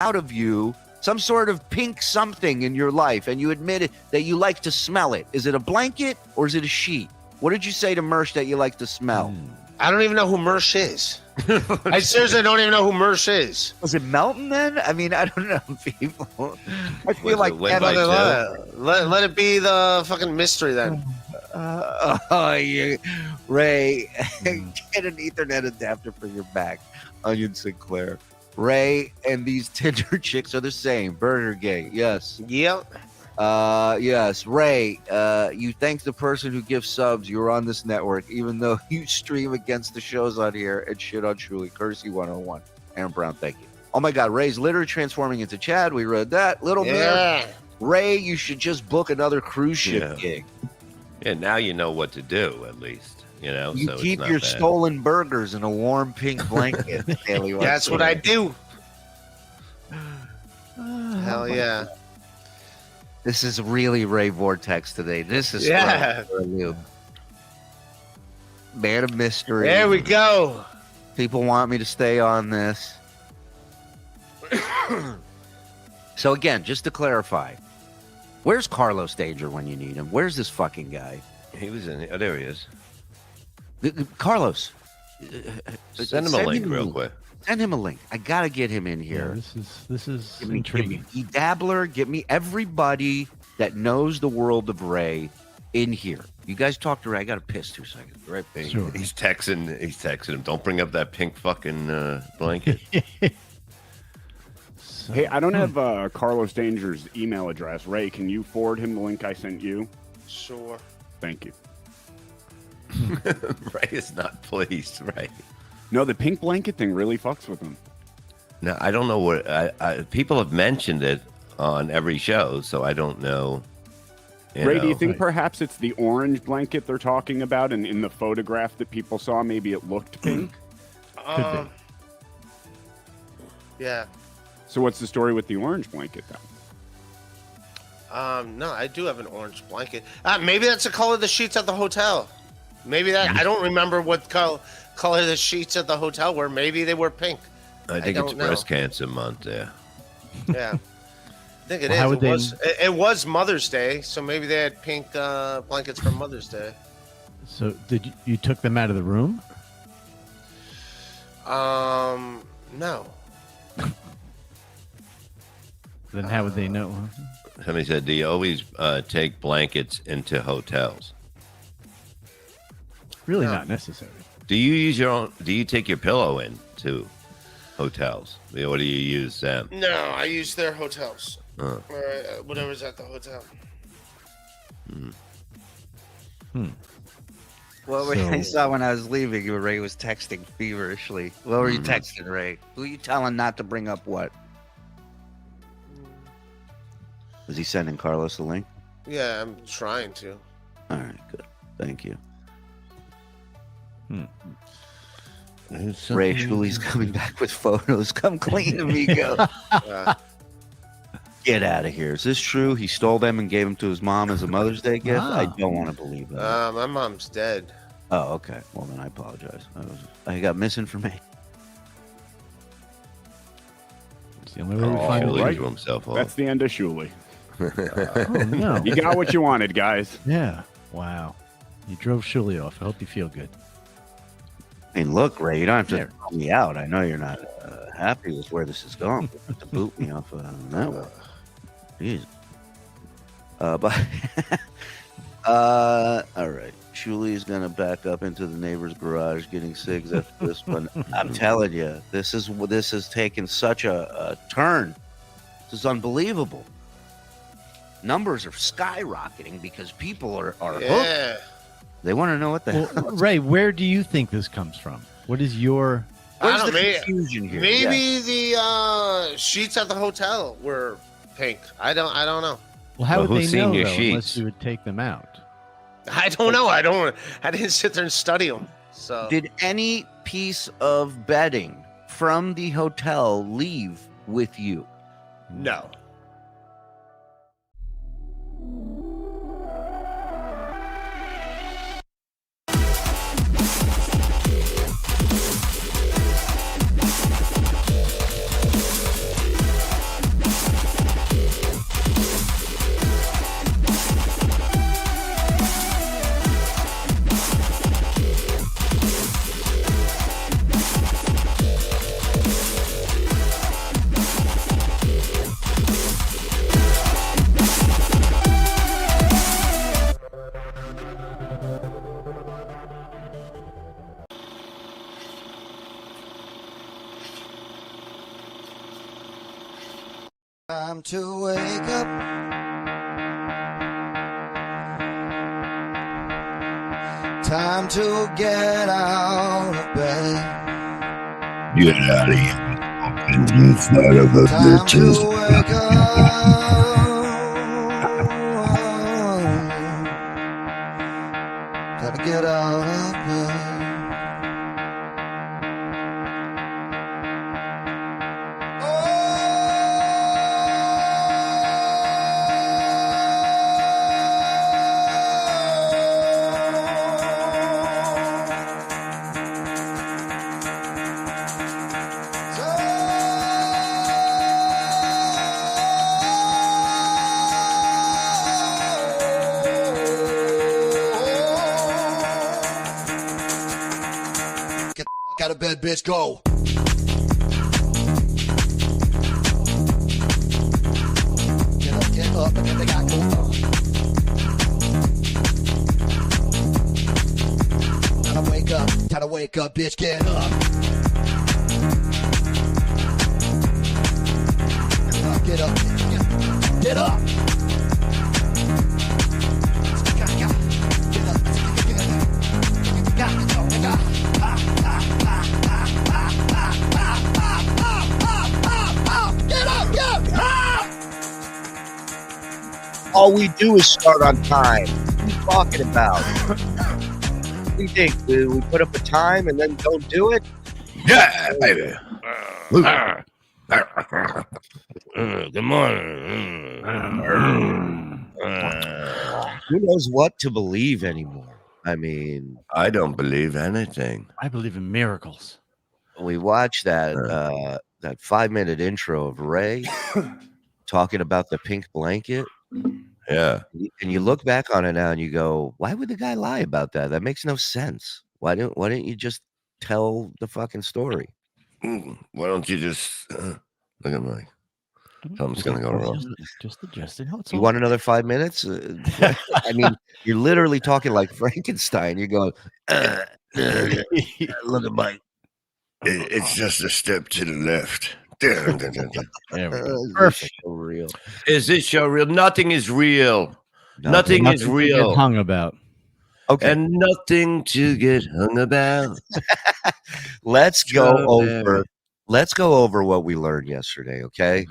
out of you some sort of pink something in your life, and you admitted that you like to smell it. Is it a blanket or is it a sheet? What did you say to Mersh that you like to smell? I don't even know who Mersh is. I seriously don't even know who Mersh is. Was it Melton then? I mean, I don't know, people. I feel like let it be the fucking mystery then. Ray, get an Ethernet adapter for your Mac. Onion Sinclair. Ray and these Tinder chicks are the same. Burger gay. Yes. Yep. Yes. Ray, you thank the person who gives subs. You're on this network, even though you stream against the shows on here and shit on Truly. Courtesy 101. Aaron Brown, thank you. Oh my God, Ray's literally transforming into Chad. We read that. Little man. Ray, you should just book another cruise ship gig. Yeah, now you know what to do, at least. You know, you so keep your stolen burgers in a warm pink blanket. That's what I do. Hell yeah. This is really Ray Vortex today. This is for you. Man of mystery. There we go. People want me to stay on this. So again, just to clarify, where's Carlos Danger when you need him? Where's this fucking guy? He was in. Oh, there he is. Carlos, send him a link real quick. Send him a link. I gotta get him in here. Yeah, this is intriguing. Give me Dabbler. Get me everybody that knows the world of Ray in here. You guys talk to Ray. I gotta piss 2 seconds. Right, baby. Sure. He's texting him. Don't bring up that pink fucking blanket. Hey, I don't have Carlos Danger's email address. Ray, can you forward him the link I sent you? Sure. Thank you. Ray is not pleased, right? No, the pink blanket thing really fucks with him. No, I don't know what people have mentioned it on every show, so I don't know. Ray, do you think perhaps it's the orange blanket they're talking about, and in the photograph that people saw, maybe it looked pink? Could be. Yeah. So what's the story with the orange blanket, then? No, I do have an orange blanket. Maybe that's the color of the sheets at the hotel. Maybe that I don't remember what color the sheets at the hotel were. Maybe they were pink. I think it's breast cancer month there. Yeah. I think it is. It was Mother's Day, so maybe they had pink blankets for Mother's Day. So did you took them out of the room? No. Then how would they know? Somebody said, do you always take blankets into hotels? Really not necessary. Do you use your own? Do you take your pillow in to hotels, or do you use them? No, I use their hotels or whatever's at the hotel. Well, I saw when I was leaving, Ray was texting feverishly. What were you texting, Ray? Who are you telling not to bring up what? Was he sending Carlos a link? Yeah, I'm trying to. All right, good. Thank you. Ray Shuli's coming back with photos. Come clean, amigo. Get out of here. Is this true? He stole them and gave them to his mom as a Mother's Day gift? I don't want to believe that. My mom's dead. Oh, okay. Well, then I apologize. I got misinformation. It's the only way we find it. Right. Himself That's the end of Shuli. No. You got what you wanted, guys. Yeah. Wow. You drove Shuli off. I hope you feel good. I mean, look, Ray, you don't have to call me out. I know you're not happy with where this is going. To boot me off of the network. Jeez. All right. Shuli's gonna back up into the neighbor's garage, getting cigs after this. But I'm telling you, this has taken such a turn. This is unbelievable. Numbers are skyrocketing because people are hooked. They want to know what the hell. Ray, where do you think this comes from? What is your? Where's the confusion here? Maybe the sheets at the hotel were pink. I don't know. Well, how would they know your though, sheets? unless you would take them out? I don't know. I didn't sit there and study them. So did any piece of bedding from the hotel leave with you? No. Time to wake up. Time to get out of bed. Get out of here. You son of a Time to wake up. Gotta get out of bed. Out of bed, bitch, go. Get up, and then they got go. Time to wake up, bitch, get up. Get up, get up. All we do is start on time. What are you talking about? We think we put up a time and then don't do it? Yeah, baby. Good morning. Who knows what to believe anymore? I mean, I don't believe anything. I believe in miracles. we watched that 5-minute intro of Ray talking about the pink blanket. Yeah. And you look back on it now and you go, why would the guy lie about that? That makes no sense. Why didn't you just tell the fucking story? Why don't you just look at me? Something's gonna go wrong. Just adjusting. You want another 5 minutes? I mean, you're literally talking like Frankenstein. You're going, look at my. It's just a step to the left. Perfect. So real. Is this show real? Nothing is real. Nothing is to real. get hung about. Okay. And nothing to get hung about. Let's go over what we learned yesterday, okay?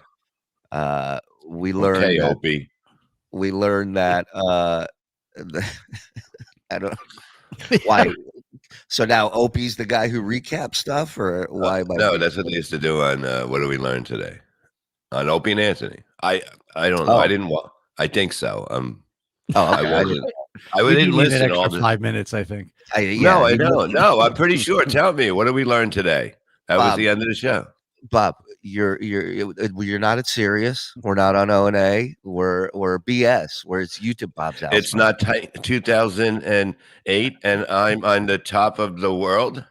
We learned Okay, that, Opie. we learned that I don't why. So now Opie's the guy who recaps stuff, or why? No, that's what they used to do on What Did We Learn Today? On Opie and Anthony. I don't know. Oh. I didn't want. I think so. Okay. I wasn't. I We didn't do need an listen all extra the 5 minutes, I think. No, I don't. No, I'm pretty sure. Tell me, what did we learn today? That was Bob. the end of the show. Bob, you're not at Sirius. We're not on O&A. We're BS. Where it's YouTube Bob's house. It's not 2008, and I'm on the top of the world.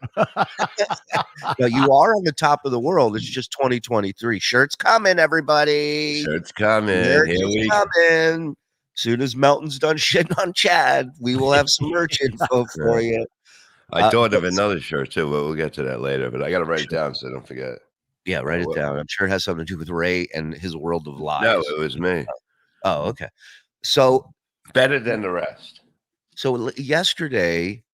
No, you are on the top of the world. It's just 2023. Shirts coming, everybody. Shirts coming. Merch Here is we coming. Soon as Melton's done shitting on Chad, we will have some merch info for you. I thought of another shirt too, but we'll get to that later. But I got to write it down so I don't forget. Yeah, write it down. I'm sure it has something to do with Ray and his world of lies. No, it was me. Oh, okay. So Better than the rest. So yesterday,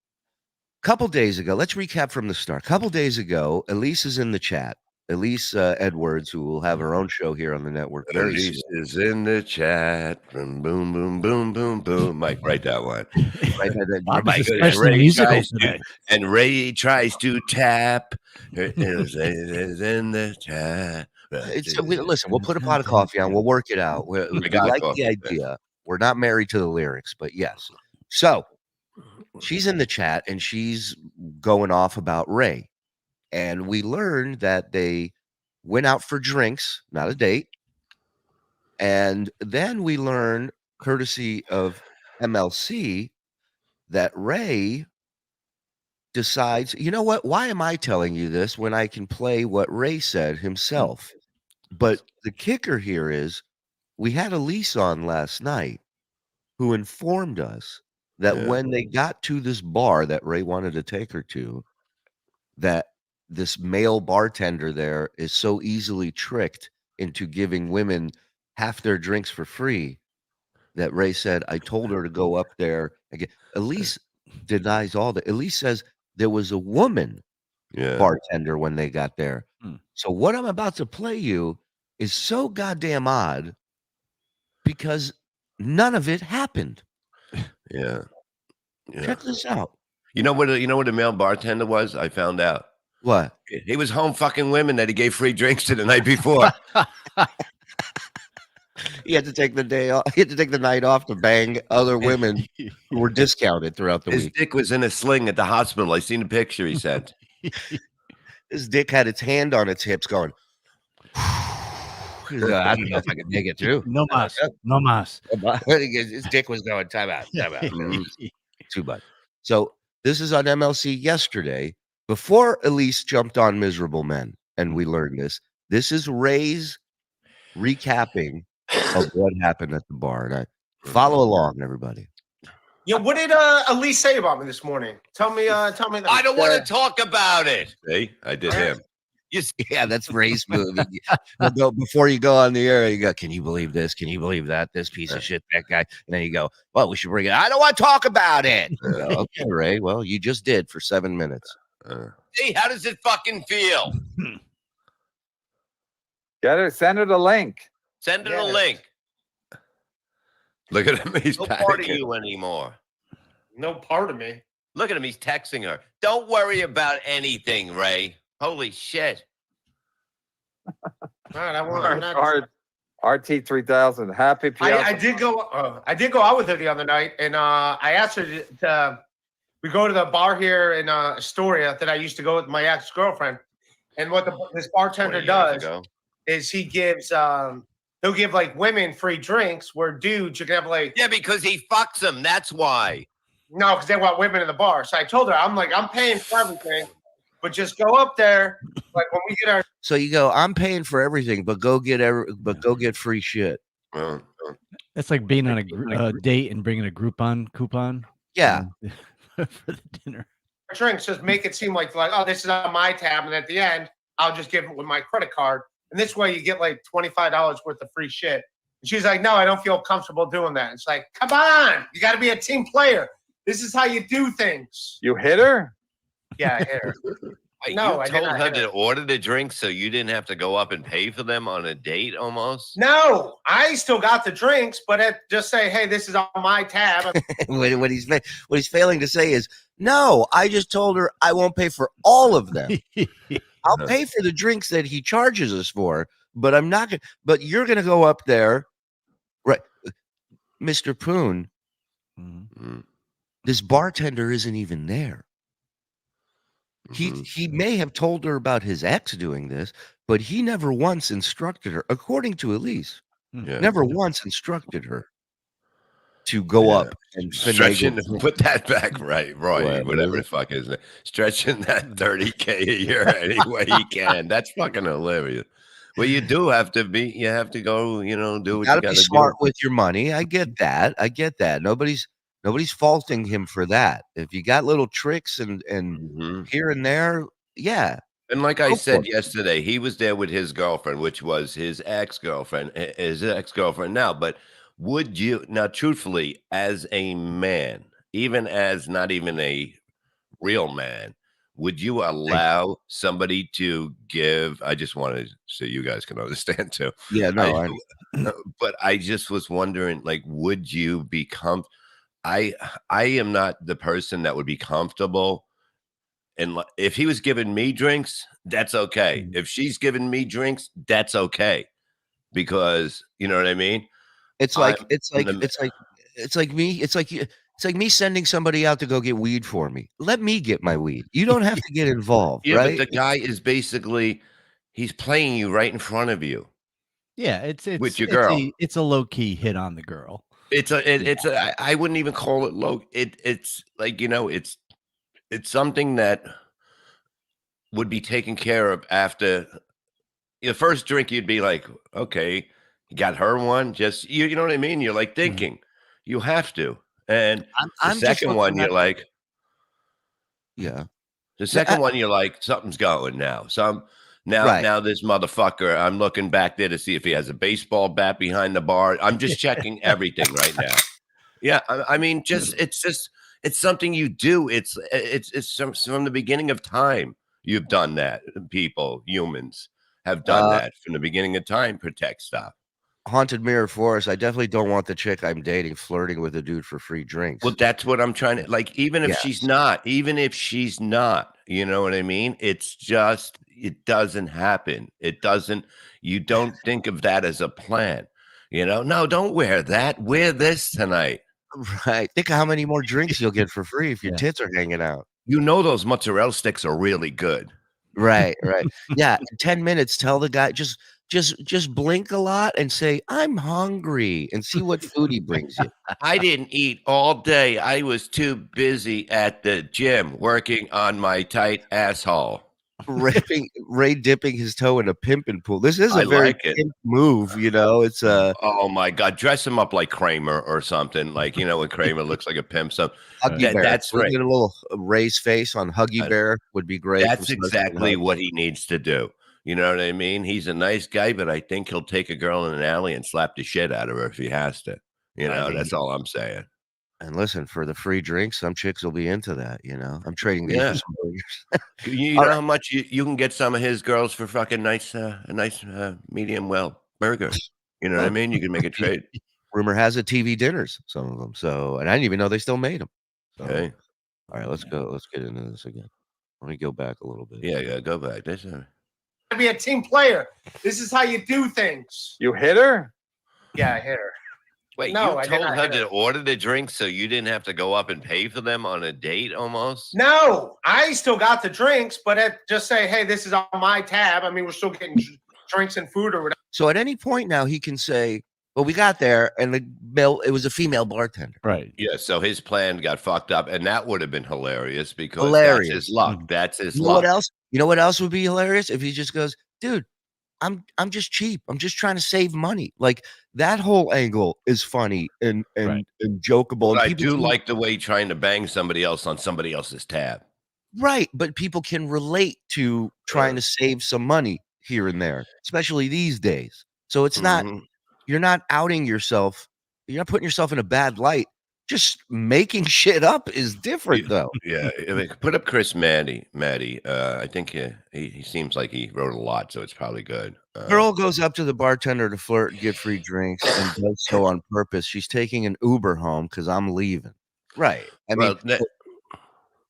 couple days ago, let's recap from the start. Couple days ago, Elise is in the chat. Elise Edwards, who will have her own show here on the network. Very Elise soon. is in the chat. Boom, boom, boom, boom, boom, boom. Mike, write that one. Bob My is goodness, especially Ray musical tries to- today. And Ray tries to tap. It is in the chat. Listen, we'll put a pot of coffee on. We'll work it out. We got like coffee. the idea. We're not married to the lyrics, but yes. So she's in the chat and she's going off about Ray. And we learned that they went out for drinks, not a date. And then we learned, courtesy of MLC, that Ray decides, you know what? Why am I telling you this when I can play what Ray said himself? But the kicker here is we had Elise on last night who informed us that when they got to this bar that Ray wanted to take her to, that this male bartender there is so easily tricked into giving women half their drinks for free that Ray said, I told her to go up there again. Elise denies all that. Elise says there was a woman bartender when they got there. So what I'm about to play you is so goddamn odd because none of it happened. Yeah. Check this out. You know what a male bartender was? I found out. What? He was home fucking women that he gave free drinks to the night before. He had to take the day off. He had to take the night off to bang other women who were discounted throughout the His week. dick was in a sling at the hospital. I seen a picture he sent. His dick had its hand on its hips going, I don't know if I can make it through. No mas. No mas. His dick was going, time out. Too much. So this is on MLC yesterday before Elise jumped on Miserable Men. And we learned this. This is Ray's recapping of what happened at the bar. And I follow along, everybody. Yeah, what did Elise say about me this morning? Tell me that. I don't want to talk about it. See, I did him. Yeah, that's Ray's move. Before you go on the air, you go, can you believe this? Can you believe that? This piece of shit, that guy. And then you go, well, we should bring it. I don't want to talk about it. Okay, Ray. Well, you just did for 7 minutes. See, how does it fucking feel? Send her the link. Send her the link. Look at him. He's no part of you anymore. No part of me. Look at him. He's texting her. Don't worry about anything, Ray. Holy shit. All right, I want RT3000. Happy. I did go. I did go out with her the other night, and I asked her to. We go to the bar here in Astoria that I used to go with my ex-girlfriend, and what this bartender does is he gives. He'll give like women free drinks where dudes you can have like. Yeah, because he fucks them. That's why. No, because they want women in the bar. So I told her, I'm paying for everything, but just go up there. Like when we get our. So you go, I'm paying for everything, but go get free shit. That's like being on a date and bringing a Groupon coupon. Yeah. For the dinner. Drinks just make it seem like oh, this is on my tab, and at the end, I'll just give it with my credit card. And this way you get like $25 worth of free shit. And she's like, no, I don't feel comfortable doing that. It's like, come on, you got to be a team player. This is how you do things. You hit her? Yeah, I hit her. Wait, no, you told her to order the drinks so you didn't have to go up and pay for them on a date almost? No, I still got the drinks, but just say, hey, this is on my tab. what he's failing to say is, no, I just told her I won't pay for all of them. I'll pay for the drinks that he charges us for, but I'm not going to, but you're going to go up there, right? Mr. Poon, this bartender isn't even there. He may have told her about his ex doing this, but he never once instructed her, according to Elise, never once instructed her to go up and put that back right, Roy, whatever the fuck is it. Stretching that $30K a year any way you can. That's fucking hilarious. Well, you do have to you have to go, do what you gotta be smart with your money. I get that. Nobody's faulting him for that. If you got little tricks and here and there, yeah. And like I said yesterday, he was there with his girlfriend, which was his ex-girlfriend now. But would you now, truthfully, as a man, even as not even a real man, would you allow somebody to give? I just wanted so you guys can understand too. Yeah, no. But I just was wondering, like, would you be I am not the person that would be comfortable. And if he was giving me drinks, that's okay. If she's giving me drinks, that's okay. Because you know what I mean? It's like me sending somebody out to go get weed for me. Let me get my weed. You don't have to get involved, right? But the guy is basically he's playing you right in front of you. Yeah, it's with your girl. It's a low key hit on the girl. I wouldn't even call it low. It's like it's something that would be taken care of after the first drink. You'd be like, okay. You got her one, just you know what I mean? You're like thinking you have to. And the second one, you're like, yeah. The second one, you're like, something's going now. Now this motherfucker, I'm looking back there to see if he has a baseball bat behind the bar. I'm just checking everything right now. Yeah, I mean, it's something you do. It's from the beginning of time. You've done that. Humans have done that from the beginning of time. Protect stuff. Haunted Mirror Forest. I definitely don't want the chick I'm dating flirting with a dude for free drinks. Well, that's what I'm trying to like. Even if she's not, you know what I mean? It's just, it doesn't happen. It doesn't. You don't think of that as a plan. You know, no, don't wear that. Wear this tonight. Right. Think of how many more drinks you'll get for free if your tits are hanging out. You know, those mozzarella sticks are really good. Right. Yeah. In 10 minutes, tell the guy, just blink a lot and say, I'm hungry, and see what food he brings you. I didn't eat all day. I was too busy at the gym working on my tight asshole. Ray dipping his toe in a pimping pool. This is a very pimp move, you know. It's oh my God, dress him up like Kramer or something. Like, you know, when Kramer looks like a pimp. So Huggy Bear. That's right. Get a little Ray's face on Huggy Bear would be great. That's exactly what he needs to do. You know what I mean? He's a nice guy, but I think he'll take a girl in an alley and slap the shit out of her if he has to. You know, that's all I'm saying. And listen, for the free drinks, some chicks will be into that. You know, I'm trading these for some burgers. You know how much you can get some of his girls for fucking a nice medium well burger. You know what I mean? You can make a trade. Rumor has it TV dinners, some of them. So, and I didn't even know they still made them. So, okay. All right, let's go. Let's get into this again. Let me go back a little bit. Yeah, go back. That's be a team player. This is how you do things. You hit her? Yeah, I hit her. Wait, no, you told her to order the drinks so you didn't have to go up and pay for them on a date almost? No, I still got the drinks, but just say, hey, this is on my tab. I mean, we're still getting drinks and food or whatever. So at any point now, he can say, well, we got there, and it was a female bartender. Right. Yeah, so his plan got fucked up, and that would have been hilarious because that's his luck. That's his luck. What else? You know what else would be hilarious? If he just goes, dude, I'm just cheap. I'm just trying to save money. Like, that whole angle is funny and jokeable. But I do like the way trying to bang somebody else on somebody else's tab. Right, but people can relate to trying to save some money here and there, especially these days. So it's not, you're not outing yourself. You're not putting yourself in a bad light. Just making shit up is different, though. Yeah, I mean, put up Chris Maddie. I think he seems like he wrote a lot, so it's probably good. Girl goes up to the bartender to flirt and get free drinks and does so on purpose. She's taking an Uber home because I'm leaving. Right. I mean,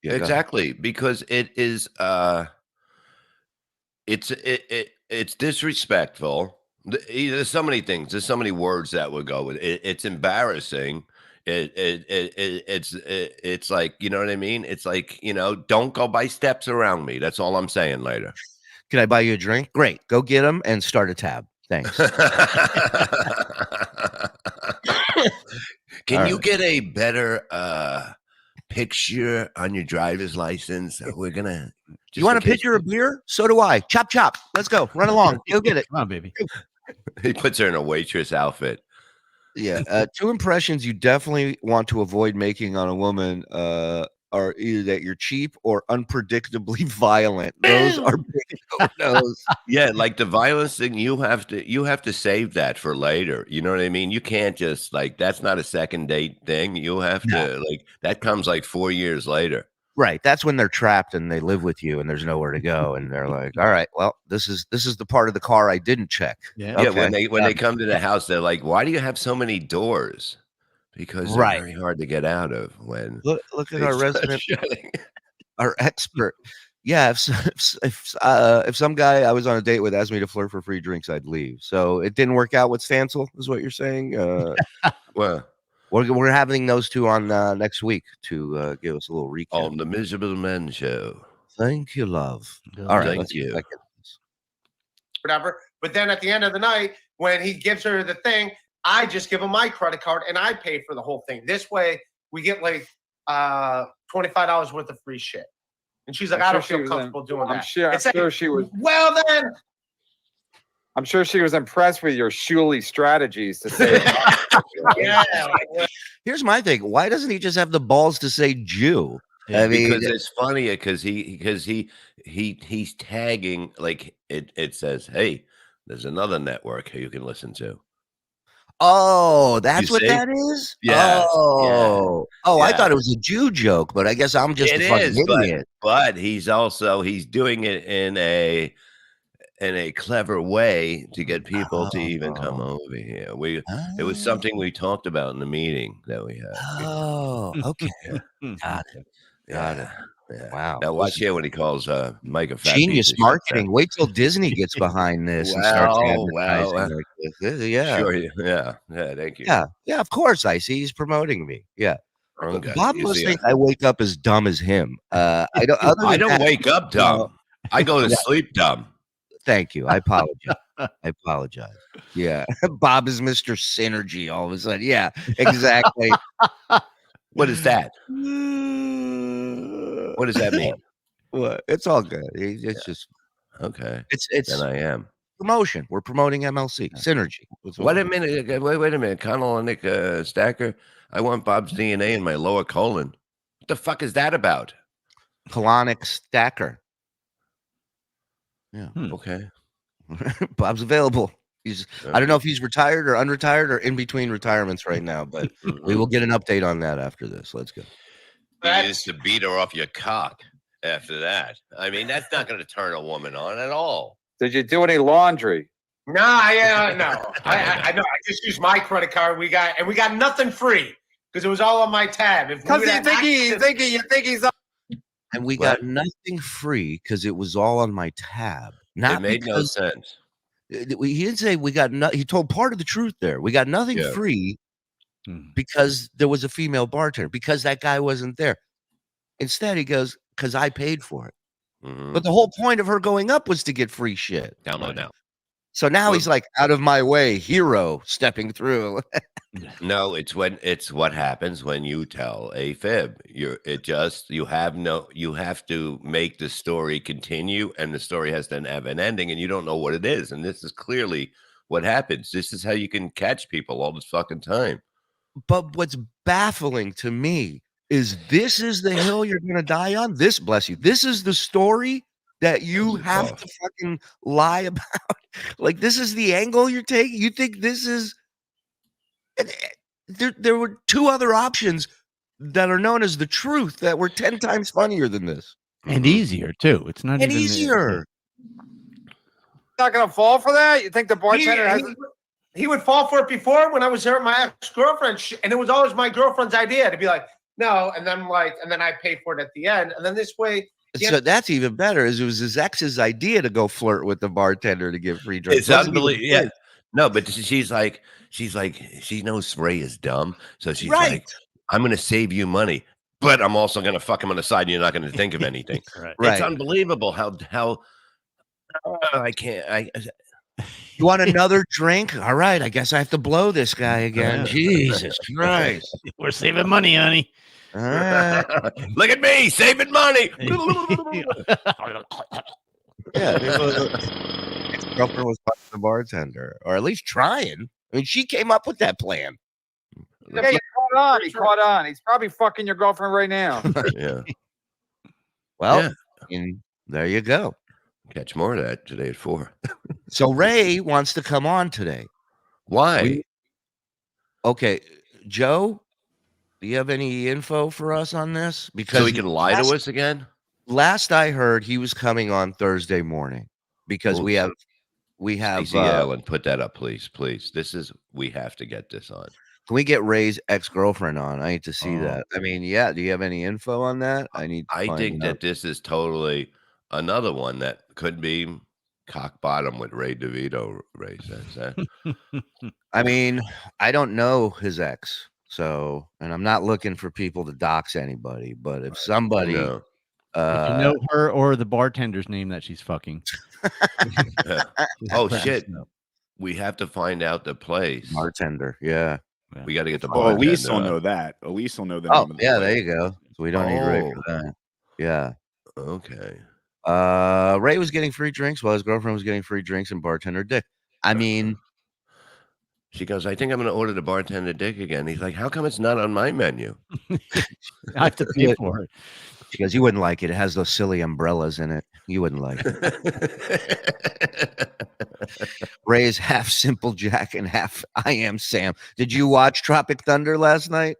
exactly, because it is it's disrespectful. There's so many things. There's so many words that would go with it. It's embarrassing. It's like, you know what I mean? It's like, you know, don't go by steps around me. That's all I'm saying later. Can I buy you a drink? Great. Go get them and start a tab. Thanks. Can you get a better picture on your driver's license? We're gonna. You want a picture of beer? So do I. Chop, chop. Let's go. Run along. Go get it. Come on, baby. He puts her in a waitress outfit. Yeah. Two impressions you definitely want to avoid making on a woman are either that you're cheap or unpredictably violent. Those are big no-nos. Yeah, like the violence thing, you have to save that for later. You know what I mean? You can't just like, that's not a second date thing. You have to like, that comes like 4 years later. Right. That's when they're trapped and they live with you and there's nowhere to go. And they're like, all right, well, this is the part of the car I didn't check. Yeah. Okay. Yeah. When they come to the house, they're like, why do you have so many doors? Because they're very hard to get out of when look at our resident, our expert. Yeah. If some guy I was on a date with asked me to flirt for free drinks, I'd leave. So it didn't work out with Stancil, is what you're saying. Well, we're having those two on next week to give us a little recap on the Miserable Men Show. Thank you, love. All right, thank you. Whatever. But then at the end of the night, when he gives her the thing, I just give him my credit card and I pay for the whole thing. This way, we get like $25 worth of free shit. And she's like, I don't feel comfortable doing that. I'm sure she was. Well, then. I'm sure she was impressed with your Shuley strategies to say. Yeah. Here's my thing. Why doesn't he just have the balls to say Jew? I mean, because it's funny because he's tagging like it says, hey, there's another network you can listen to. oh, that's You what see? that is? Yes, Oh. Oh, I yeah. thought it was a Jew joke, but I guess I'm just It a fucking is, idiot. but he's doing it in a clever way to get people to even come Oh. over here. It was something we talked about in the meeting that we had. Oh, okay. Got it. Got it. Yeah. Wow. Now This watch is here when he calls Mike a fat genius piece of shit. marketing. Wait till Disney gets behind this and starts Well, advertising like this. Yeah. Sure, yeah, thank you. Yeah. Yeah, of course. I see he's promoting me. Yeah. Okay. Bob You must see, think I wake up as dumb as him. I don't. Other I than don't that, wake up dumb. I go to Yeah. sleep dumb. Thank you. I apologize. I apologize. Yeah. Bob is Mr. Synergy all of a sudden. Yeah, exactly. What is that? What does that mean? What? It's all good. It's just Okay, it's then I am. promotion. We're promoting MLC Synergy. That's what Wait a we're- minute. Wait a minute. Connell and Nick Stacker. I want Bob's DNA in my lower colon. What the fuck is that about? Colonic Stacker. Yeah. Okay. Bob's available. I don't know if he's retired or unretired or in between retirements right now, but we will get an update on that after this. Let's go. You used to beat her off your cock after that. I mean, that's not going to turn a woman on at all. Did you do any laundry? No. No. I know. I just used my credit card. We got nothing free because it was all on my tab. Because you think he's up. And we got nothing free because it was all on my tab. Not It made no because sense. he didn't say we got he told part of the truth there. We got nothing Yeah. free because there was a female bartender, because that guy wasn't there. Instead, he goes, because I paid for it. Mhm. But the whole point of her going up was to get free shit. Download now. So now he's like, out of my way, hero stepping through. No, it's what happens when you tell a fib. You have to make the story continue, and the story has to have an ending, and you don't know what it is. And this is clearly what happens. This is how you can catch people all this fucking time. But what's baffling to me is this is the hill you're going to die on. This, bless you. This is the story that you have to fucking lie about. Like, this is the angle you're taking. You think this is. There were two other options that are known as the truth that were 10 times funnier than this. And easier too. It's not And even easier. Not gonna fall for that? You think the bartender has? He would fall for it before when I was there with my ex-girlfriend, and it was always my girlfriend's idea to be like, no, and then I paid for it at the end, and then this way. So that's even better. Is it was his ex's idea to go flirt with the bartender to give free drinks. It's unbelievable. Yeah. No, but she's like, she knows Ray is dumb. So she's like, I'm going to save you money, but I'm also going to fuck him on the side and you're not going to think of anything. Right. It's unbelievable how I can't. You want another drink? All right. I guess I have to blow this guy again. Jesus Christ. We're saving money, honey. All right. Look at me saving money. Yeah. His girlfriend was fucking the bartender, or at least trying. I mean, she came up with that plan. Yeah, he caught on. He caught on. He's probably fucking your girlfriend right now. Yeah. Well, and there you go. Catch more of that today at 4. So Ray wants to come on today. Why? Okay, Joe, do you have any info for us on this? Because So he can lie to us again? Last I heard, he was coming on Thursday morning because we have Stacey Allen, put that up, please. We have to get this on. Can we get Ray's ex-girlfriend on? I need to see that. I mean, yeah. Do you have any info on that? I think that this is totally another one that could be cock bottom with Ray DeVito. Ray says that. I mean, I don't know his ex, so, and I'm not looking for people to dox anybody. But if somebody, if you know her or the bartender's name that she's fucking. Oh shit! We have to find out the place. Bartender, yeah. We got to get the Oh, bartender. Elise will know that. Elise will know the Oh, name of the yeah, place. there you go. So we don't need Ray for that. Yeah. Okay. Ray was getting free drinks while his girlfriend was getting free drinks and bartender dick. I mean, She goes, I think I'm going to order the bartender dick again. He's like, how come it's not on my menu? I have to pay for it. She goes, you wouldn't like it. It has those silly umbrellas in it. You wouldn't like it. Ray is half Simple Jack and half I Am Sam. Did you watch Tropic Thunder last night?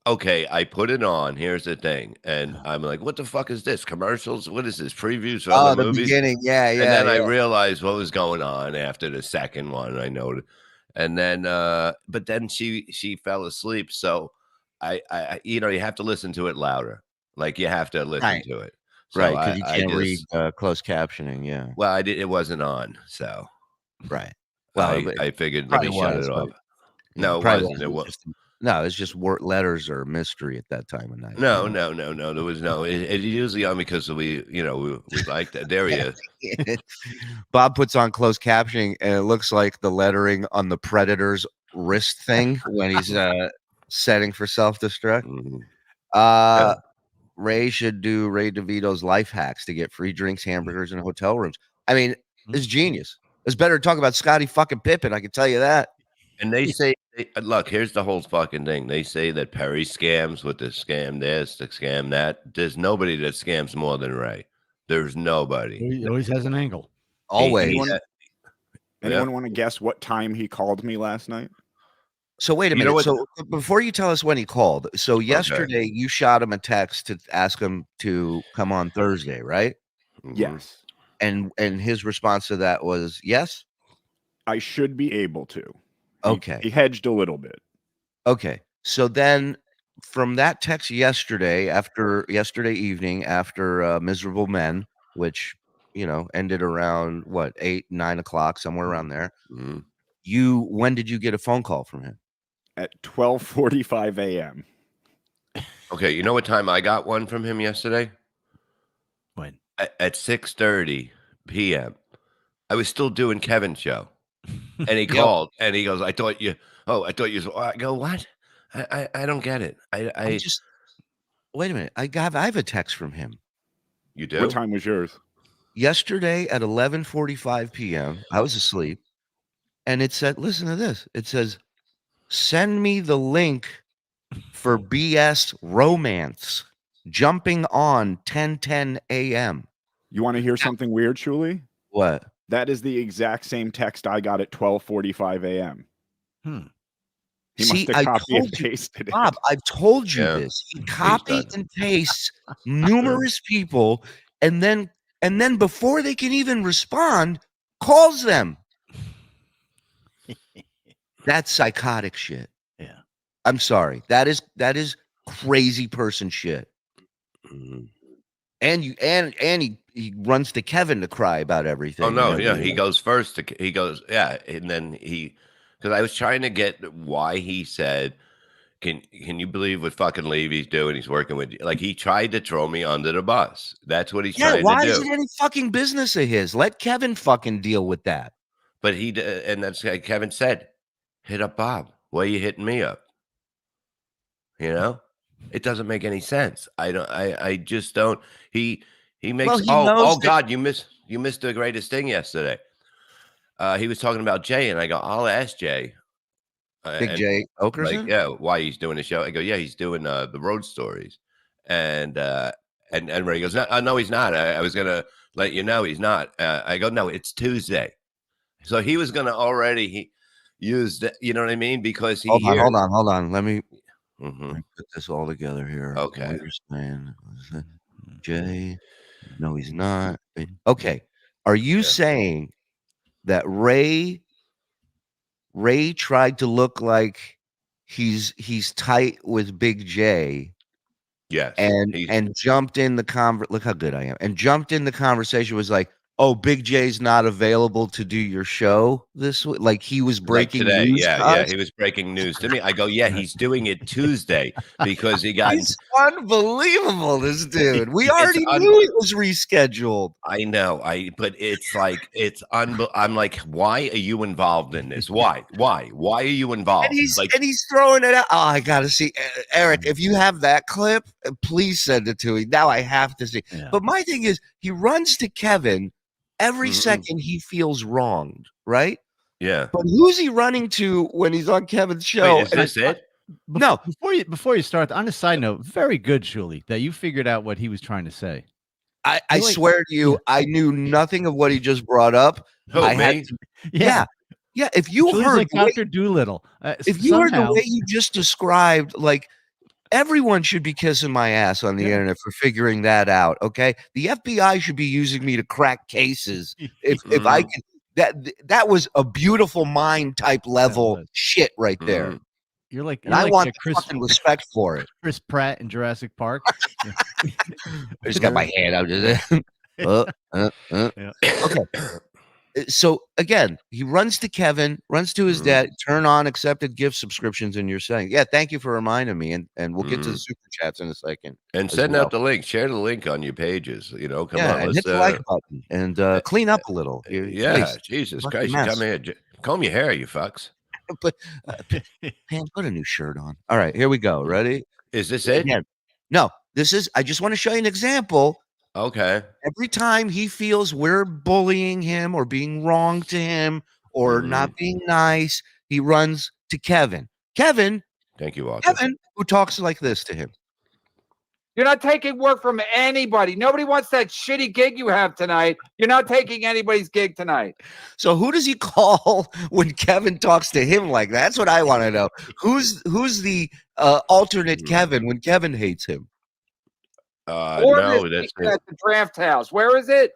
Okay, I put it on. Here's the thing. And I'm like, what the fuck is this? Commercials? What is this? Previews for Oh, other the movies? beginning. Yeah. And then I realized what was going on after the second one. I noted. And then, but then she fell asleep. So I you have to listen to it louder. Like you have to listen to it. So right. Because you can't read closed captioning. Yeah. Well, it wasn't on. So, right. Well, I figured let me shut it off. No, it wasn't. It was. No, it's just letters are a mystery at that time of night. No. There was no. It usually on because we like that. There he is. Bob puts on closed captioning, and it looks like the lettering on the Predator's wrist thing when he's setting for self-destruct. Mm-hmm. Ray should do Ray DeVito's life hacks to get free drinks, hamburgers, and hotel rooms. I mean, it's genius. It's better to talk about Scottie fucking Pippen. I can tell you that. And they say, look, here's the whole fucking thing. They say that Perry scams with the scam this, the scam that. There's nobody that scams more than Ray. There's nobody. He always has an angle. Always. Anyone want to guess what time he called me last night? So wait a minute. So before you tell us when he called, so yesterday you shot him a text to ask him to come on Thursday, right? Mm-hmm. Yes. And his response to that was yes. I should be able to. Okay. He hedged a little bit. Okay. So then from that text yesterday evening after Miserable Men, which, ended around 8, 9 o'clock, somewhere around there. Mm-hmm. When did you get a phone call from him? At 12:45 a.m. Okay. You know what time I got one from him yesterday? When? At 6:30 p.m. I was still doing Kevin's show. And he called and he goes, I thought you. I go, what? I don't get it. I just wait a minute. I have a text from him. You do? What time was yours? Yesterday at 11:45 p.m. I was asleep, and it said, listen to this. It says, send me the link for BS Romance jumping on 10:10 a.m. You want to hear something weird, Shuli? What? That is the exact same text I got at 12:45 a.m. He must have copied and pasted it. Bob, I've told you this. He copies and pastes numerous people, and then before they can even respond, calls them. That's psychotic shit. Yeah. I'm sorry. That is crazy person shit. Mm-hmm. And he runs to Kevin to cry about everything. Oh no, yeah, he goes first. He goes, yeah, and then because I was trying to get why he said, can you believe what fucking Levy's doing? He's working with you. Like he tried to throw me under the bus. That's what he's trying to do. Why is it any fucking business of his? Let Kevin fucking deal with that. But and that's like Kevin said, hit up Bob. Why are you hitting me up? It doesn't make any sense. I just don't. He makes. God, you missed the greatest thing yesterday. He was talking about Jay, and I go, I'll ask Jay. Big Jay Okerson? Like, why he's doing the show. I go, yeah, he's doing the road stories. And Ray goes, no, he's not. I was gonna let you know he's not. I go, no, it's Tuesday. So he was gonna already use that. You know what I mean? Because he hold on. Let me put this all together here. Okay. I understand. Jay, no, he's not. Okay. Are you saying that Ray tried to look like he's tight with Big J? Yes. And jumped in the look how good I am. And jumped in the conversation, was like, oh, Big J's not available to do your show this week. Like he was breaking today. news. Yeah, he was breaking news to me. I go, yeah, he's doing it Tuesday because he got. He's unbelievable, this dude. We already knew it was rescheduled. I know. But it's like I'm like, why are you involved in this? Why are you involved? And he's throwing it out. Oh, I gotta see, Eric. If you have that clip, please send it to me. Now I have to see. Yeah. But my thing is, he runs to Kevin every second he feels wronged, right? Yeah. But who's he running to when he's on Kevin's show? Wait, is this it? No. Before you start, on a side note, very good, Shuli, that you figured out what he was trying to say. I You're like- swear to you, I knew nothing of what he just brought up. Who, I me? had to, yeah. If you Shuli's heard like the way- Dr. Doolittle. if you heard the somehow- way you just described, like everyone should be kissing my ass on the internet for figuring that out. Okay, the FBI should be using me to crack cases if I can. That was a beautiful mind type level shit right there. You're like, and I want fucking respect for it. Chris Pratt in Jurassic Park. I just got my hand out. Okay. So again, he runs to Kevin, runs to his dad, turn on accepted gift subscriptions, and you're saying, yeah, thank you for reminding me. And we'll get to the super chats in a second. And send out the link. Share the link on your pages. You know, come on. And Let's hit the like button and clean up a little. Yeah, Jesus Christ. You come here. Comb your hair, you fucks. But Pan, put a new shirt on. All right, here we go. Ready? Is this it? Again, no, this is, I just want to show you an example. Okay. Every time he feels we're bullying him or being wrong to him or not being nice, he runs to Kevin. Kevin, thank you, Walter. Kevin, who talks like this to him. You're not taking work from anybody. Nobody wants that shitty gig you have tonight. You're not taking anybody's gig tonight. So who does he call when Kevin talks to him like that? That's what I want to know. Who's the alternate Kevin when Kevin hates him? No, that's at the draft house. Where is it?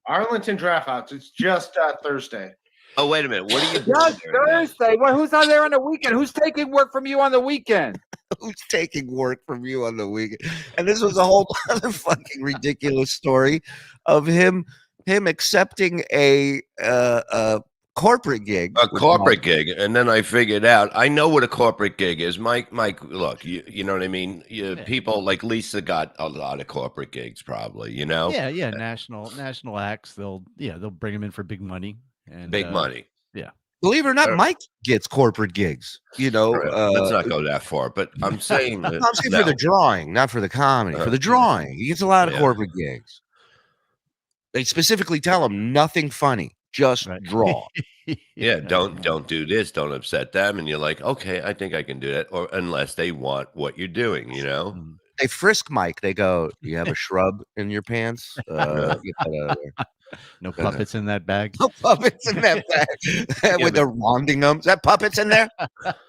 Arlington Draft House. It's just Thursday. Oh, wait a minute. What are you doing? Just Thursday. Well, who's on there on the weekend? Who's taking work from you on the weekend? Who's taking work from you on the weekend? And this was a whole other fucking ridiculous story of him accepting a corporate gig. A corporate gig. And then I figured out, I know what a corporate gig is. Mike, look, you know what I mean? People like Lisa got a lot of corporate gigs probably, you know? Yeah. National acts. They'll bring him in for big money. And big money. Yeah. Believe it or not, Mike gets corporate gigs. You know, let's not go that far. But I'm saying, I'm saying for the drawing, not for the comedy. For the drawing, he gets a lot of corporate gigs. They specifically tell him nothing funny, just draw. Yeah, don't do this, don't upset them, and you're like, okay, I think I can do that, or unless they want what you're doing, you know. They frisk Mike. They go, "Do you have a shrub in your pants? Get that out of there." No puppets in that bag. No puppets in that bag. With the ronding them. Is that puppets in there?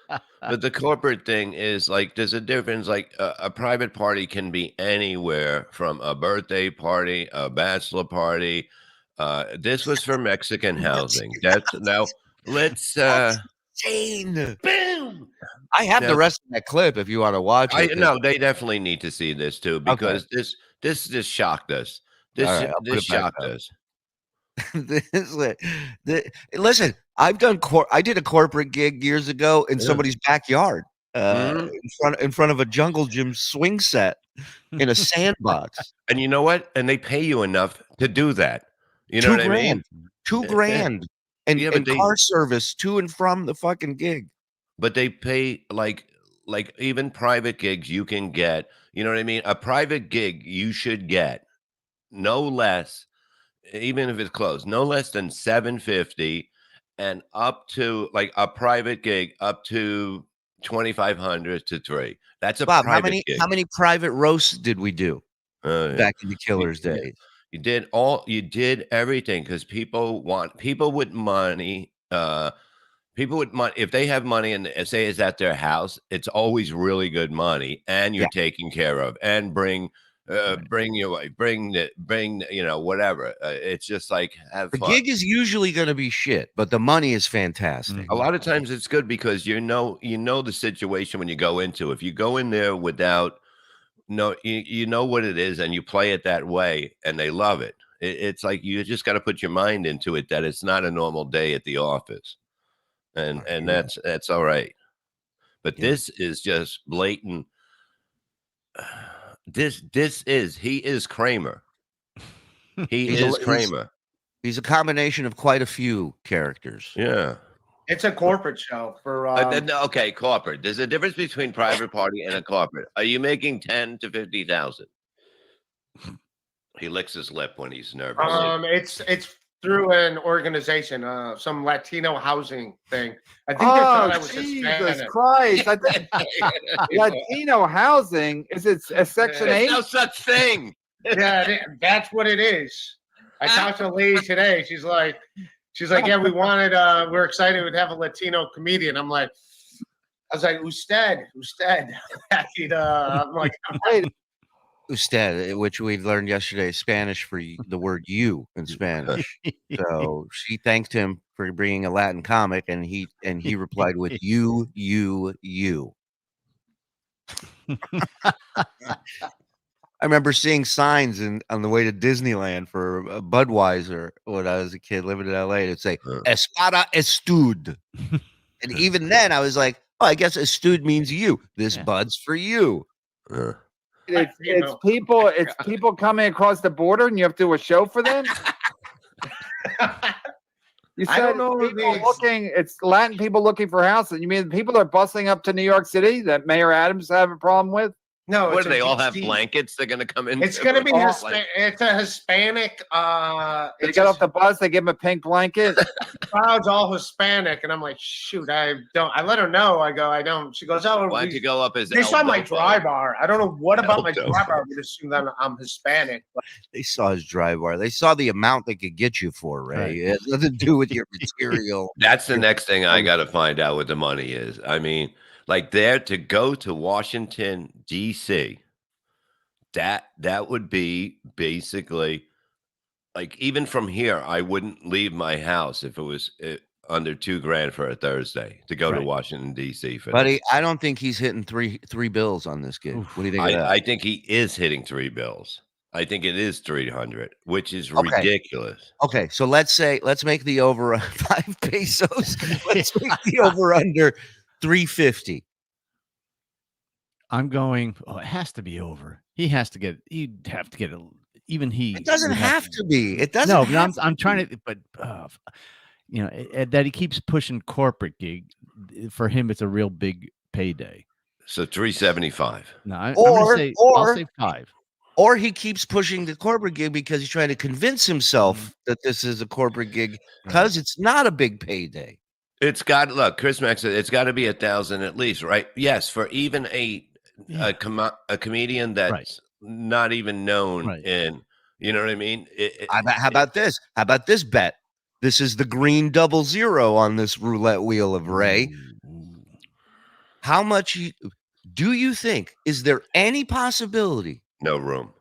But the corporate thing is like, there's a difference. Like a private party can be anywhere from a birthday party, a bachelor party. This was for Mexican housing. That's now let's insane. Boom. I have the rest of that clip if you want to watch it. No, they definitely need to see this too, because this just shocked us. This shocked us. Listen, I did a corporate gig years ago in somebody's backyard, in front of a Jungle Gym swing set in a sandbox. And you know what? And they pay you enough to do that. You know what I mean? $2,000 and car service to and from the fucking gig. But they pay like even private gigs you can get. You know what I mean? A private gig you should get no less, even if it's closed, no less than $750, and up to like a private gig up to $2,500 to $3,000. That's a Bob, private gig. how many private roasts did we do back in the Killers days? You did everything because people with money. People with money, if they have money and say it's at their house, it's always really good money, and you're taken care of, and bring your wife, bring whatever. It's just like have fun. The gig is usually going to be shit, but the money is fantastic. A lot of times it's good because you know the situation when you go into. If you go in there without you know what it is, and you play it that way, and they love it. It's like you just got to put your mind into it that it's not a normal day at the office. And that's all right. But this is just blatant. He is Kramer. He is Kramer. He's a combination of quite a few characters. Yeah. It's a corporate show for okay, corporate. There's a difference between private party and a corporate. Are you making 10 to 50,000? He licks his lip when he's nervous. It's through an organization, some Latino housing thing. I think they thought I was Jesus Hispanic. Christ! I think Latino housing is it a Section Yeah. 8? There's no such thing. Yeah, that's what it is. I talked to a lady today. She's like, yeah, we wanted, we're excited to have a Latino comedian. I was like, usted. I'm like, Usted, which we learned yesterday, is Spanish for the word "you" in Spanish. So she thanked him for bringing a Latin comic, and he replied with "you." I remember seeing signs on the way to Disneyland for Budweiser when I was a kid living in LA. It'd say "Espada Estud," and even then I was like, "Oh, I guess Estud means you. This Bud's for you." It's people coming across the border, and you have to do a show for them. You said I don't know it's Latin people looking for houses. You mean the people that are bustling up to New York City that Mayor Adams have a problem with? No, What do they all have blankets? They're going to come in. It's going to be it's a Hispanic. They get off the bus, they give them a pink blanket. The crowd's all Hispanic, and I'm like, shoot, I don't. I let her know. I go, I don't. She goes, oh, Why don't you go up as they saw my El Dopo? dry bar. I don't know what about my El dry bar would assume that I'm Hispanic. But They saw his dry bar. They saw the amount they could get you for, Ray. Right. It has nothing to do with your material. That's the next thing I got to find out what the money is. I mean, like there to go to Washington, D.C., that would be basically like even from here, I wouldn't leave my house if it was under $2,000 for a Thursday to go to Right. Washington, D.C. for Buddy, this. I don't think he's hitting three bills on this gig. Oof. What do you think of that? I think he is hitting 3 bills. I think it is 300, which is Okay. ridiculous. Okay, so let's make the over 5 pesos. Let's make the over under 350. I'm going. Oh, it has to be over. He'd have to get it. Even he. It doesn't would have to be. It doesn't. No, but have I'm trying to. But that he keeps pushing corporate gig. For him, it's a real big payday. So 375. No, I'm Or- gonna say, or- I'll say 5. Or he keeps pushing the corporate gig because he's trying to convince himself Mm-hmm. that this is a corporate gig because it's not a big payday. It's got look, Chris Mack said it's got to be 1,000 at least, right? Yes, for even a comedian that's Right. not even known Right. in, you know what I mean? How about this? How about this bet? This is the green 00 on this roulette wheel of Ray. Ooh. How much do you think? Is there any possibility? No room.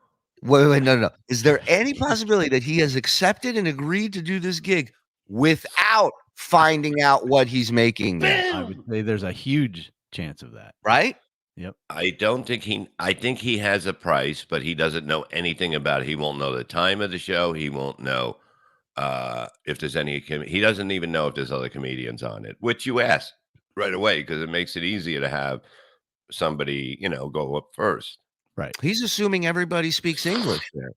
Wait, no. Is there any possibility that he has accepted and agreed to do this gig without finding out what he's making there? I would say there's a huge chance of that. Right? I don't think I think he has a price, but he doesn't know anything about it. He won't know the time of the show. He won't know if there's any, he doesn't even know if there's other comedians on it, which you ask right away because it makes it easier to have somebody, go up first. Right. He's assuming everybody speaks English there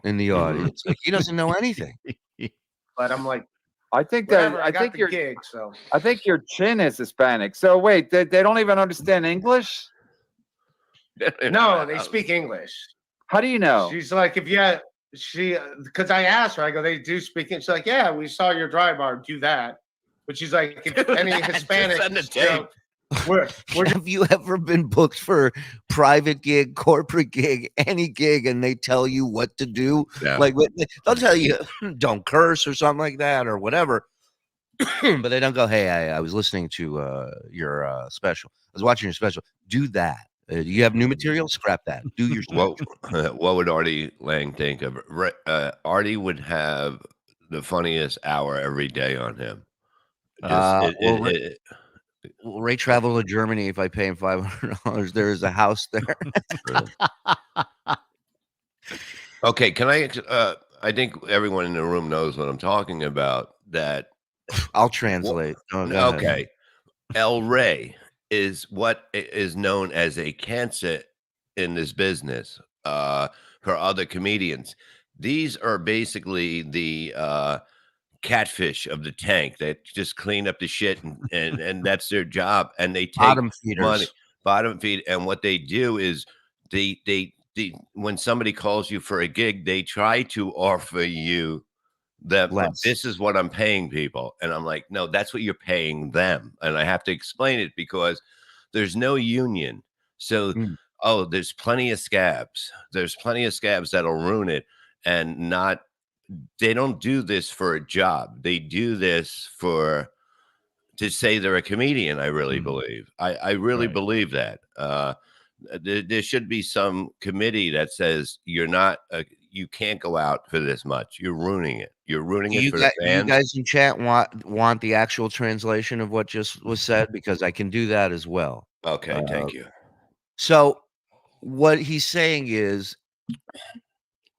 in the audience. Like he doesn't know anything. But I'm like, I think whatever, that I I got think the your gig. So I think your chin is Hispanic. So wait, they don't even understand English? no, they speak English. How do you know? She's like, because I asked her, I go, they do speak. She's like, yeah, we saw your dry bar, do that. But she's like, if any Hispanic, send the tape. we're Have you ever been booked for private gig, corporate gig, any gig, and they tell you what to do? Yeah. Like they'll tell you don't curse or something like that or whatever. But they don't go, hey, I was listening to your special. I was watching your special. Do that. Do you have new material? Scrap that. Do your what would Artie Lang think of? Artie would have the funniest hour every day on him. Will Ray travel to Germany if I pay him $500? There is a house there. Okay, can I think everyone in the room knows what I'm talking about. That I'll translate. Oh, go ahead. okay, El Rey is what is known as a cancer in this business for other comedians. These are basically the catfish of the tank that just clean up the shit and that's their job. And they take Bottom feeders. money, bottom feed. And what they do is they when somebody calls you for a gig, they try to offer you that Less. this is what I'm paying people. And I'm like, no, that's what you're paying them. And I have to explain it because there's no union. So, there's plenty of scabs. There's plenty of scabs that'll ruin it and they don't do this for a job. They do this to say they're a comedian. I really believe. I really believe that. There should be some committee that says you can't go out for this much. You're ruining it. You're ruining it for the fans. You guys in chat want the actual translation of what just was said, because I can do that as well. Okay, thank you. So what he's saying is,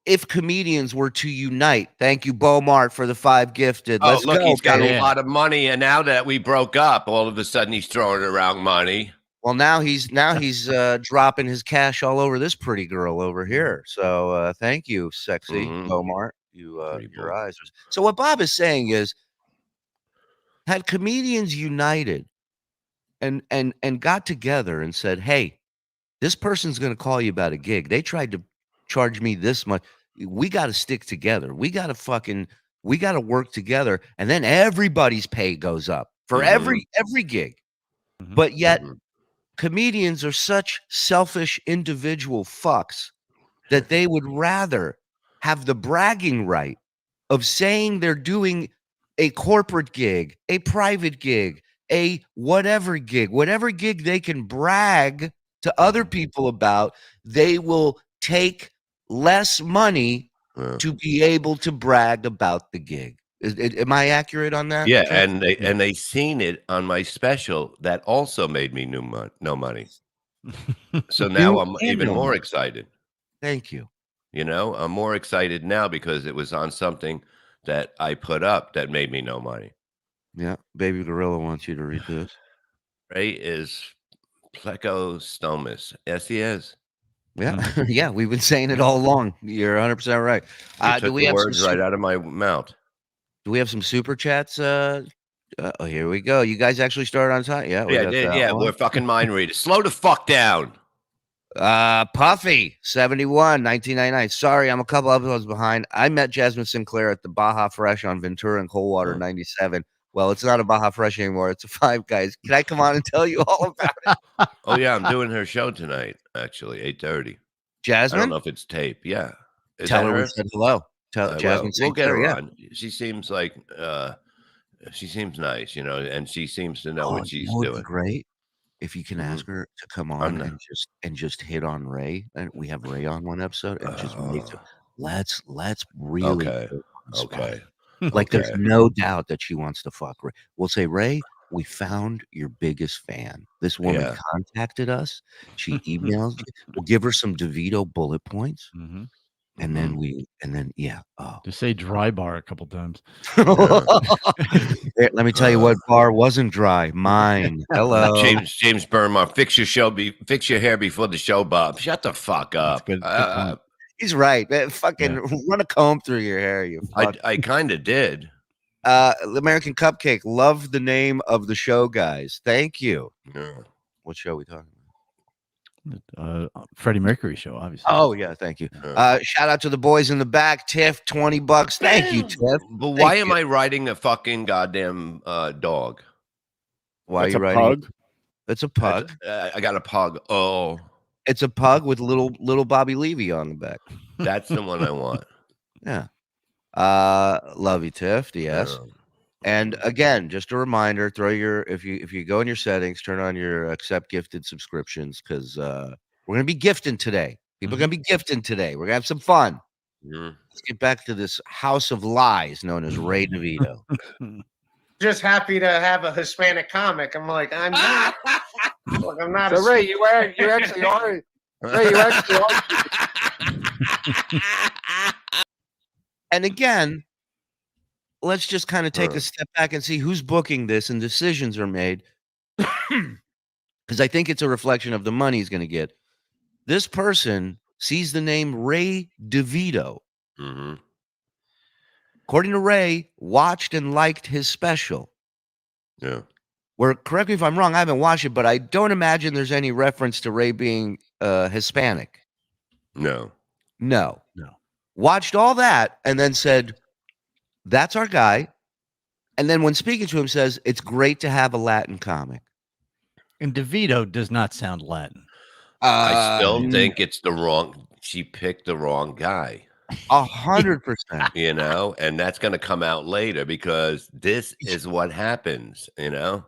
if comedians were to unite, thank you, Beaumart, for the 5 gifted. Let's look, go, he's got baby. a lot of money, and now that we broke up, all of a sudden he's throwing around money. Well, now he's dropping his cash all over this pretty girl over here. So thank you, sexy Beaumart. Your eyes. So what Bob is saying is, had comedians united and got together and said, hey, this person's going to call you about a gig. They tried to charge me this much. We got to stick together. We got to work together. And then everybody's pay goes up for every gig. But yet comedians are such selfish individual fucks that they would rather have the bragging right of saying they're doing a corporate gig, a private gig, a whatever gig they can brag to other people about. They will take less money to be able to brag about the gig. Am I accurate on that? Yeah, and they seen it on my special that also made me no money. So now I'm even more excited. Thank you. You know, I'm more excited now because it was on something that I put up that made me no money. Yeah, Baby Gorilla wants you to read this. Ray is plecostomus. Yes, he is. Yeah, yeah, we've been saying it all along. You're 100% right. Do we have words right out of my mouth? Do we have some super chats? Oh, here we go. You guys actually started on time. Yeah, we're fucking mind readers. Slow the fuck down. Puffy 71 1999. Sorry, I'm a couple episodes behind. I met Jasmine Sinclair at the Baja Fresh on Ventura and Coldwater 97. Well, it's not a Baja Fresh anymore. It's a Five Guys. Can I come on and tell you all about it? Oh yeah, I'm doing her show tonight. Actually, 8:30. Jasmine. I don't know if it's tape. Yeah. Tell her we said hello. Tell Jasmine. We'll get her on. She seems like she seems nice, you know, and she seems to know what she's doing. Great. If you can ask her to come on and just hit on Ray, and we have Ray on one episode, and just make it, let's really okay. Like there's no doubt that she wants to fuck Ray. We'll say, Ray, we found your biggest fan. This woman contacted us. She emailed you. We'll give her some DeVito bullet points. And then Just say dry bar a couple times. Here, let me tell you what bar wasn't dry. Mine. Hello. James Burnmar, fix your hair before the show, Bob. Shut the fuck up. Good He's right. Man, fucking run a comb through your hair, you fuck. I kind of did. American Cupcake, love the name of the show, guys. Thank you. Yeah. What show are we talking about? Freddie Mercury show, obviously. Oh yeah, thank you. Shout out to the boys in the back. Tiff, $20. Thank you, Tiff. But why am I riding a fucking goddamn dog? Why are you riding? Pug? It's a pug. I got a pug. Oh, it's a pug with little Bobby Levy on the back. That's the one I want. Yeah. Love you, Tiff. Yes. And again, just a reminder, if you go in your settings, turn on your accept gifted subscriptions, because we're gonna be gifting today. People are gonna be gifting today. We're gonna have some fun. Let's get back to this house of lies known as Ray DeVito. Just happy to have a Hispanic comic. I'm like, I'm not. Look, I'm not. So Ray, you actually are. Ray, you actually are. And again, let's just kind of take a step back and see who's booking this and decisions are made. Because I think it's a reflection of the money he's going to get. This person sees the name Ray DeVito. According to Ray, watched and liked his special. Yeah. Where, correct me if I'm wrong, I haven't watched it, but I don't imagine there's any reference to Ray being Hispanic. No. Watched all that and then said, That's our guy. And then when speaking to him, says it's great to have a Latin comic. And DeVito does not sound Latin. I still think it's the wrong. She picked the wrong guy. 100%. You know, and that's going to come out later because this is what happens. You know.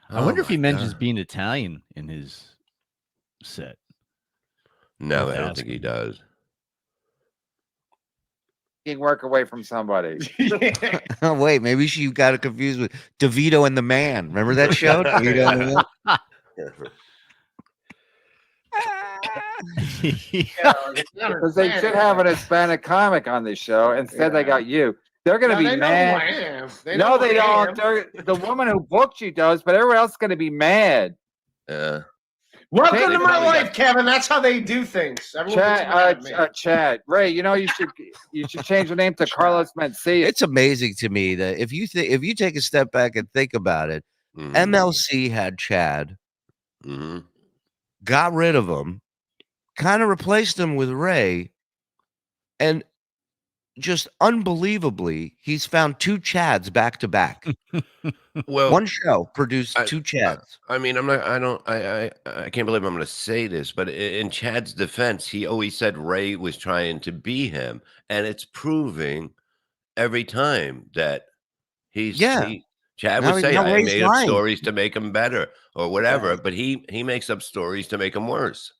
I wonder if he my mentions God. being Italian in his set. No, Worth I don't think he asking. does. Taking work away from somebody. Oh, wait, maybe she got it confused with DeVito and the Man. Remember that show? DeVito and the Man? Because they should have an Hispanic comic on this show. Instead, they got you. They're going to be mad. No, they don't. The woman who booked you does, but everyone else is going to be mad. Welcome They to my probably life, Kevin. That's how they do things. Everyone gets mad at me. Chad, Ray, you know you should change the name to Carlos Mencia. It's amazing to me that if you take a step back and think about it, MLC had Chad, got rid of him, kind of replaced him with Ray, and just unbelievably, he's found two Chads back to back. Well, one show produced two Chads. I mean, I can't believe I'm going to say this, but in Chad's defense, he always said Ray was trying to be him, and it's proving every time that Chad would say, I made up stories to make him better or whatever, but he makes up stories to make him worse.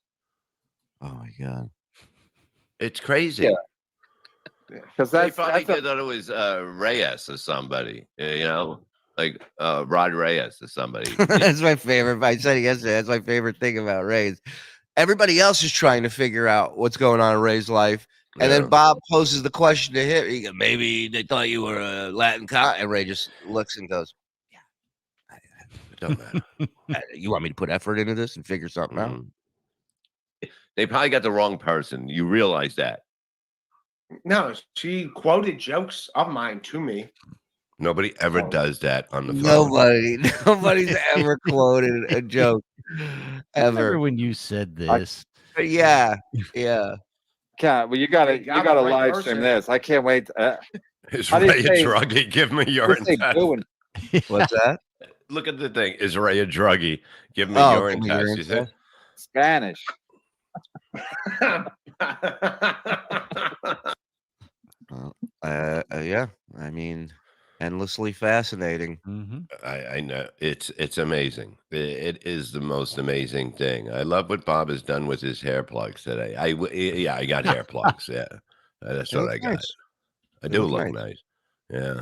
Oh my God. It's crazy. Yeah. Because they probably thought it was Reyes or somebody, you know, like Rod Reyes or somebody. That's my favorite. I said it yesterday. That's my favorite thing about Ray's. Everybody else is trying to figure out what's going on in Ray's life. And then Bob poses the question to him. He goes, maybe they thought you were a Latin comic. And Ray just looks and goes, yeah, it don't matter. You want me to put effort into this and figure something out? They probably got the wrong person. You realize that. No, she quoted jokes of mine to me. Nobody ever does that on the phone. Nobody's ever quoted a joke ever. Remember when you said this? Yeah. Well, you gotta live stream this. I can't wait. Is Ray a druggie? Give me urine test. What's that? Look at the thing. Is Ray a druggie? Give me urine test. You said Spanish. Yeah. I mean, endlessly fascinating. I know it's amazing. It is the most amazing thing. I love what Bob has done with his hair plugs today. I got hair plugs. Yeah, that's what I got. Nice. I do look nice. Yeah.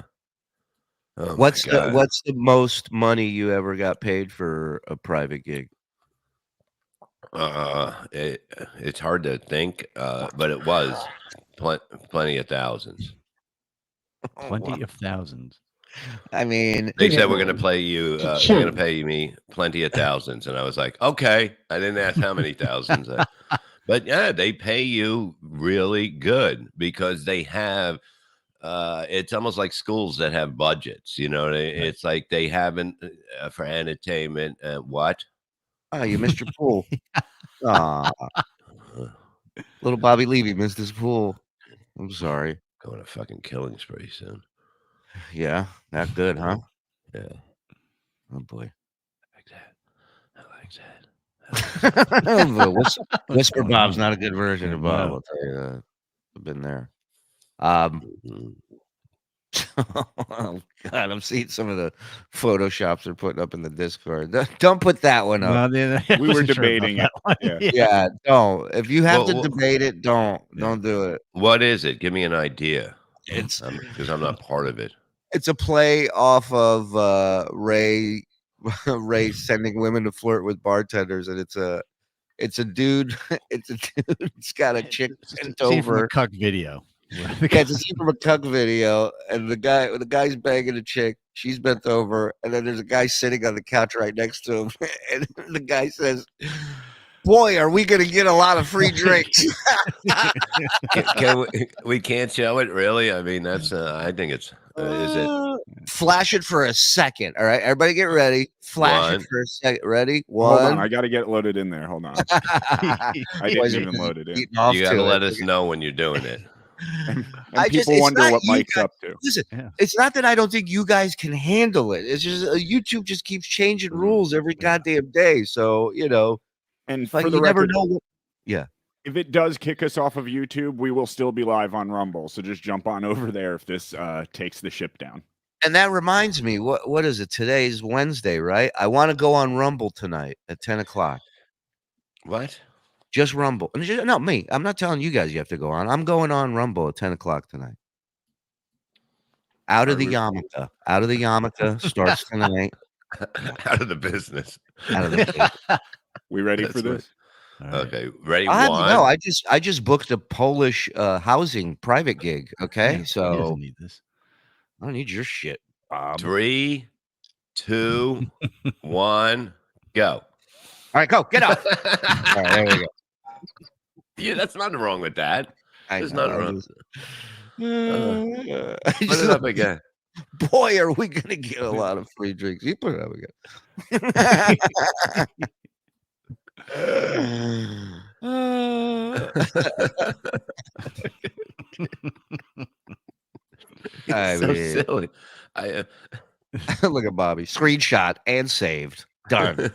Oh what's the most money you ever got paid for a private gig? It's hard to think, but it was plenty of thousands. Plenty of thousands. I mean, they said we're going to play you. We're going to pay me plenty of thousands, and I was like, okay. I didn't ask how many thousands, but yeah, they pay you really good because they have. It's almost like schools that have budgets. You know, it's like they haven't for entertainment. What? Oh, you missed your pool. Little Bobby Levy missed his pool. I'm sorry. Going to fucking killing spree soon. Yeah, not good, huh? Yeah. Oh boy. I like that. Whisper Bob's not a good version of Bob. I'll tell you that. I've been there. Oh God, I'm seeing some of the photoshops they're putting up in the Discord. Don't put that one up. We were debating it. Yeah, don't. If you have to debate it, don't do it. What is it? Give me an idea. It's because I'm not part of it. It's a play off of Ray sending women to flirt with bartenders, and it's a dude. It's a dude. It's got a chick bent over. A cuck video. Yeah, it's a scene from a cuck video, and the guy's banging a chick. She's bent over, and then there's a guy sitting on the couch right next to him, and the guy says, "Boy, are we going to get a lot of free drinks?" we can't show it, really. I mean, that's. I think it's. Is it? Flash it for a second. All right, everybody, get ready. Flash it for a second. Ready? Hold on, I got to get loaded in there. Hold on. I didn't even load it in. You got to let us know when you're doing it. And I just- people it's wonder not what you Mike's guys- up to. Listen, Yeah. it's not that I don't think you guys can handle it. It's just YouTube just keeps changing rules every goddamn day. So And like for the you never record, know. What, if it does kick us off of YouTube, we will still be live on Rumble. So just jump on over there if this takes the ship down. and that reminds me, what is it? Today's Wednesday, right? I want to go on Rumble tonight at 10:00. What? Just Rumble. No, me. I'm not telling you guys you have to go on. I'm going on Rumble at 10:00 tonight. Out of the yarmulke. Out of the yarmulke starts tonight. Out of the business. Out of the We ready That's for this? All right. Okay, ready? I One. don't know. I just booked a Polish housing private gig. Okay, Yeah, he so doesn't need this. I don't need your shit, Bob. 3, 2, 1, go. All right, go get up. All right, there we go. Yeah, that's nothing wrong with that. I There's know, nothing I wrong. just- I Put just- it up again. Boy, are we gonna get a lot of free drinks? You put it up again. I so mean- silly. I Look at Bobby. Screenshot and saved. Done.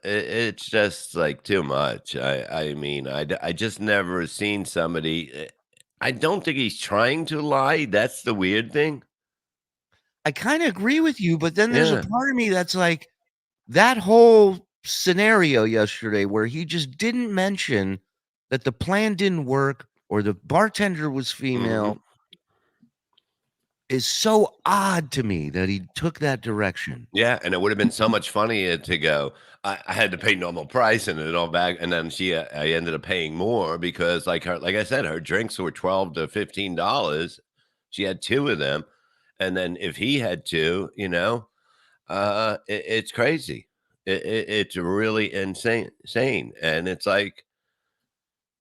it's just like too much. I mean, I just never seen somebody. I don't think he's trying to lie. That's the weird thing. I kind of agree with you, but then there's Yeah. a part of me that's like that whole scenario yesterday where he just didn't mention that the plan didn't work or the bartender was female is so odd to me that he took that direction. Yeah, and it would have been so much funnier to go. I had to pay normal price and it all back, and then I ended up paying more because, like I said, her drinks were $12 to $15. She had 2 of them, and then if he had 2, it's crazy. It's really insane, and it's like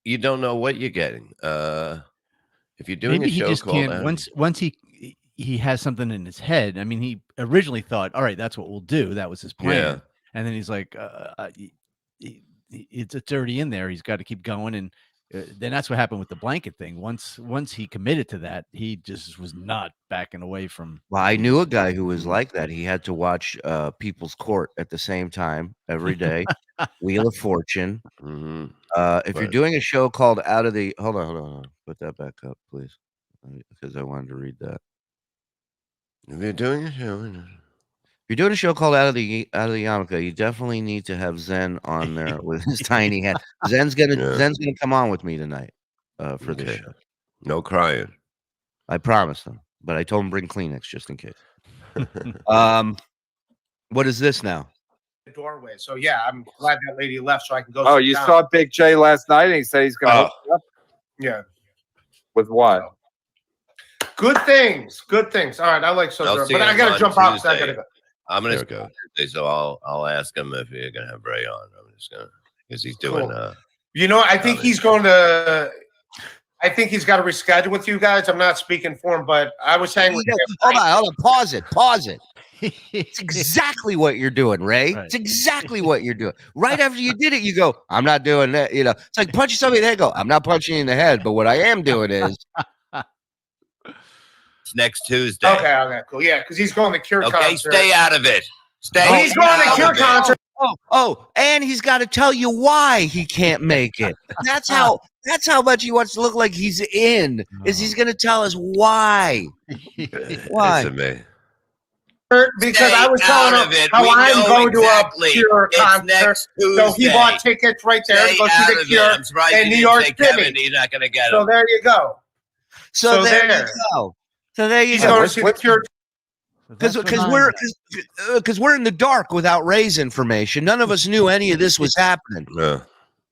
you don't know what you're getting. If you're doing Maybe a he show just called can't. Once he has something in his head. I mean, he originally thought, all right, that's what we'll do. That was his plan. Yeah. And then he's like, it's already in there. He's got to keep going. And then that's what happened with the blanket thing. Once he committed to that, he just was not backing away from. Well, I knew a guy who was like that. He had to watch People's Court at the same time every day. Wheel of Fortune. Mm-hmm. If you're doing a show called Out of the hold on. Put that back up, please. Because I wanted to read that. If you're doing a show, If you're doing a show called Out of the Yarmulke, you definitely need to have Zen on there with his tiny head. Zen's gonna come on with me tonight for this show. No crying. I promised him, but I told him bring Kleenex just in case. What is this now? The doorway. So yeah, I'm glad that lady left so I can go. Oh, sit you down. saw Big J last night, and he said he's going to hook you up Yeah. with what? Good things. Good things. All right, I like I'll so, see but I him gotta on jump off. So I Tuesday. gotta go. I'm gonna There we go. Tuesday, so I'll ask him if you're gonna have Ray on. I'm just gonna because he's doing Cool. You know, I think he's going to. I think he's got to reschedule with you guys. I'm not speaking for him, but I was saying. with him, Hold on. Pause it. It's exactly what you're doing, Ray. Right. It's exactly what you're doing. Right after you did it, you go, I'm not doing that. It's like punching somebody in the head. Go, I'm not punching you in the head, but what I am doing is it's next Tuesday. Okay, cool. Yeah, because he's going to Cure Okay, concert. stay out of it. Stay. He's going to out Cure of it. concert. and he's got to tell you why he can't make it. That's how much he wants to look like he's in. Is he's going to tell us why? Why? Listen, man. Because Stay I was telling out him of it. how We I'm know going exactly. to a Cure It's concert. next So he Tuesday. bought tickets right there to Stay go see out the of it. Cure I'm surprised in you New didn't York say City. Kevin. He's not gonna get So him. there you go. So there there. you go. So there you He's go. going to see the Cure. Because we're in the dark without Ray's information. None of us knew any of this was happening. No.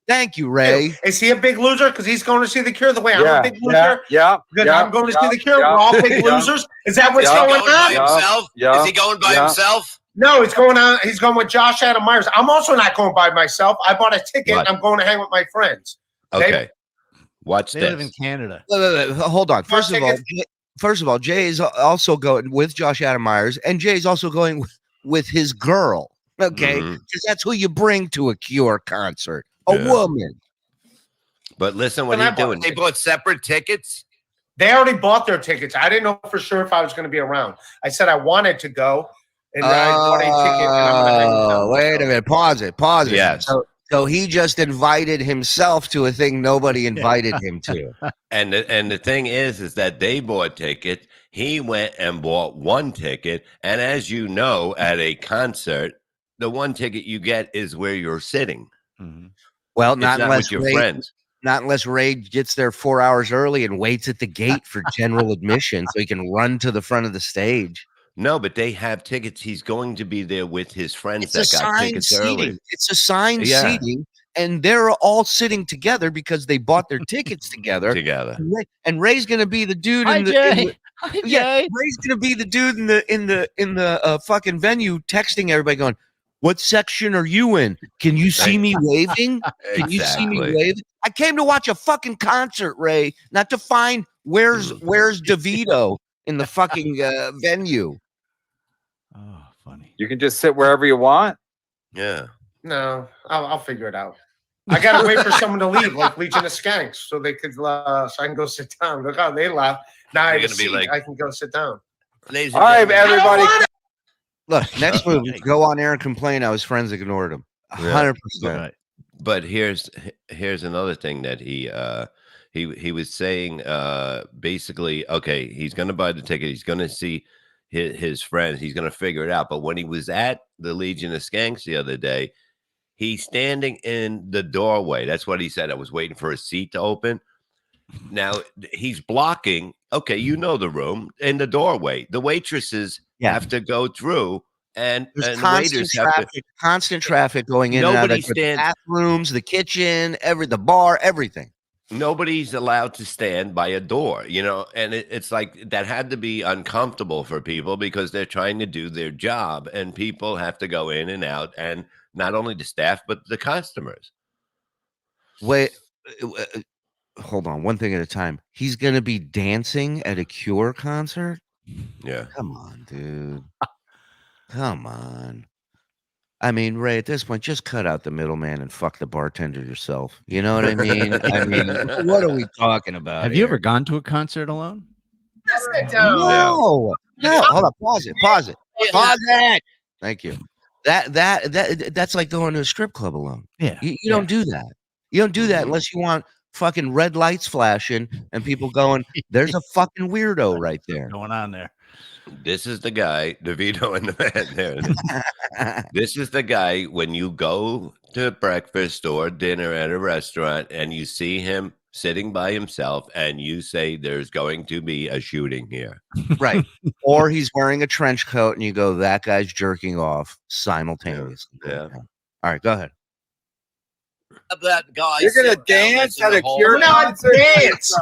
Thank you, Ray. Is he a big loser? Because he's going to see the Cure the way I'm a big loser. Yeah. Because I'm going to see the Cure. We're all big losers. Is that what's Is he going going by on? himself? Yeah. Is he going by Yeah. himself? No, he's going on. He's going with Josh Adam Myers. I'm also not going by myself. I bought a ticket. What? I'm going to hang with my friends. Okay. Watch They this. live in Canada. Wait, hold on. First of tickets? all, Jay is also going with Josh Adam Myers, and Jay is also going with his girl. Okay, Mhm. because that's who you bring to a Cure concert, a Yeah. woman. But listen, what And I he's bought doing? They tickets. bought separate tickets. They already bought their tickets. I didn't know for sure if I was going to be around. I said I wanted to go, and I bought a ticket. And I'm going to hang out. Wait a minute. Pause it. Pause it. Yes. So he just invited himself to a thing nobody invited him to. And the thing is that they bought tickets. He went and bought one ticket. And as you know, at a concert, the one ticket you get is where you're sitting. Mhm. Well, It's not not unless with your Ray, friends. not unless Ray gets there 4 hours early and waits at the gate for general admission so he can run to the front of the stage. No, but they have tickets. He's going to be there with his friends It's a that got signed tickets seating. early. It's a signed Yeah. seating, and they're all sitting together because they bought their tickets together. Together. And Ray's gonna be the dude Hi, in the, Jay. Hi, yeah, Jay. Ray's gonna be the dude in the fucking venue texting everybody going, "What section are you in? Can you see me waving? Can you see me Exactly. waving? I came to watch a fucking concert, Ray, not to find where's DeVito in the fucking venue." Oh, funny. You can just sit wherever you want. Yeah. No, I'll figure it out. I got to wait for someone to leave, like Legion of Skanks, so they could, so I can go sit down. Look how they laugh. Now I You're have a gonna be seat. like- I can go sit down. Ladies All and right, gentlemen, everybody. Look, next move is go on air and complain how his friends ignored him. 100%. Right. But here's another thing that he was saying. Basically, okay, he's going to buy the ticket. He's going to see his friends. He's going to figure it out. But when he was at the Legion of Skanks the other day, he's standing in the doorway. That's what he said. I was waiting for a seat to open. Now he's blocking. Okay, you know the room in the doorway. The waitresses have to go through, and There's the constant waiters have to. constant traffic going in and out Nobody of the stands- bathrooms, the kitchen, the bar, everything. Nobody's allowed to stand by a door, and it's like that had to be uncomfortable for people because they're trying to do their job, and people have to go in and out, and not only the staff but the customers. Wait, hold on, one thing at a time. He's gonna be dancing at a Cure concert? Yeah. Come on, dude. Come on. I mean, Ray, at this point, just cut out the middleman and fuck the bartender yourself. You know what I mean? I mean, what are we talking about? Have you ever gone to a concert alone? Sit down. No. Hold on. Pause it. Pause it. Thank you. That's like going to a strip club alone. Yeah. You don't do that. You don't do that unless you want fucking red lights flashing and people going, "There's a fucking weirdo right there." Going on there. This is the guy, DeVito and the man there. This is the guy when you go to breakfast or dinner at a restaurant and you see him sitting by himself and you say there's going to be a shooting here. Right. Or he's wearing a trench coat and you go, that guy's jerking off simultaneously. Yeah. All right, go ahead. That guy. You're gonna dance at a Cure No, I concert? dance.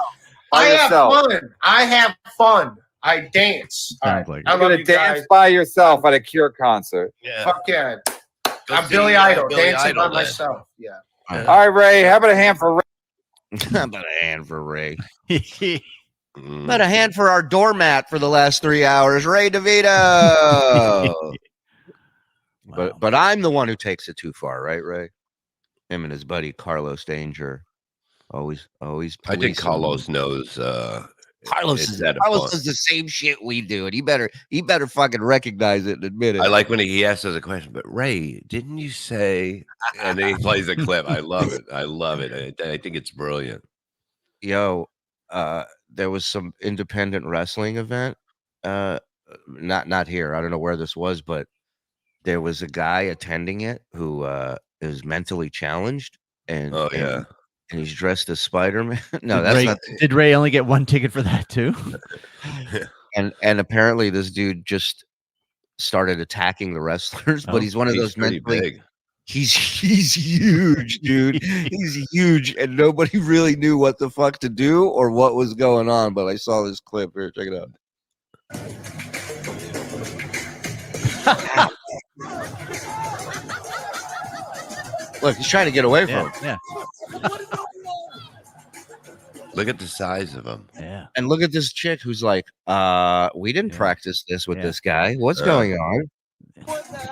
By I have yourself. fun. I have fun. I dance. All right. Sounds like I You're love gonna you dance guys. by yourself at a Cure concert. Yeah. Fuck yeah. Go I'm see, Billy Idol, Billy dancing Idol by then. myself. Yeah. All right, Ray. How about a hand for Ray? How about a hand for Ray? Mm. How about a hand for our doormat for the last 3 hours, Ray DeVito? Wow. But I'm the one who takes it too far, right, Ray? Him and his buddy Carlos Danger. Always I think policing. Carlos knows. Carlos it's is at a Carlos point. does the same shit we do, and he better fucking recognize it and admit it. I like when he asks us a question, but Ray, didn't you say? And then he plays a clip. I love it. I love it. I think it's brilliant. Yo, there was some independent wrestling event. Not here. I don't know where this was, but there was a guy attending it who is mentally challenged, and Oh yeah. and he's dressed as Spider-Man. No, that's Ray, not. Did Ray only get one ticket for that too? And apparently this dude just started attacking the wrestlers, but Oh, he's one of He's those pretty mentally. big. He's huge, dude. He's huge, and nobody really knew what the fuck to do or what was going on. But I saw this clip here. Check it out. Look, he's trying to get away from Yeah, him. yeah, Look at the size of him. yeah. And look at this chick who's like, we didn't Yeah. practice this with Yeah. this guy. What's Uh, going on?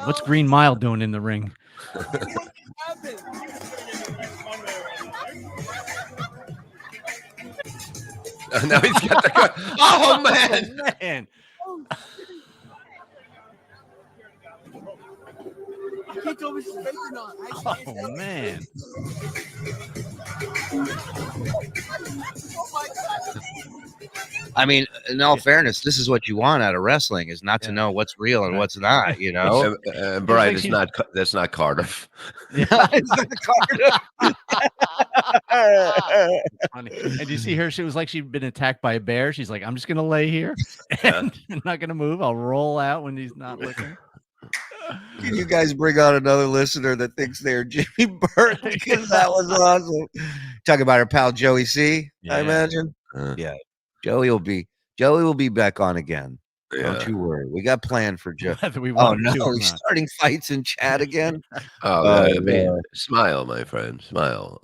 What's Green Mile doing in the ring? Now he's got the gun. Oh man! Oh, man. Oh man. I mean, in all fairness, this is what you want out of wrestling: is not to know what's real and what's not. You know, Brian, it's not. That's not Cardiff. Yeah. It's not Funny. And you see her, she was like she'd been attacked by a bear. She's like, I'm just gonna lay here and I'm not gonna move. I'll roll out when he's not looking. Can you guys bring on another listener that thinks they're Jimmy Burton? Because that was awesome. Talking about our pal Joey C. I imagine. Yeah, Joey will be back on again. Don't you worry. We got planned for Joe. Oh no, he's starting fights in chat again. Smile, my friend. Smile.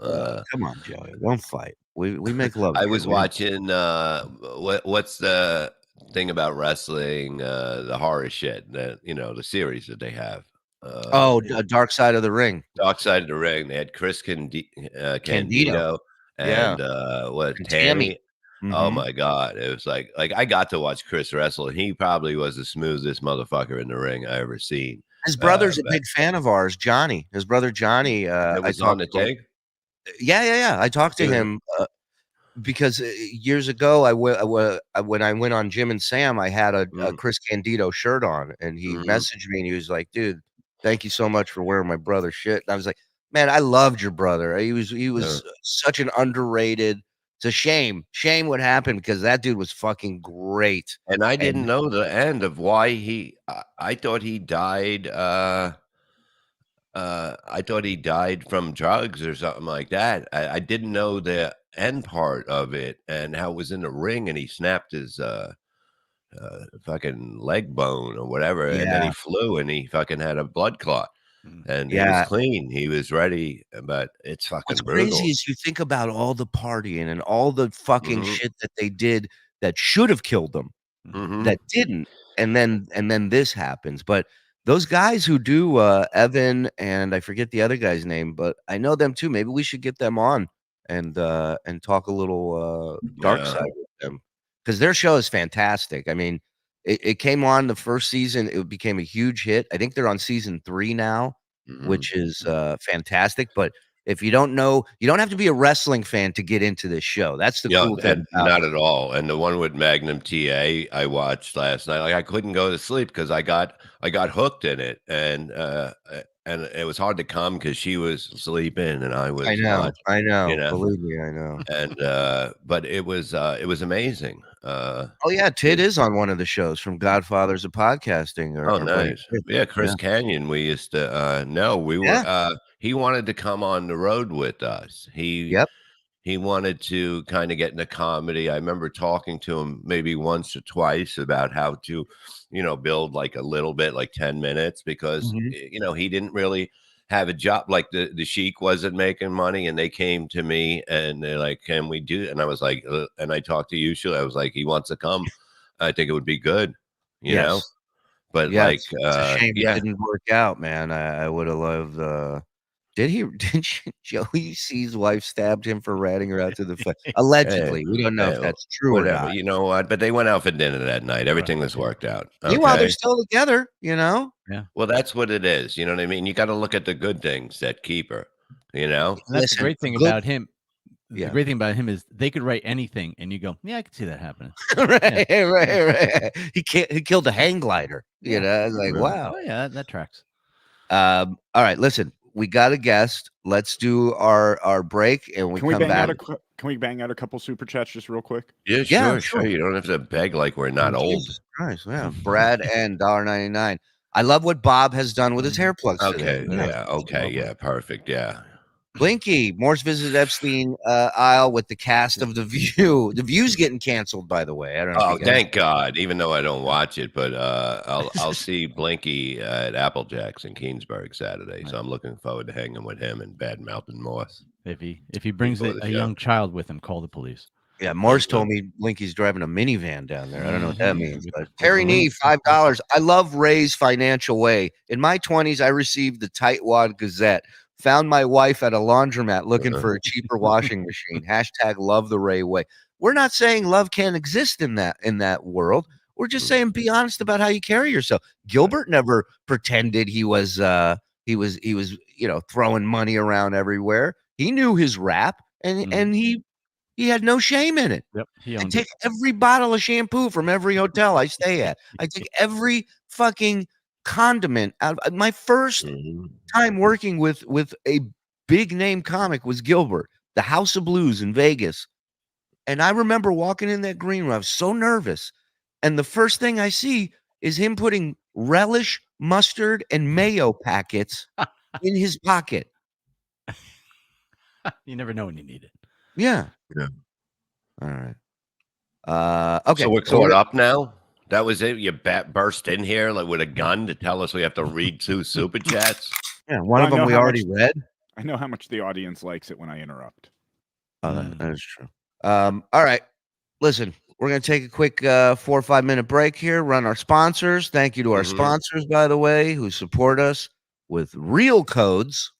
Come on, Joey. Don't fight. We make love. I was watching what's the thing about wrestling, the horror shit that the series that they have. Dark Side of the Ring. Dark Side of the Ring. They had Chris Candido and Tammy. Mm-hmm. Oh my God. It was like I got to watch Chris wrestle, and he probably was the smoothest motherfucker in the ring I ever seen. His brother's a big fan of ours, Johnny. His brother Johnny. I saw on the take. Yeah. I talked to him because years ago, when I went on Jim and Sam, I had a Chris Candido shirt on, and he messaged me, and he was like, "Dude, thank you so much for wearing my brother's shit." And I was like, "Man, I loved your brother. He was such an underrated." It's a shame what happened, because that dude was fucking great. And I didn't know the end of why I thought he died. I thought he died from drugs or something like that. I didn't know the end part of it, and how it was in the ring and he snapped his fucking leg bone or whatever. And then he flew and he fucking had a blood clot. And he was clean. He was ready, but it's fucking What's brutal. crazy is you think about all the partying and all the fucking shit that they did that should have killed them, that didn't, and then this happens. But those guys who do Evan, and I forget the other guy's name, but I know them too. Maybe we should get them on and talk a little dark side with them, because their show is fantastic. I mean, it came on the first season. It became a huge hit. I think they're on season 3 now, which is fantastic. But if you don't know, you don't have to be a wrestling fan to get into this show. That's the cool thing. Not at all. And the one with Magnum TA I watched last night, like I couldn't go to sleep because I got hooked in it, and it was hard to come because she was sleeping and I was. I know. You know? Believe me, I know. And but it was amazing. Tid is on one of the shows from Godfathers of Podcasting. Nice. Yeah, Chris Canyon. We used to know. We were. He wanted to come on the road with us. He wanted to kind of get into comedy. I remember talking to him maybe once or twice about how to, build like a little bit, like 10 minutes, because he didn't really have a job. Like the Sheik wasn't making money, and they came to me and they're like, "Can we do it?" And I was like, and I talked to Yushu. I was like, "He wants to come. I think it would be good, you know." But it's a shame it didn't work out, man. I would have loved. Did Joey C's wife stabbed him for ratting her out to the fight? Allegedly, we don't know if that's true or not. You know what? But they went out for dinner that night. Everything was worked out. Meanwhile, they're still together. Yeah. Well, that's what it is. You know what I mean? You got to look at the good things that keep her. That's the great thing about him. The great thing about him is they could write anything, and you go, "Yeah, I could see that happening." right. He killed a hang glider. It's like, wow. Oh, yeah, that tracks. All right, listen. We got a guest. Let's do our break, and we come back. Can we bang out a couple super chats just real quick? Yeah, sure. You don't have to beg like we're not old. Christ, yeah. Brad and $1.99. I love what Bob has done with his hair plugs. Okay, today. Perfect. Yeah. Blinky, Morse visited Epstein Isle with the cast of The View. The View's getting canceled, by the way. I don't know. Oh, thank God! Even though I don't watch it, but I'll see Blinky at Applejack's in Keensburg Saturday. So I'm looking forward to hanging with him and Bad Mountain Morse. If he brings a young child with him, call the police. Yeah, Morse told me Blinky's driving a minivan down there. I don't know what that means. But Terry Nee, $5. I love Ray's financial way. In my 20s, I received the Tightwad Gazette. Found my wife at a laundromat looking for a cheaper washing machine. # love the Ray way. We're not saying love can't exist in that world. We're just saying be honest about how you carry yourself. Gilbert never pretended he was throwing money around everywhere. He knew his rap, and he had no shame in it. Yep, I take every bottle of shampoo from every hotel I stay at. I take every fucking condiment out. My first time working with a big name comic was Gilbert, the House of Blues in Vegas. And I remember walking in that green room. I was so nervous. And the first thing I see is him putting relish, mustard, and mayo packets in his pocket. You never know when you need it. Yeah. All right. Okay. So we're caught up now? That was it? You burst in here like with a gun to tell us we have to read 2 super chats? Yeah, one of them we already read. I know how much the audience likes it when I interrupt. That is true. All right. Listen, we're going to take a quick 4 or 5 minute break here, run our sponsors. Thank you to our sponsors, by the way, who support us with real codes,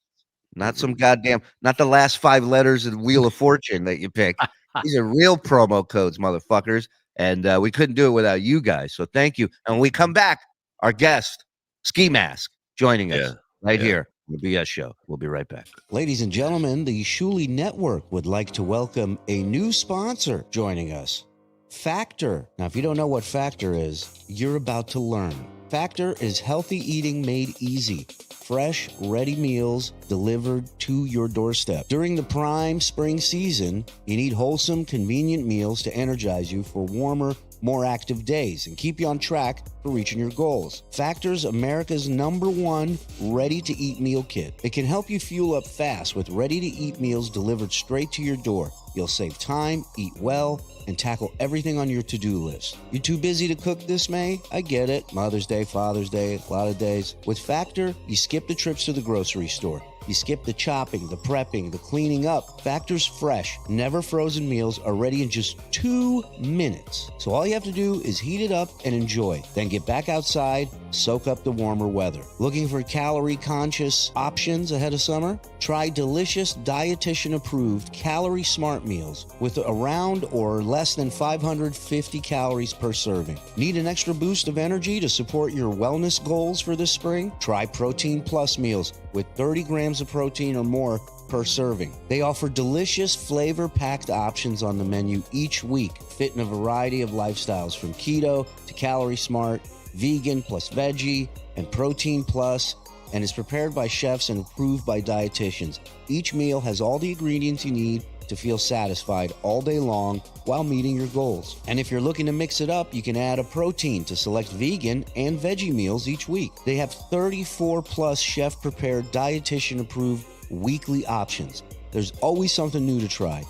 not some goddamn, not the last 5 letters of the Wheel of Fortune that you pick. These are real promo codes, motherfuckers. And we couldn't do it without you guys. So thank you. And when we come back, our guest, Ski Mask, joining us here on the BS Show. We'll be right back. Ladies and gentlemen, the Shuli Network would like to welcome a new sponsor joining us, Factor. Now, if you don't know what Factor is, you're about to learn. Factor is healthy eating made easy. Fresh, ready meals delivered to your doorstep. During the prime spring season, you need wholesome, convenient meals to energize you for warmer, more active days and keep you on track for reaching your goals. Factor's America's #1 ready-to-eat meal kit. It can help you fuel up fast with ready-to-eat meals delivered straight to your door. You'll save time, eat well, and tackle everything on your to-do list. You too busy to cook this May? I get it. Mother's Day, Father's Day, a lot of days. With Factor, you skip the trips to the grocery store. You skip the chopping, the prepping, the cleaning up. Factor's fresh, never frozen meals are ready in just 2 minutes. So all you have to do is heat it up and enjoy. Then get back outside, soak up the warmer weather. Looking for calorie-conscious options ahead of summer? Try delicious, dietitian-approved Calorie Smart meals with around or less than 550 calories per serving. Need an extra boost of energy to support your wellness goals for this spring? Try Protein Plus meals with 30 grams of protein or more per serving. They offer delicious flavor-packed options on the menu each week, fit in a variety of lifestyles from keto to Calorie Smart, vegan plus veggie, and protein plus, and is prepared by chefs and approved by dietitians. Each meal has all the ingredients you need to feel satisfied all day long while meeting your goals. And if you're looking to mix it up, you can add a protein to select vegan and veggie meals each week. They have 34 plus chef prepared, dietitian approved weekly options. There's always something new to try.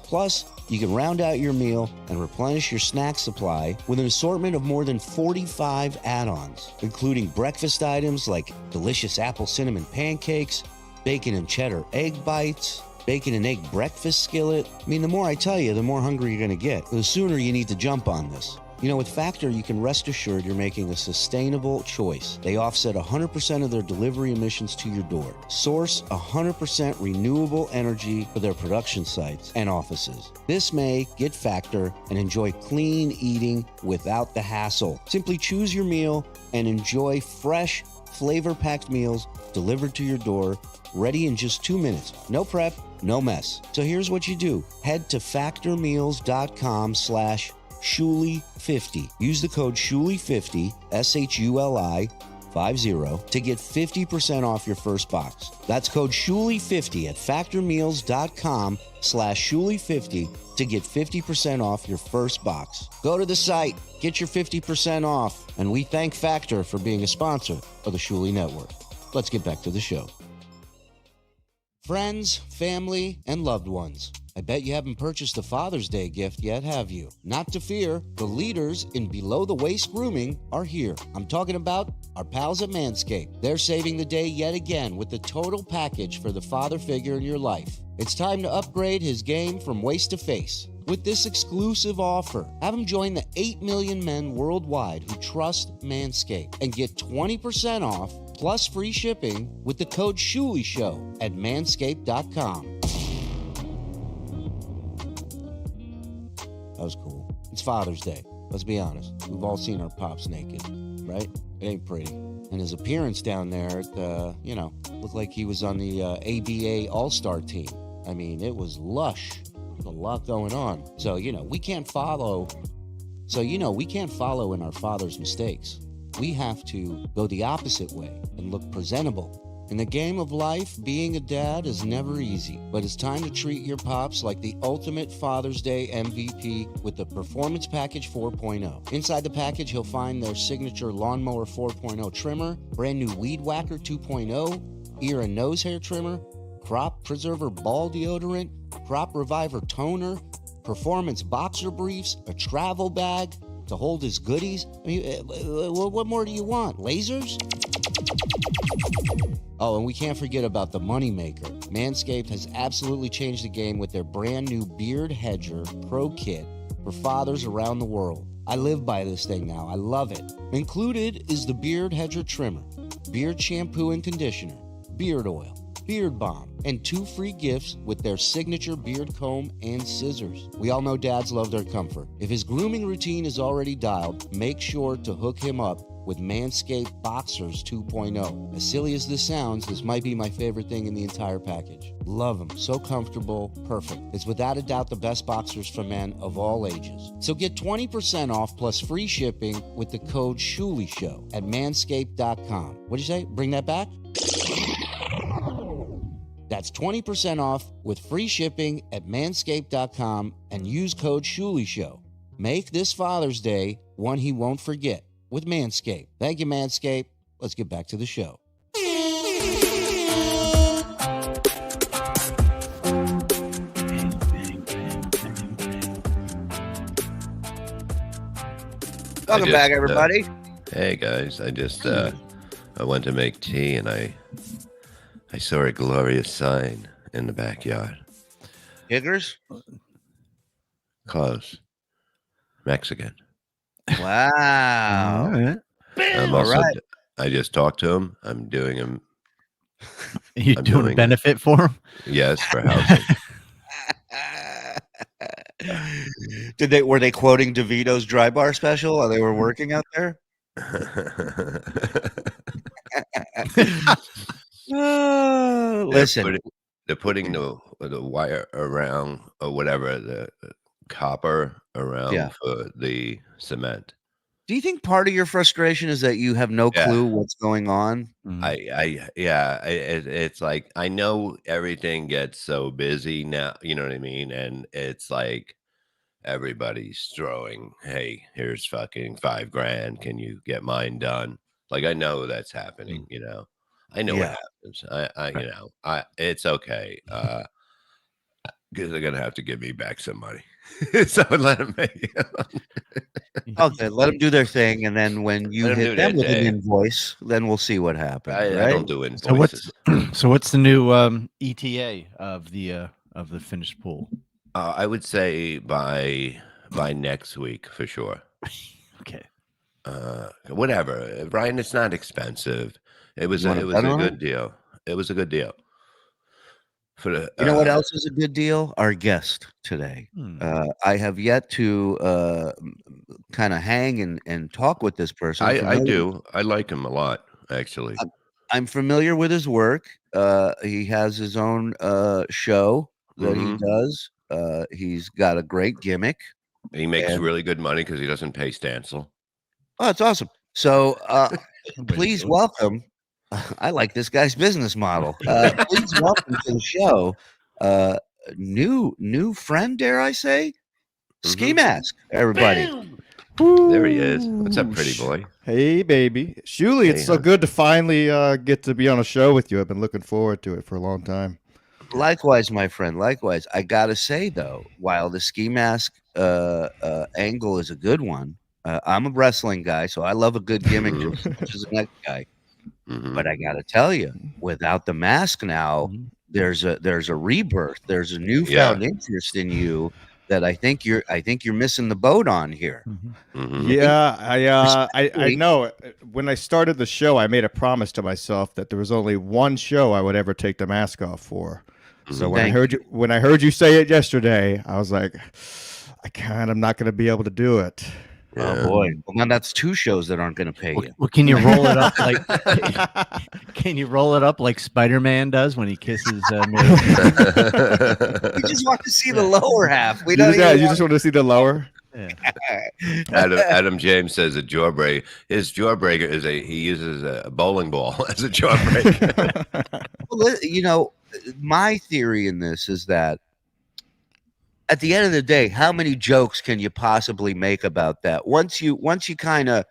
Plus, you can round out your meal and replenish your snack supply with an assortment of more than 45 add-ons, including breakfast items like delicious apple cinnamon pancakes, bacon and cheddar egg bites, bacon and egg breakfast skillet. I mean, the more I tell you, the more hungry you're going to get. The sooner you need to jump on this. You know, with Factor, you can rest assured you're making a sustainable choice. They offset 100% of their delivery emissions to your door. Source 100% renewable energy for their production sites and offices. This May, get Factor and enjoy clean eating without the hassle. Simply choose your meal and enjoy fresh, flavor-packed meals delivered to your door, ready in just 2 minutes. No prep, no mess. So here's what you do. Head to factormeals.com/Shuli50. Use the code Shuli50, SHULI 50, to get 50% off your first box. That's code Shuli50 at factormeals.com/Shuli50 to get 50% off your first box. Go to the site, get your 50% off, and we thank Factor for being a sponsor of the Shuli Network. Let's get back to the show. Friends, family, and loved ones. I bet you haven't purchased a Father's Day gift yet, have you? Not to fear, the leaders in below-the-waist grooming are here. I'm talking about our pals at Manscaped. They're saving the day yet again with the total package for the father figure in your life. It's time to upgrade his game from waist to face. With this exclusive offer, have him join the 8 million men worldwide who trust Manscaped and get 20% off plus free shipping with the code SHULISHOW at manscaped.com. was cool. It's Father's Day. Let's be honest. We've all seen our pops naked, right? It ain't pretty. And his appearance down there, looked like he was on the ABA All-Star team. I mean, it was lush. There's a lot going on. So, we can't follow. So, we can't follow in our father's mistakes. We have to go the opposite way and look presentable. In the game of life, being a dad is never easy, but it's time to treat your pops like the ultimate Father's Day MVP with the Performance Package 4.0. Inside the package, he'll find their signature Lawnmower 4.0 trimmer, brand new Weed Whacker 2.0, ear and nose hair trimmer, Crop Preserver ball deodorant, Crop Reviver toner, performance boxer briefs, a travel bag to hold his goodies. I mean, what more do you want? Lasers? Oh, and we can't forget about the moneymaker. Manscaped has absolutely changed the game with their brand new Beard Hedger Pro Kit for fathers around the world. I live by this thing now. I love it. Included is the Beard Hedger Trimmer, beard shampoo and conditioner, beard oil, beard balm, and 2 free gifts with their signature beard comb and scissors. We all know dads love their comfort. If his grooming routine is already dialed, make sure to hook him up with Manscaped Boxers 2.0. As silly as this sounds, this might be my favorite thing in the entire package. Love them. So comfortable. Perfect. It's without a doubt the best boxers for men of all ages. So get 20% off plus free shipping with the code SHULEYSHOW at manscaped.com. What'd you say? Bring that back? That's 20% off with free shipping at manscaped.com and use code SHULEYSHOW. Make this Father's Day one he won't forget with Manscaped. Thank you, Manscaped. Let's get back to the show. Welcome back, everybody. Hey, guys. I went to make tea, and I saw a glorious sign in the backyard. Higgers? Close. Mexican. Wow. All right. I'm All also, right. I just talked to him. I'm doing him. You I'm doing a doing- benefit for him? Yes, for housing. Were they quoting DeVito's Dry Bar special while they were working out there? Listen, They're putting the wire around or whatever, the copper around Yeah. for the cement. do you think part of your frustration is that you have no Yeah. clue what's going on? It's like I know everything gets so busy now, you know what I mean? And it's like everybody's throwing, hey, here's fucking $5,000. Can you get mine done? Like I know that's happening, you know. I know Yeah. what happens. It's okay. Because they're gonna have to give me back some money. So let them make it. Okay, let them do their thing, and then when you Let 'em hit do them their with an thing. invoice, then we'll see what happens. I right? don't do invoices. So what's the new ETA of the finished pool? I would say by next week for sure. Okay. Whatever, Brian. It's not expensive. It was You a wanna bet on good it? deal. It was a good deal. For the You know what else is a good deal? Our guest today. I have yet to kind of hang and talk with this person. I do. I like him a lot, actually. I'm familiar with his work. He has his own show that he does. He's got a great gimmick. He makes and- really good money because he doesn't pay Stancil. Oh, it's awesome. So Way to please do it. welcome. I like this guy's business model. Please welcome to the show. New friend, dare I say? Ski Mask, everybody. There he is. What's up, pretty boy? Hey, baby. Shuli, it's Hey, so hon. good to finally get to be on a show with you. I've been looking forward to it for a long time. Likewise, my friend. Likewise. I gotta say though, while the Ski Mask angle is a good one, I'm a wrestling guy, so I love a good gimmick just as much as the next guy. Mhm. But I gotta tell you, without the mask now, there's a rebirth. There's a newfound interest in you that I think you're missing the boat on here. Mhm. Yeah, I know. When I started the show, I made a promise to myself that there was only one show I would ever take the mask off for. So when I Thank heard you say it yesterday, I was like, I'm not going to be able to do it. Oh boy! Well, now that's 2 shows that aren't going to pay you. Well, can you roll it up like? Can you roll it up like Spider-Man does when he kisses? We just want to see the lower half. We don't. You just want to see the lower. Yeah. Adam James says a jawbreaker. His jawbreaker is he uses a bowling ball as a jawbreaker. Well, you know, my theory in this is that at the end of the day, how many jokes can you possibly make about that? Once you kind of,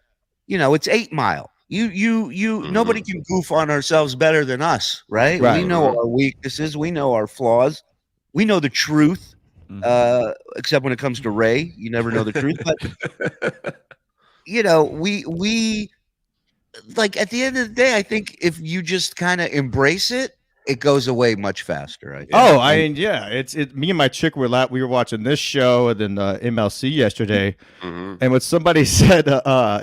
you know, it's 8 Mile. Nobody can goof on ourselves better than us, right? Right. We know our weaknesses, we know our flaws, we know the truth. Except when it comes to Ray, you never know the truth. But you know, we like at the end of the day, I think if you just kind of embrace it, it goes away much faster. I think. Oh, I mean, yeah, it's me and my chick we were watching this show and then MLC yesterday, and when somebody said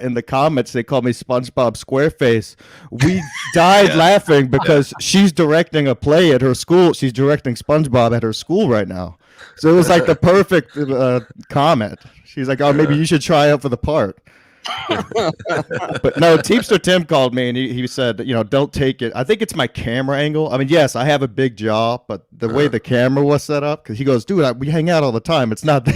in the comments they called me SpongeBob SquareFace, we died laughing because she's directing a play at her school. She's directing SpongeBob at her school right now, so it was like the perfect comment. She's like, "Oh, maybe you should try out for the part." But no, Teamster Tim called me and he said, you know, don't take it. I think it's my camera angle. I mean, yes, I have a big jaw, but the way the camera was set up, because he goes, dude, we hang out all the time. It's not that.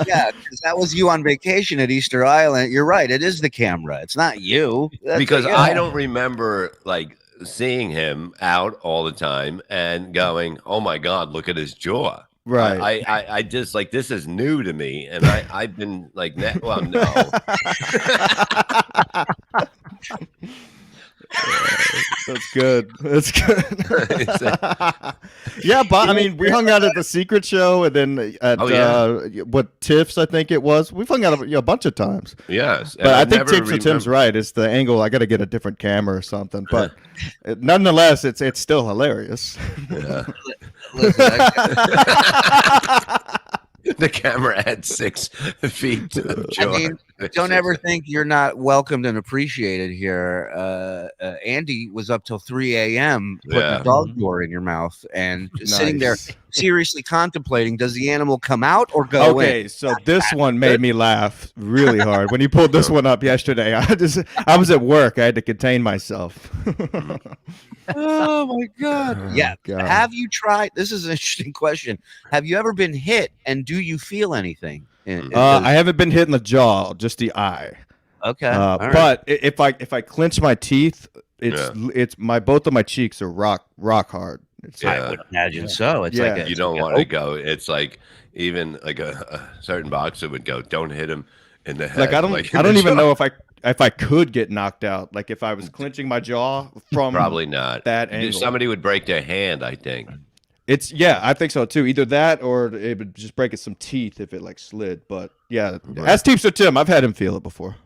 Yeah, because that was you on vacation at Easter Island. You're right. It is the camera. It's not you. Because I don't remember like seeing him out all the time and going, oh my God, look at his jaw. Right. I just like, this is new to me. And I've been like, well, no. That's good. That's good. Yeah, but I mean, we hung out at the Secret Show and then at what Tiff's, I think it was. We've hung out a bunch of times. Yes, but I think Tim's right. It's the angle. I got to get a different camera or something. But nonetheless, it's still hilarious. Yeah. The camera had 6 feet. I mean, don't ever think you're not welcomed and appreciated here. Andy was up till 3 a.m. putting a dog door in your mouth and sitting there seriously contemplating, does the animal come out or go in? Okay, so this one made me laugh really hard. When you pulled this one up yesterday, I was at work. I had to contain myself. Oh my God. Yeah. God. Have you tried? This is an interesting question. Have you ever been hit and do you feel anything? I haven't been hit in the jaw, just the eye. Okay. But if I clench my teeth, it's both of my cheeks are rock hard. I would imagine so. It's like you don't want to go. It's like even like a certain boxer would go, don't hit him in the head. Like I don't even know if I could get knocked out. Like if I was clenching my jaw from probably not that angle. Somebody would break their hand, I think. I think so too. Either that or it would just break some teeth if it like slid. But yeah, ask Teamster Tim. I've had him feel it before.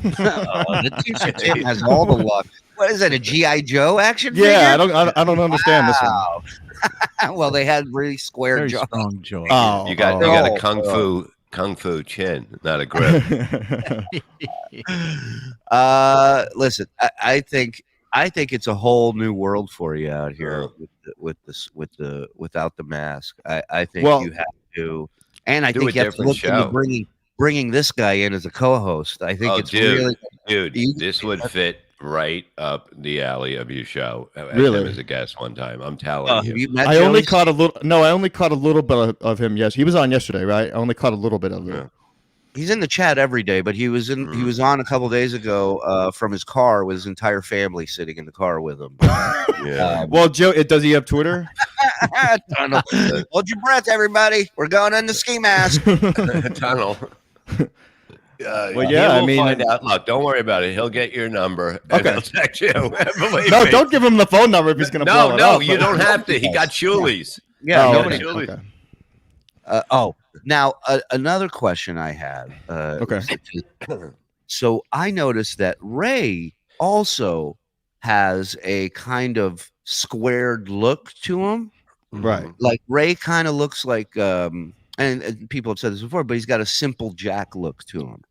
The Teamster Tim has all the luck. What is that? A G.I. Joe action figure? Yeah, I don't understand this one. Well, they had really square Very jaw. strong jaw. Oh, you got a kung fu chin, not a grip. Listen, I think it's a whole new world for you out here without the mask. I think you have to, and I think you have to look into bringing this guy in as a co-host. I think this would fit right up the alley of your show. Really, as a guest one time. I'm telling you. I only caught a little. No, I only caught a little bit of him. Yes, he was on yesterday, right? I only caught a little bit of it. He's in the chat every day, but he was on a couple days ago from his car with his entire family sitting in the car with him. Well, Joe, does he have Twitter? Tunnel. Hold your breath, everybody. We're going on the ski mask. Tunnel. Well, yeah, I mean, find out. Look, don't worry about it. He'll get your number. And he'll text you. No, don't give him the phone number if he's going to blow it up. No, you don't have to. He got Chulies. Yeah, nobody. Okay. Now another question I have. Okay. So I noticed that Ray also has a kind of squared look to him. Right. Like Ray kind of looks like, and people have said this before, but he's got a simple Jack look to him.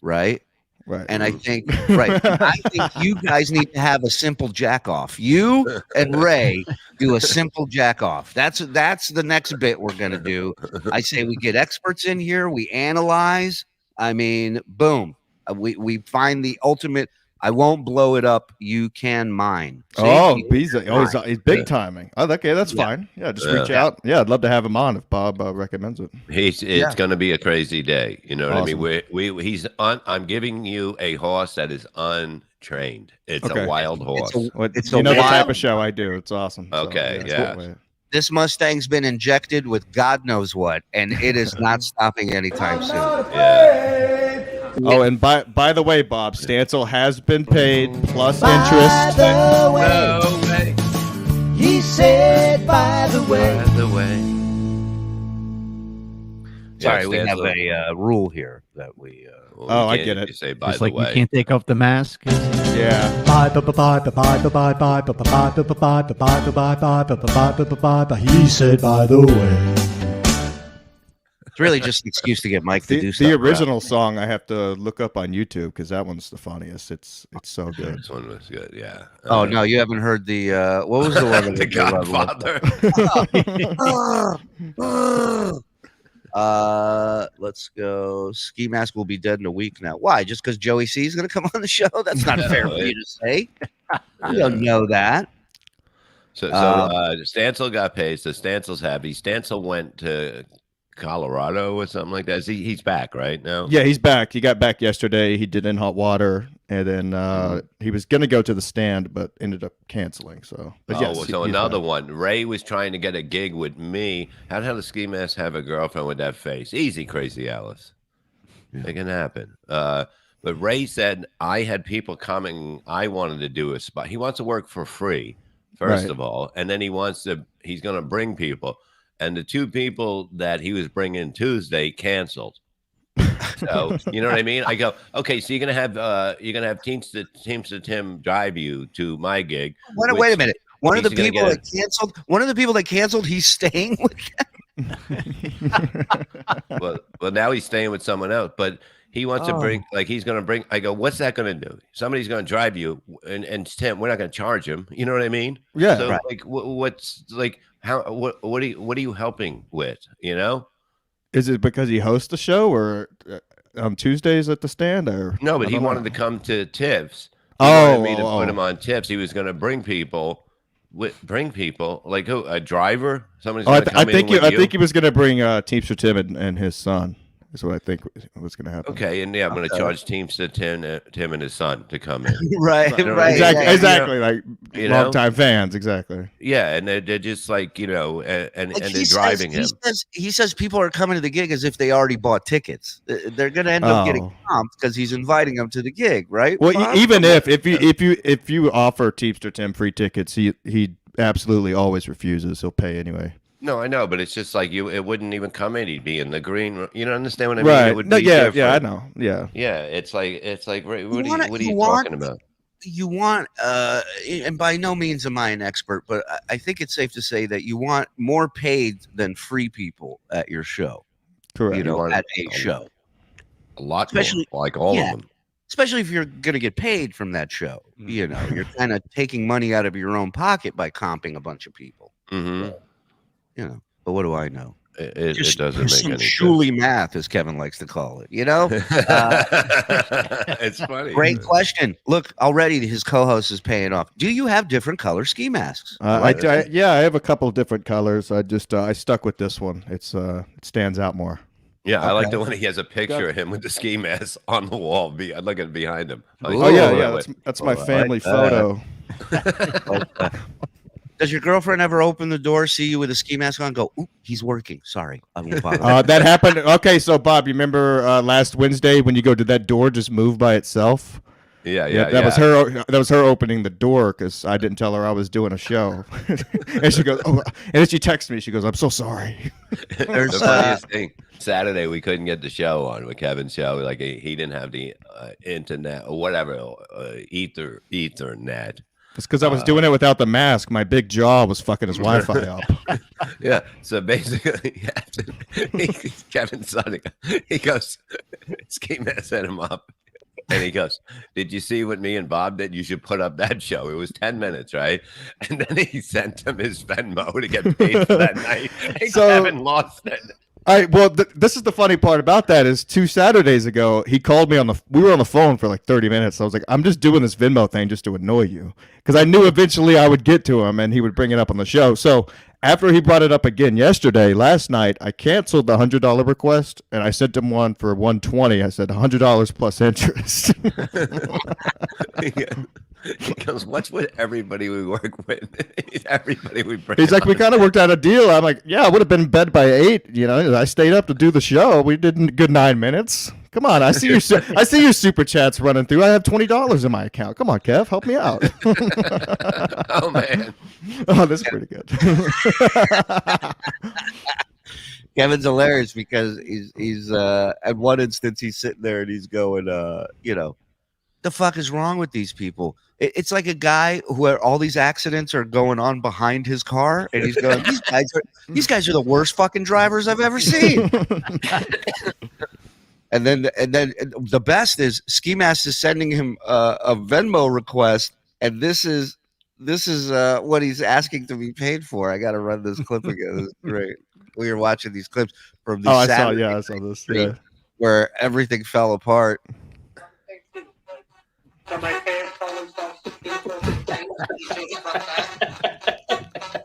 Right. Right. And I think, right. I think you guys need to have a simple jack off. You and Ray do a simple jack off. That's the next bit we're going to do. I say we get experts in here. We analyze. I mean, boom. We find the ultimate. I won't blow it up. You can mine. See? He's big timing. Oh, okay, that's fine. Yeah, just reach out. Yeah, I'd love to have him on if Bob recommends it. It's going to be a crazy day. You know what I mean? I'm giving you a horse that is untrained. It's a wild horse. It's the type of show I do. It's awesome. Okay, so, This Mustang's been injected with God knows what, and it is not stopping anytime soon. Yeah. Oh, and by the way, Bob, Stancil has been paid plus interest. By the way, he said, by the way. Sorry, we have a rule here that we. I get it. You say by Just the like way. you can't take off the mask. Yeah. He said, by the way. It's really just an excuse to get Mike to do stuff. The original song I have to look up on YouTube because that one's the funniest. It's so good. This one was good, yeah. Oh no, you haven't heard the what was the one? The Godfather. Let's go. Ski Mask will be dead in a week now. Why? Just because Joey C is going to come on the show? That's not fair for you to say. You don't know that. So Stancil got paid. So Stancil's happy. Stancil went to Colorado or something like that. He's back right now. Yeah, he's back. He got back yesterday. He did In Hot Water, and then he was gonna go to the stand, but ended up canceling. So, another one. Ray was trying to get a gig with me. How the hell does Ski Mask have a girlfriend with that face? Easy, Crazy Alice. It can happen. But Ray said I had people coming. I wanted to do a spot. He wants to work for free, first of all, and then he's going to bring people. And the two people that he was bringing Tuesday canceled. So you know what I mean? I go, okay, so you're gonna have Teamster Tim drive you to my gig. Wait a minute. One of the people that canceled, he's staying with them. well, now he's staying with someone else, but he wants to bring, he's going to bring. I go, what's that going to do? Somebody's going to drive you, and Tim, we're not going to charge him. You know what I mean? Yeah. So what's like? How? What are you helping with? You know? Is it because he hosts the show or on Tuesdays at the stand? Or no, but he wanted to come to Tips. He wanted me to put him on Tips. He was going to bring people. Like who? A driver? Somebody's going to come in with you? I think he was going to bring Teamster Tim and his son. Is what I think was going to happen. Okay, and I'm going to charge Teamster Tim and his son to come in. right. Exactly. Like long-time fans. Exactly. Yeah, and they're just and they're driving him. He says people are coming to the gig as if they already bought tickets. They're going to end up getting comped because he's inviting them to the gig, right? Well, even if you offer Teamster Tim free tickets, he absolutely always refuses. He'll pay anyway. No, I know, but it's just like it wouldn't even come in. He'd be in the green. You don't understand what I mean? Right. It would be different. I know. Yeah. Yeah. It's like. What are you talking about? You want, and by no means am I an expert, but I think it's safe to say that you want more paid than free people at your show. Correct. At a show. A lot more, like all of them. Especially if you're going to get paid from that show. You're kind of taking money out of your own pocket by comping a bunch of people. Mm-hmm. But what do I know? It doesn't make any sense. Shuli math, as Kevin likes to call it. It's funny. Great question. Look, already his co-host is paying off. Do you have different color ski masks? I have a couple different colors. I stuck with this one. It stands out more. Yeah, I like the one he has a picture of him with the ski mask on the wall. I'd look at behind him. That's my family photo. Does your girlfriend ever open the door, see you with a ski mask on, go, "Ooh, he's working. Sorry, I won't bother." That happened. Okay, so Bob, you remember last Wednesday when you go to that door just move by itself? Yeah. That was her. That was her opening the door because I didn't tell her I was doing a show. And she goes, "Oh," and then she texts me. She goes, "I'm so sorry." The funniest thing. Saturday we couldn't get the show on with Kevin's show. Like he didn't have the internet or whatever, Ethernet. It's because I was doing it without the mask. My big jaw was fucking his Wi-Fi up. Yeah. So basically, Kevin's son, he goes, Ski Mask set him up. And he goes, "Did you see what me and Bob did? You should put up that show. It was 10 minutes, right?" And then he sent him his Venmo to get paid for that night. And So- Kevin lost it. All right. Well, this is the funny part about that is 2 Saturdays ago, he called me we were on the phone for like 30 minutes. I was like, I'm just doing this Venmo thing just to annoy you. Because I knew eventually I would get to him and he would bring it up on the show. So after he brought it up again last night, I canceled the $100 request and I sent him one for $120. I said $100 plus interest. He goes, "What's with everybody we work with? Everybody we bring." He's like, "We kind of worked out a deal." I'm like, "Yeah, I would have been in bed by 8. You know, I stayed up to do the show. We did a good 9 minutes. Come on, I see your super chats running through. I have $20 in my account. Come on, Kev, help me out." Oh man. Oh, this is pretty good. Kevin's hilarious because he's at one instance he's sitting there and he's going, the fuck is wrong with these people? It's like a guy where all these accidents are going on behind his car, and he's going, these guys are the worst fucking drivers I've ever seen. And then the best is Ski Mask is sending him a Venmo request, and this is what he's asking to be paid for. I got to run this clip again. This is great. We were watching these clips from the I saw this. Yeah. Where everything fell apart.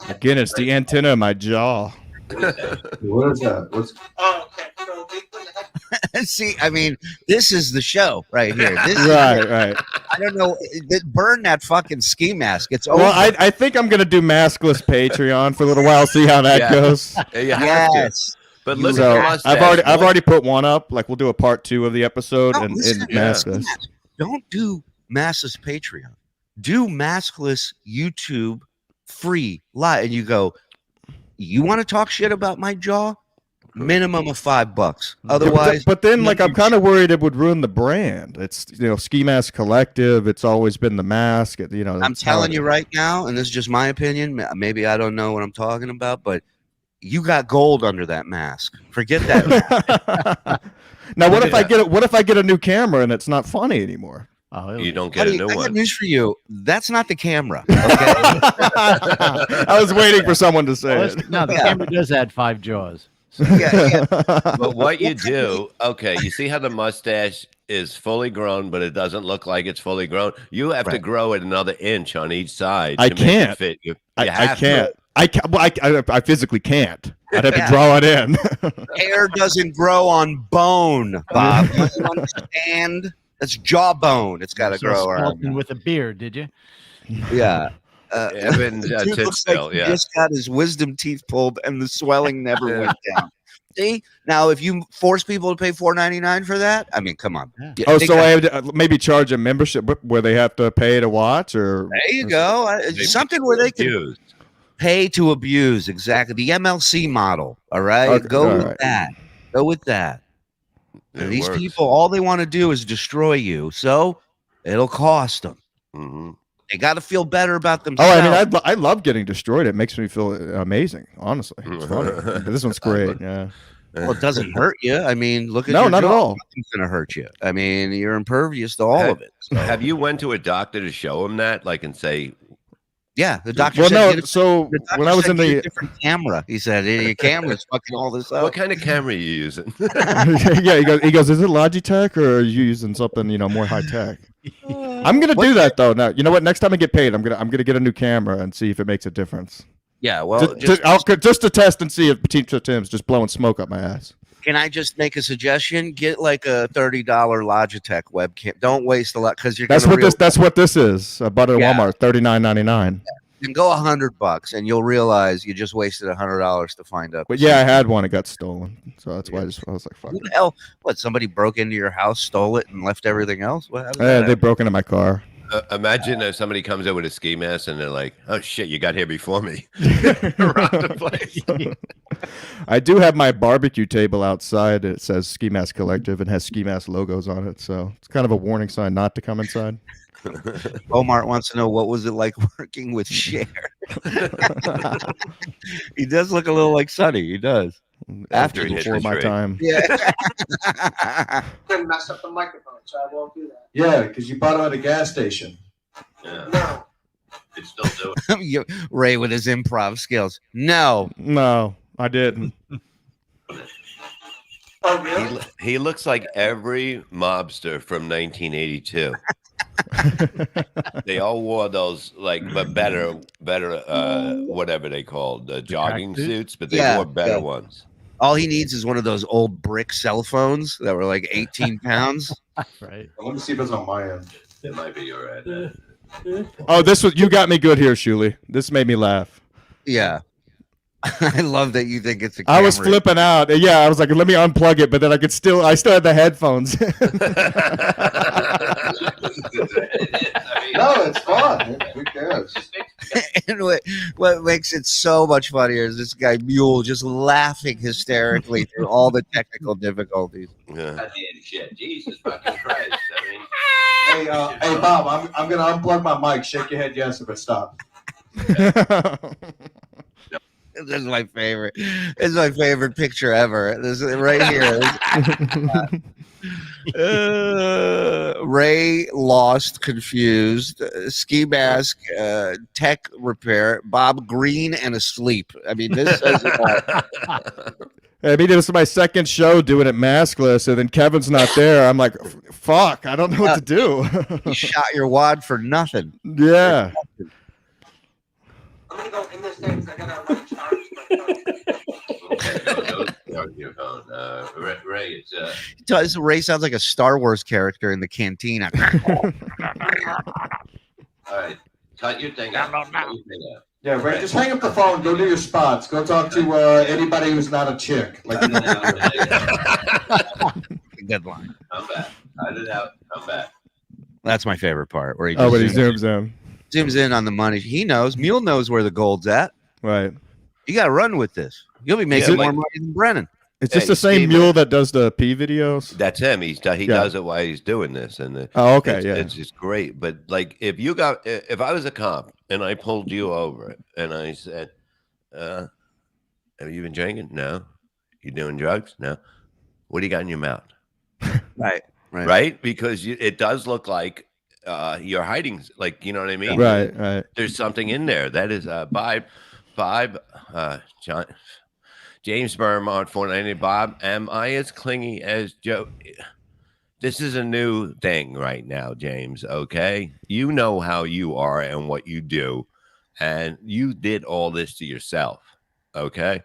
Again, it's the antenna in my jaw. What is that? See, I mean, this is the show right here. This Right. I don't know. Burn that fucking Ski Mask. It's over. Well, I think I'm gonna do maskless Patreon for a little while, see how that goes. You have to. Yes. But look So at the mustache. I've already put one up. Like we'll do a part 2 of the episode and maskless. Don't do maskless Patreon. Do maskless YouTube free live. And you go, you want to talk shit about my jaw? Minimum of $5. Otherwise, but then like I'm kind of worried it would ruin the brand. It's Ski Mask Collective. It's always been the mask. I'm telling you right now, and this is just my opinion. Maybe I don't know what I'm talking about, but you got gold under that mask. Forget that. Now, what if I get a new camera and it's not funny anymore? Oh, you don't get a new I got one. news for you. That's not the camera. Okay? I was waiting for someone to say it. No, the camera does add 5 jaws. Yeah. But what you do, okay, you see how the mustache is fully grown, but it doesn't look like it's fully grown. You have to grow it another inch on each side. I to make it can't. fit. You I have can't. to. I can't. Well, I physically can't. I'd have to draw it in. Hair doesn't grow on bone, Bob. You understand? That's jawbone. It's got to grow around. With a beard, did you? Yeah. Evan Dude looks like he just got his wisdom teeth pulled and the swelling never went down. See? Now, if you force people to pay $4.99 for that, I mean, come on. Oh, so I have to maybe charge a membership where they have to pay to watch, or there you go. Something where they can pay to abuse. Exactly. The MLC model. All right. Okay, Go with that. Go with that. And these people, all they want to do is destroy you. So it'll cost them. Mm-hmm. They got to feel better about themselves. Oh, I mean, I love getting destroyed. It makes me feel amazing. Honestly, it's funny. This one's great. Yeah. Well, it doesn't hurt you. I mean, look at no, your not jaw. at all. Nothing's gonna hurt you. I mean, you're impervious to all of it. So. Have you went to a doctor to show him that, like, and say? Yeah, the doctor. Well, said, no. So when I was in the different camera, he said, "Your camera's fucking all this up." What kind of camera are you using? Yeah, he goes, "Is it Logitech or are you using something more high tech?" I'm gonna do that though. Now, you know what? Next time I get paid, I'm gonna get a new camera and see if it makes a difference. Yeah, well, just to test and see if Petite Tim's just blowing smoke up my ass. Can I just make a suggestion? Get like a $30 Logitech webcam. Don't waste a lot because you're. That's what this is. I bought it at Walmart, $39.99. And go $100, and you'll realize you just wasted $100 to find up. But yeah, I had one. It got stolen, so that's why I was like, "Fuck." Who the hell? What? Somebody broke into your house, stole it, and left everything else? What? They broke into my car. Imagine if somebody comes in with a ski mask and they're like, "Oh shit, you got here before me." Around the place. I do have my barbecue table outside. It says Ski Mask Collective and has Ski Mask logos on it, so it's kind of a warning sign not to come inside. Omar wants to know what was it like working with Cher. He does look a little like Sonny. He does. After During before my history. time. Yeah. Couldn't mess up the microphone, so I won't do that. Yeah, because you bought it at a gas station. Yeah. No. It's still doing. Ray with his improv skills. No. No, I didn't. Oh, really? He looks like every mobster from 1982. They all wore those but better, whatever they called, jogging tracksuit? suits, but they Yeah, wore better yeah. ones. All he needs is one of those old brick cell phones that were like 18 pounds. Right. Let me see if it's on my end. It might be your right. Oh, you got me good here, Shuli. This made me laugh. Yeah. I love that you think it's a I was camera. flipping out. Yeah, I was like, let me unplug it, but then I still had the headphones. No, it's fun. Who cares? And what makes it so much funnier is this guy Mule just laughing hysterically through all the technical difficulties. Yeah. Shit. Jesus fucking Christ. I mean, Hey, Bob, I'm gonna unplug my mic. Shake your head yes if it stops. This is my favorite. This is my favorite picture ever. This is right here. Ray lost, confused, ski mask, tech repair, Bob Green, and asleep. I mean, this says it all. I mean, it was my second show doing it maskless, and then Kevin's not there. I'm like, fuck, I don't know what to do. You shot your wad for nothing. Yeah. I'm gonna go in this thing 'cause I gotta recharge my phone. your phone. Ray, Ray sounds like a Star Wars character in the cantina. all right. Cut your thing out. Cut your thing out. Yeah, Ray, just hang up the phone. Go do your spots. Go talk to anybody who's not a chick. Like, you know, Good line. I'm back. Cut it out. I'm back. That's my favorite part. Where he Oh, just but he zooms in. zooms in on the money. He knows. Mule knows where the gold's at. Right. You got to run with this. You'll be making Yeah, more money than Brennan. It's just Hey, the same Steve, mule that does the P videos. That's him. He does it while he's doing this, and Oh, okay, it's just great. But like, if I was a cop and I pulled you over and I said, "Have you been drinking? No. You doing drugs? No. What do you got in your mouth?" Right? Because it does look like you're hiding, like, you know what I mean? Right. There's something in there. That is John. James Bermont, 490. Bob, am I as clingy as Joe? This is a new thing right now, James. Okay. You know how you are and what you do. And you did all this to yourself. Okay.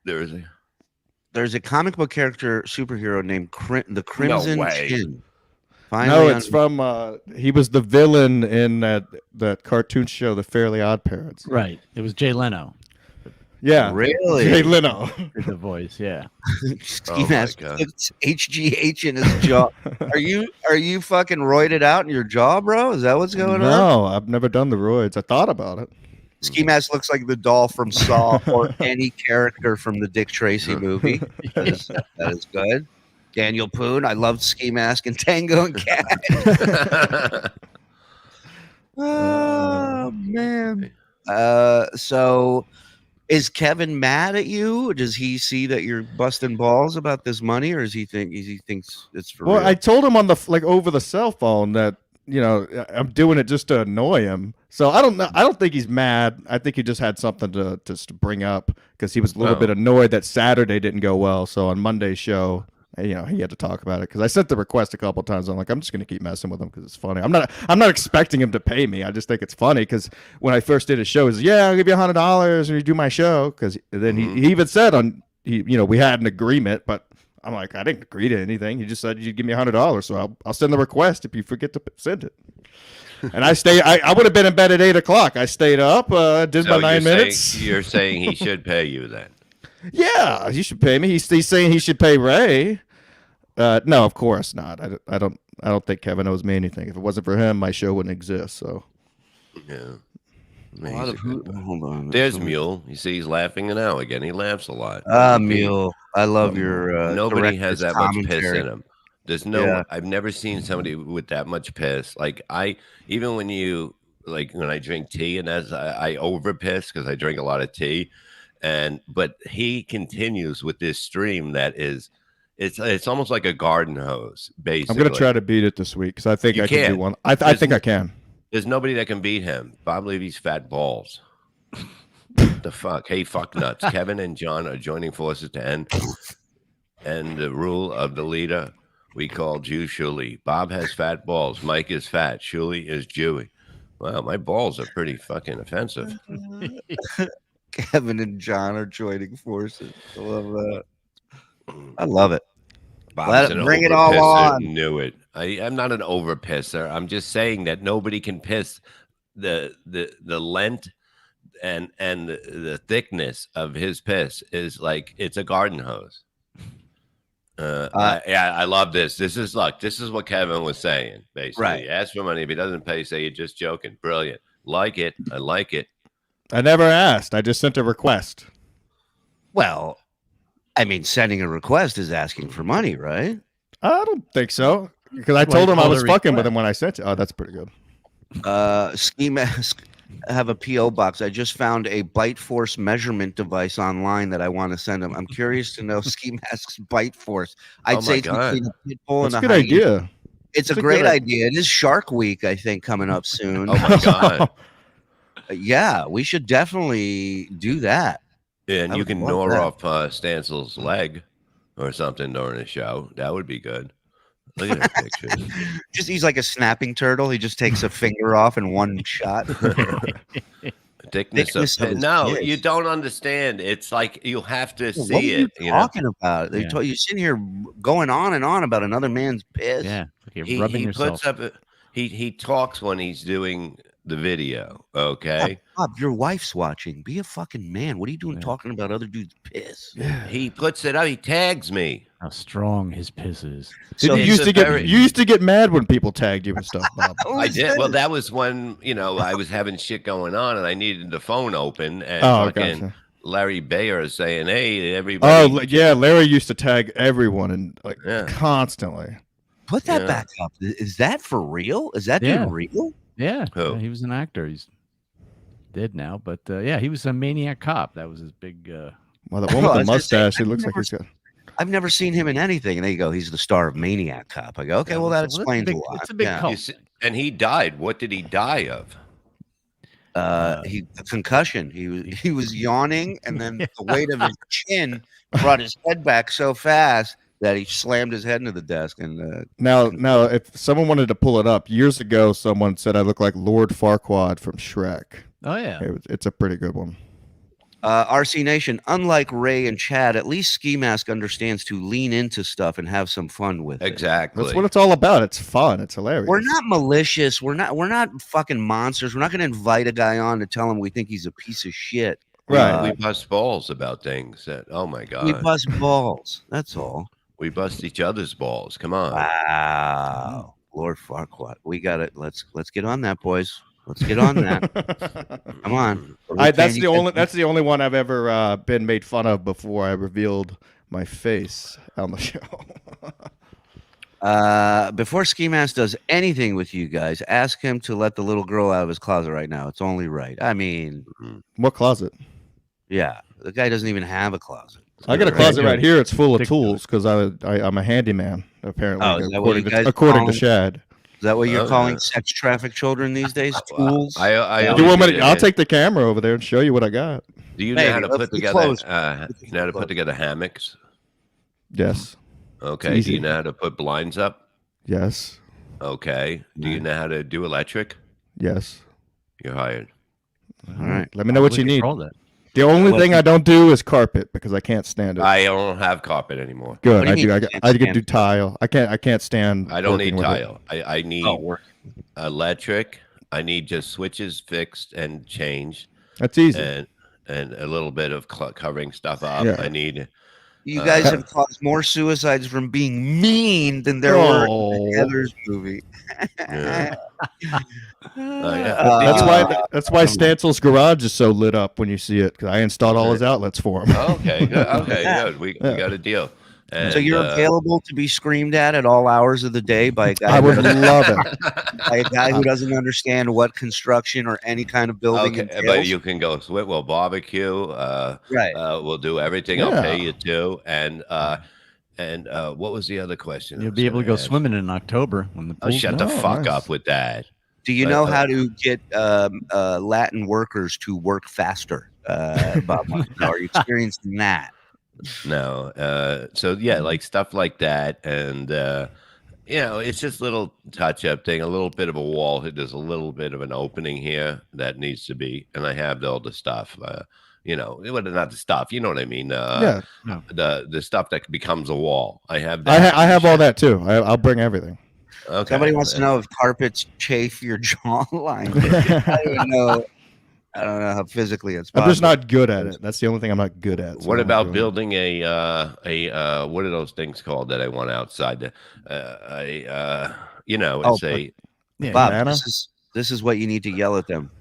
There's a comic book character superhero named the Crimson Chin. No, it's from he was the villain in that cartoon show, The Fairly Odd Parents. Right. It was Jay Leno. Yeah. Really? Jay Leno. The voice, yeah. Ski mask. It's HGH in his jaw. Are you fucking roided out in your jaw, bro? Is that what's going on? No, I've never done the roids. I thought about it. Ski mask looks like the doll from Saw or any character from the Dick Tracy movie. That is good. Daniel Poon. I loved Ski Mask and Tango and Cat. Oh man. So is Kevin mad at you? Does he see that you're busting balls about this money, or does he thinks it's for Well, real? I told him on over the cell phone that, you know, I'm doing it just to annoy him. So I don't know. I don't think he's mad. I think he just had something to bring up because he was a little bit annoyed that Saturday didn't go well. So on Monday's show, you know, he had to talk about it because I sent the request a couple of times. I'm like, I'm just going to keep messing with him because it's funny. I'm not expecting him to pay me. I just think it's funny because when I first did his show, he was, yeah, I'll give you $100 and you do my show. Because then he even said we had an agreement, but I'm like, I didn't agree to anything. You just said you'd give me $100, so I'll send the request if you forget to send it. And I would have been in bed at 8:00. I stayed up, did my 9 minutes. You're saying he should pay you then? Yeah, he should pay me. He's saying he should pay Ray. No, of course not. I don't think Kevin owes me anything. If it wasn't for him, my show wouldn't exist. So yeah. Hold on. There's Mule. You see, he's laughing now again. He laughs a lot. Mule. I love your. Nobody has that much piss commentary. in him. There's I've never seen somebody with that much piss. Like even when I drink tea and I over piss because I drink a lot of tea, But he continues with this stream that is, it's almost like a garden hose. Basically, I'm gonna try to beat it this week because I think You I can do can't. one. I think I can. There's nobody that can beat him. Bob Levy's fat balls. What the fuck? Hey, fuck nuts. Kevin and John are joining forces to end the rule of the leader we call Jew Shuli. Bob has fat balls. Mike is fat. Shuli is Jewy. Wow, my balls are pretty fucking offensive. Kevin and John are joining forces. I love that. I love it. Bob's an bring it all overpisser. on. Knew it. I'm not an overpisser. I'm just saying that nobody can piss the length and the thickness of his piss is like it's a garden hose. I love this. This is what Kevin was saying. Basically, Right. Ask for money. If he doesn't pay, say you're just joking. Brilliant. Like it. I like it. I never asked. I just sent a request. Well, I mean, sending a request is asking for money, right? I don't think so because I Well, told you him I called was a fucking with request. him when I sent it. Oh, that's pretty good. Ski Mask have a PO box. I just found a Bite Force measurement device online that I want to send him. I'm curious to know Ski Mask's Bite Force. I'd Oh say my it's God. between a pit bull That's a and a good hyena. idea. It's a That's a great good idea. It is Shark Week, I think, coming up soon. Oh my god. Yeah, we should definitely do that. And I you would can love gnaw that. off Stansel's leg or something during the show. That would be good. Look at that picture. Just he's like a snapping turtle. He just takes a finger off in one shot. Thickness Thickness of of his no, piss. you don't understand. It's like you have to What are see you it. You know, talking about? They Yeah. told you sitting here going on and on about another man's piss. Yeah, like you're rubbing he yourself. puts up. He talks when he's doing the video. Okay, Bob, your wife's watching. Be a fucking man. What are you doing Yeah. talking about other dudes' piss? he puts it up. He tags me. How strong his piss is. Did So you it's used a to get very- you used to get mad when people tagged you and stuff, Bob. I did. Well, that was when I was having shit going on, and I needed the phone open, and Oh, fucking gotcha. Larry Bayer saying, "Hey, Oh, everybody." yeah, Larry used to tag everyone and like Yeah. constantly. Put that Yeah. back up. Is that for real? Is that Yeah. dude real? Yeah, Who? he was an actor. He's dead now, but yeah, he was a Maniac Cop. That was his big. Well, the one Well, I with the was gonna say, mustache, he I've looks like never he's got. I've never seen him in anything. And there you go. He's the star of Maniac Cop. I go, okay, well, that that's a explains big- a lot. it's a big Yeah. cult. You see- and he died. What did he die of? He a concussion. He was yawning, and then the weight of his chin brought his head back so fast that he slammed his head into the desk. And Now, if someone wanted to pull it up, years ago, someone said I look like Lord Farquaad from Shrek. Oh yeah, It's a pretty good one. RC Nation, unlike Ray and Chad, at least Ski Mask understands to lean into stuff and have some fun with it. Exactly. That's what it's all about. It's fun. It's hilarious. We're not malicious. We're not fucking monsters. We're not going to invite a guy on to tell him we think he's a piece of shit. Right. We bust balls about things that. Oh my god. We bust balls. That's all. We bust each other's balls. Come on. Wow, Lord Farquaad. We got it. Let's get on that, boys. Let's get on that. Come on. That's the only one I've ever been made fun of before I revealed my face on the show. Before Ski Mask does anything with you guys, ask him to let the little girl out of his closet right now. It's only right. I mean, What closet? yeah, the guy doesn't even have a closet. I got a Right. closet right here. It's full of Ridiculous. tools because I'm a handyman apparently, Oh, is that what you guys according call to it? Shad. Is that what you're Oh, calling yeah. sex trafficked children these days? Tools? I You always want me to- get I'll it. take the camera over there and show you what I got. Do you know how Maybe. to Let's put be together? close. You know how to put together hammocks? Yes. Okay. Do easy. you know how to put blinds up? Yes. Okay. Do you know how to do electric? Yes. You're hired. All right. Let me know what We you need. control that. The only thing I don't do is carpet because I can't stand it. I don't have carpet anymore. Good. What do you I mean do. you I can't can do tile. I can't stand. I don't working need with it. tile. I need electric. I need just switches fixed and changed, That's easy. and a little bit of covering stuff up. Yeah. I need. You guys have caused more suicides from being mean than there were in Oh. the Heathers movie. Yeah. That's why Stansel's garage is so lit up when you see it because I installed all his outlets for him. Okay. Good. Okay. Good. We got a deal. And, So you're available to be screamed at all hours of the day by a guy. I would love it. By a guy who doesn't understand what construction or any kind of building entails. But you can go We'll barbecue. Right. We'll do everything. I'll pay you too. And what was the other question? You'll be able to go swimming in October when the Oh, shut the fuck up with that. Do you know how to get Latin workers to work faster, Bob? Are you experienced in that? No. So yeah, like stuff like that, and it's just little touch-up thing, a little bit of a wall. There's a little bit of an opening here that needs to be, and I have all the stuff. Not the stuff. You know what I mean? No. The stuff that becomes a wall. I have that. I have all that too. I'll bring everything. Okay. Somebody wants to know if carpets chafe your jawline. I don't know how physically it's possible. I'm just not good at it. That's the only thing I'm not good at. So What about building a what are those things called that I want outside? Bob, this is what you need to yell at them.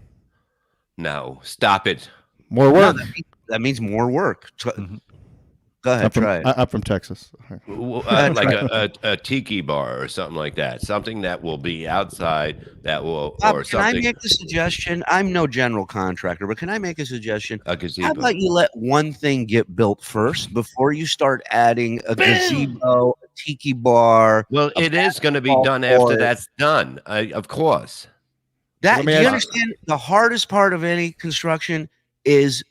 No, stop it. More work. No, that means more work. Go ahead, try it. I'm from Texas. Like a tiki bar or something like that. Something that will be outside that will, Bob, or can I something. make a suggestion? I'm no general contractor, but can I make a suggestion? A gazebo. How about you let one thing get built first before you start adding a gazebo, a tiki bar? Well, it is going to be done after that's done, of course. Do you understand? The hardest part of any construction is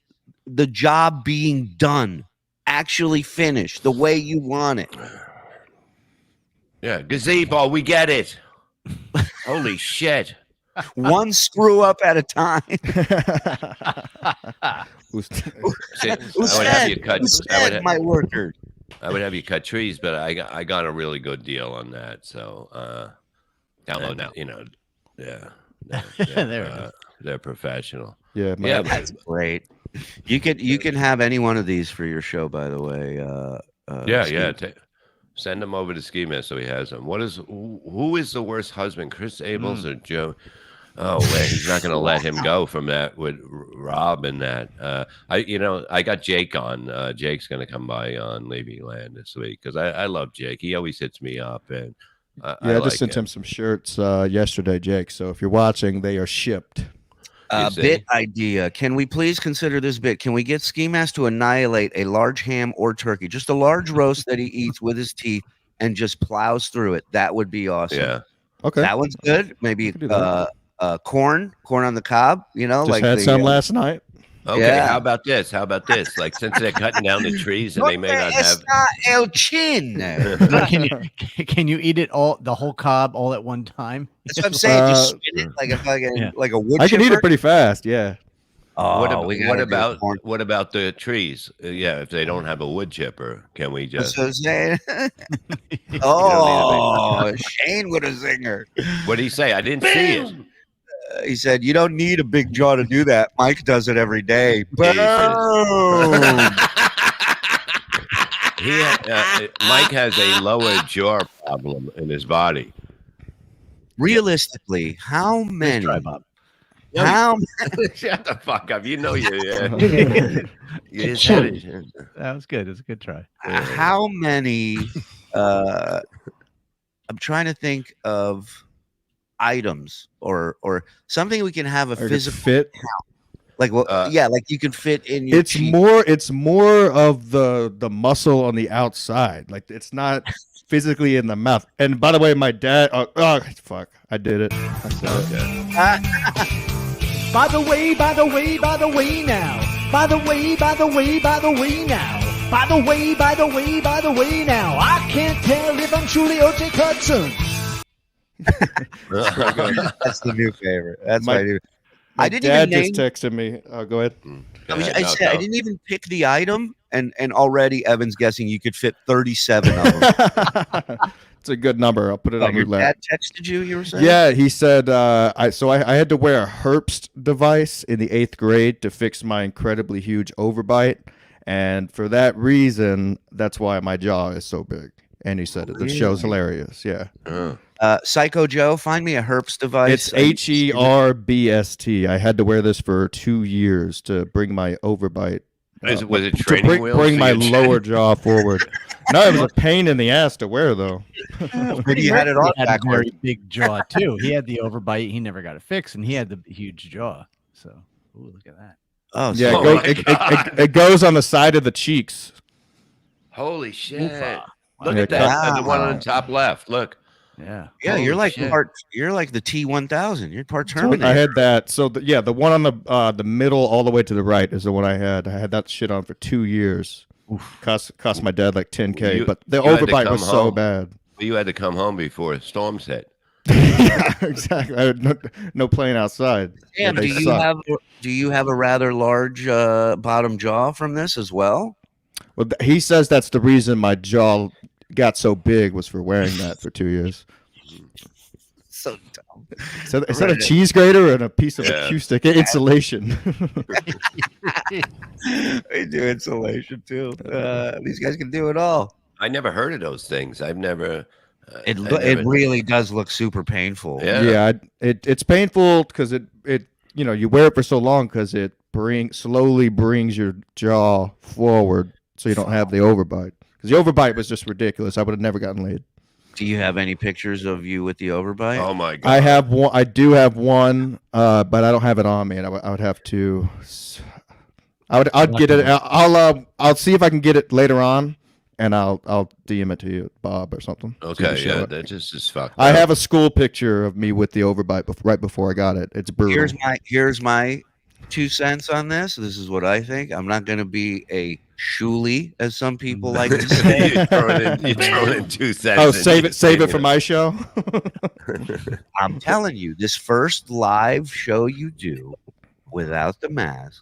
the job being done. Actually finished the way you want it. Yeah, gazebo, we get it. Holy shit. One screw up at a time. My worker. I would have you cut trees, but I got a really good deal on that. So download now. They're professional. Yeah, that's great. You can have any one of these for your show, by the way. Send them over to Ski Mask so he has them. Who is the worst husband, Chris Abels or Joe? Oh wait, he's not going to let him go from that with Rob and that. I got Jake on. Jake's going to come by on Levy Land this week because I love Jake. He always hits me up and I just sent him some shirts yesterday, Jake. So if you're watching, they are shipped. Bit idea. Can we please consider this bit? Can we get Ski Mask to annihilate a large ham or turkey? Just a large roast that he eats with his teeth and just plows through it. That would be awesome. Yeah. Okay. That one's good. Maybe corn on the cob. Just had some last night. Okay, Yeah. How about this? Like, since they're cutting down the trees and they may not have. El chin. Can you eat it the whole cob all at one time? That's what I'm saying. Just spin it like a wood. I can eat it pretty fast. Yeah. Oh, what about the trees? If they don't have a wood chipper, can we just? Shane with a zinger. What did he say? I didn't see it. He said, "You don't need a big jaw to do that. Mike does it every day." Boom. Mike has a lower jaw problem in his body. Realistically, how many? Try, Bob. How? Shut the fuck up! You know you. That was good. It's a good try. How many? I'm trying to think of items or something we can have a physical fit. Like like you can fit in your It's more of the muscle on the outside. Like it's not physically in the mouth. And by the way, my dad fuck, I did it. I said it. By the way now. By the way now. By the way now. I can't tell if I'm truly O.J. Hudson. That's the new favorite. That's my new. My dad just texted me. Go ahead. I didn't even pick the item, and already Evan's guessing you could fit 37 of them. It's a good number. I'll put it on your roulette. dad texted you. You were saying? Yeah, he said. I had to wear a Herbst device in the 8th grade to fix my incredibly huge overbite, and for that reason, that's why my jaw is so big. And he said the show's hilarious. Yeah. Psycho Joe, find me a Herbst device. It's HERBST. I had to wear this for 2 years to bring my overbite Was it to training wheels? bring for my your chin? lower jaw forward. No, it was a pain in the ass to wear though. Maybe you had it on He had a backwards. very big jaw too. He had the overbite. He never got it fixed, and he had the huge jaw. So, ooh, look at that. Oh, Yeah, so- it goes on the side of the cheeks. Holy shit! Oofa. Look Yeah, at that. The one on wow. the top left. Look. Yeah. yeah, you're Holy like shit. you're like the T-1000. You're part So Terminator. I had that. So the one on the middle all the way to the right is the one I had. I had that shit on for 2 years. Cost my dad like $10K, You- but the you had to overbite come was so home. bad. You had to come home before storms hit. Yeah, exactly. I had no playing outside. Sam, They do suck. you have a rather large bottom jaw from this as well? Well, he says that's the reason my jaw got so big was for wearing that for 2 years. So dumb. So is that a cheese grater and a piece of Yeah. acoustic insulation? They do insulation too. These guys can do it all. I never heard of those things. I've never. It I it never- really does look super painful. Yeah. Yeah, it's painful because it you wear it for so long because it slowly brings your jaw forward so you don't have the overbite. Because the overbite was just ridiculous. I would have never gotten laid. Do you have any pictures of you with the overbite? Oh my god! I have one. I do have one, but I don't have it on me, and I would have to. I'd get it. I'll see if I can get it later on, and I'll DM it to you, Bob, or something. so you can Okay, show yeah, it. that just is fucked. I up. have a school picture of me with the overbite right before I got it. It's brutal. Here's my 2 cents on this. This is what I think. I'm not going to be a shuli, as some people like to say. You're throwing in 2 cents. Oh, and save it for you my show. I'm telling you, this first live show you do without the mask,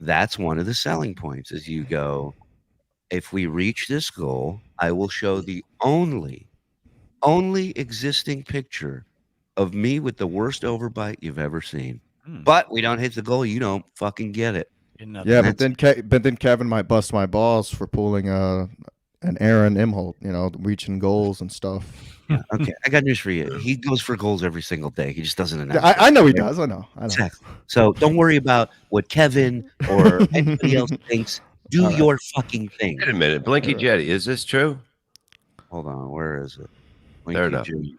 that's one of the selling points. Is you go, if we reach this goal, I will show the only existing picture of me with the worst overbite you've ever seen. But we don't hit the goal, you don't fucking get it. Yeah, but then Kevin might bust my balls for pulling an Aaron Imholt, reaching goals and stuff. Okay, I got news for you. He goes for goals every single day. He just doesn't announce. I it. know he does. I know. Exactly. So don't worry about what Kevin or anybody else thinks. Do All right. your fucking thing. Wait a minute, Blinky Jetty, is this true? Hold on, where is it? There it is.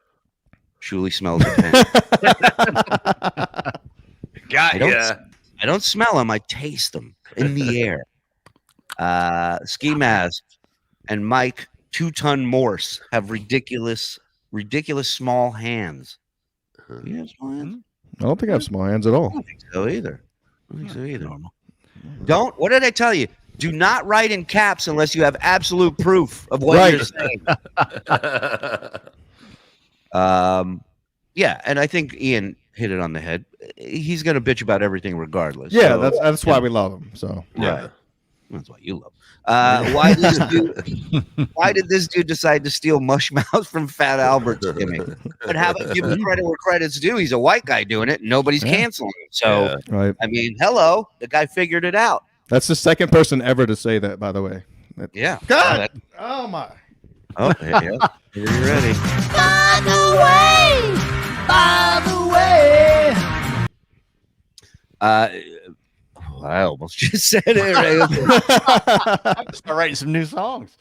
Shuli smells a pen. Got ya. I don't smell them. I taste them in the air. Ski Mask and Mike 2-ton Morse have ridiculous small hands. You have small hands? I don't think I have small hands at all. I don't think so either. Don't. What did I tell you? Do not write in caps unless you have absolute proof of what you're saying. Yeah, and I think Ian hit it on the head. He's going to bitch about everything regardless. Yeah, so- that's why we love him. So Right. That's why you love. Why did this dude decide to steal Mushmouth from Fat Albert's gimmick? But how about give him credit where credit's due? He's a white guy doing it. And nobody's canceling him. So right. I mean, hello, the guy figured it out. That's the second person ever to say that, by the way. Yeah. God. Oh my. Oh, yeah. Are you ready? By the way, I almost just said it. Start writing some new songs.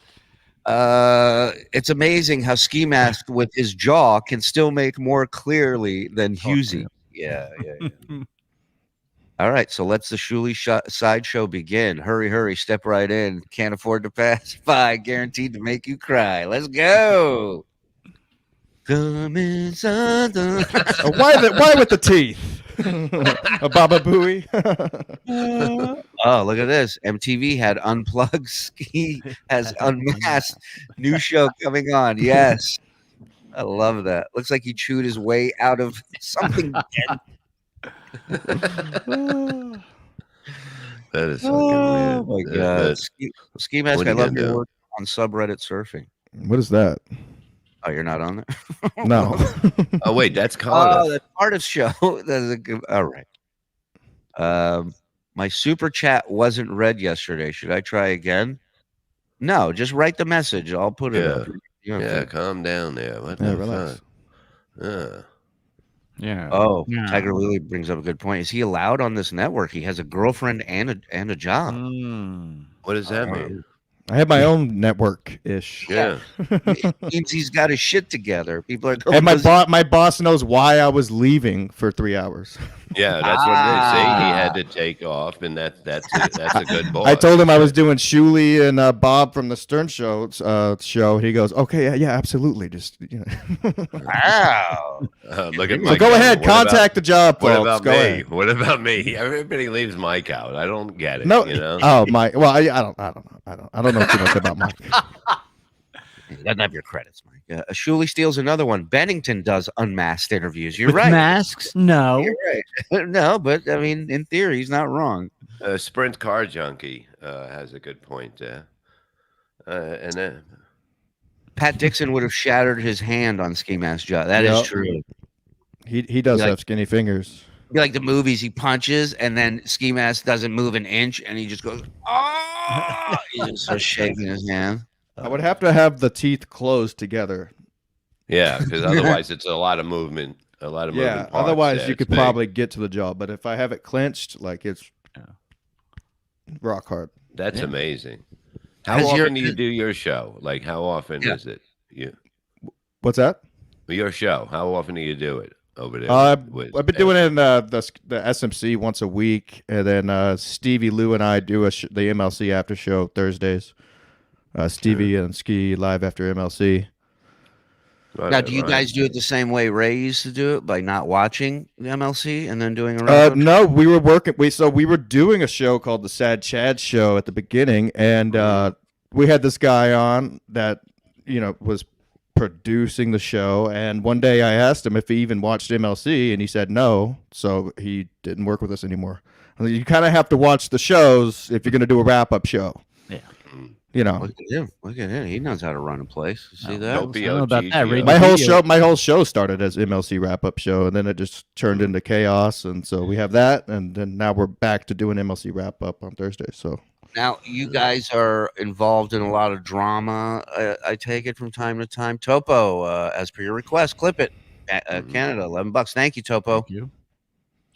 It's amazing how Ski Mask with his jaw can still make more clearly than Husey. Yeah. All right, so let's the Shuli sideshow begin. Hurry, step right in. Can't afford to pass by. Guaranteed to make you cry. Let's go. Come inside the... Why with the teeth? A Baba Booey. Oh, look at this. MTV had Unplugged. Ski has Unmasked. New show coming on. Yes. I love that. Looks like he chewed his way out of something. That is fucking Oh weird. my god. Ski Mask, What I are you love gonna your do? work on subreddit surfing. What is that? Oh, you're not on there? No. Oh wait, that's Oh, Cardiff. the Cardiff show. That's a good. All right. My super chat wasn't read yesterday. Should I try again? No, just write the message. I'll put it up. You don't Yeah, think- calm down there. What Yeah, the relax. fuck? Yeah. Yeah. Oh, Yeah. Tiger Lily brings up a good point. Is he allowed on this network? He has a girlfriend and a job. What does that mean? I have my own network ish. Yeah. It means he's got his shit together. People are going. And my boss knows why I was leaving for 3 hours. Yeah, that's what it is. See, he had to take off, and that's a good boss. I told him I was doing Shuli and Bob from the Stern Show. He goes, "Okay, yeah, absolutely. Just Wow. Look at So Mike. go ahead, What contact the job, What folks. about Go me? ahead. What about me? Everybody leaves Mike out. I don't get it. No, you know. oh my. Well, I don't know too much about Mike. You doesn't have your credits, Mike. Shuli steals another one. Bennington does unmasked interviews. You're With right. masks? No. You're right. No, but I mean, in theory, he's not wrong. Sprint Car Junkie has a good point there. And then Pat Dixon would have shattered his hand on Ski Mask Joe. That is Yep. true. He does have skinny fingers. Be like the movies, he punches and then Ski Mask doesn't move an inch and he just goes, oh! He's just so shaking his hand. I would have to have the teeth closed together. yeah, because otherwise it's a lot of movement. A lot of moving Yeah. parts Otherwise, there. you It's could big. probably get to the jaw. But if I have it clenched, like it's rock hard. That's Yeah. amazing. How Has your- often do you do your show? Like, how often Yeah. is it? You What's that? your show? How often do you do it over there? I've been doing it in the SMC once a week, and then Stevie Lou and I do the MLC after show Thursdays. Stevie and Ski live after MLC. Now, do you guys do it the same way Ray used to do it by not watching the MLC and then doing a round? No, we were working. We were doing a show called the Sad Chad Show at the beginning, and we had this guy on that was producing the show. And one day I asked him if he even watched MLC, and he said no, so he didn't work with us anymore. You kind of have to watch the shows if you're going to do a wrap up show. Yeah. Look at him. Look at him. He knows how to run a place. You see that? Don't be I don't know about that. OGG. Radio My whole show started as MLC wrap up show, and then it just turned into chaos. And so we have that, and then now we're back to doing MLC wrap up on Thursday. So Now, you guys are involved in a lot of drama. I take it from time to time. Topo, as per your request, clip it. Canada, $11. Thank you, Topo. Thank you.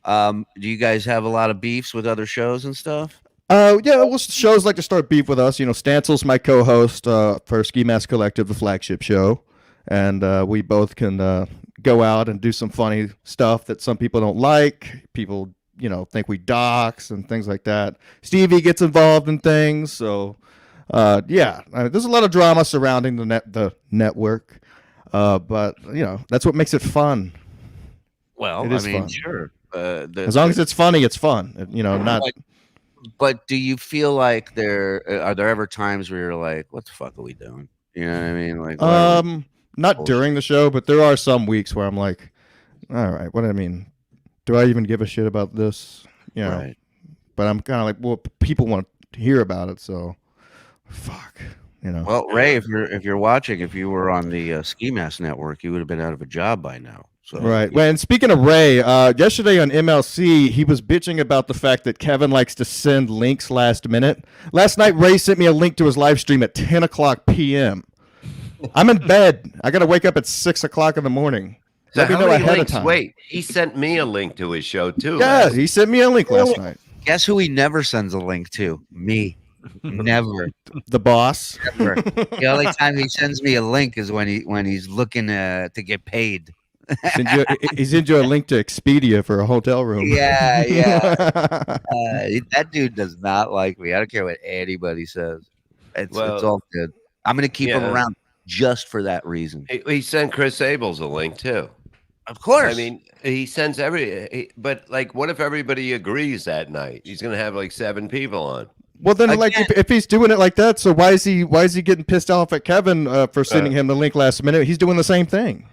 Do you guys have a lot of beefs with other shows and stuff? yeah, well, shows like to start beef with us. Stansel's my co-host for Ski Mask Collective, the flagship show, and we both can go out and do some funny stuff that some people don't like. People, think we dox and things like that. Stevie gets involved in things, so yeah, there's a lot of drama surrounding the network, but that's what makes it fun. Well, It is fun. sure. As long as it's funny, it's fun. Not. But do you feel like are there ever times where you're like, what the fuck are we doing? You know what I mean? Like, Not bullshit. during the show, but there are some weeks where I'm like, all right, what do I mean? Do I even give a shit about this? Right. But I'm kind of like, well, people want to hear about it, so fuck, Well, Ray, if you're watching, if you were on the Ski Mask Network, you would have been out of a job by now. So Right. Well, and speaking of Ray, yesterday on MLC, he was bitching about the fact that Kevin likes to send links last minute. Last night, Ray sent me a link to his live stream at 10 o'clock p.m. I'm in bed. I got to wake up at 6 o'clock in the morning. So Let me how know many ahead links? of time. Wait, he sent me a link to his show too. Yeah, man. he sent me a link last night. Guess who he never sends a link to? Me. Never. The boss. Never. The only time he sends me a link is when he's looking to get paid. He sent you a link to Expedia for a hotel room. Yeah. That dude does not like me. I don't care what anybody says. It's all good. I'm gonna keep him around just for that reason. He sent Chris Abels a link too. Of course. I mean, he sends but like, what if everybody agrees that night? He's gonna have like 7 people on. Well, then, like, if he's doing it like that, so why is he getting pissed off at Kevin for sending him the link last minute? He's doing the same thing.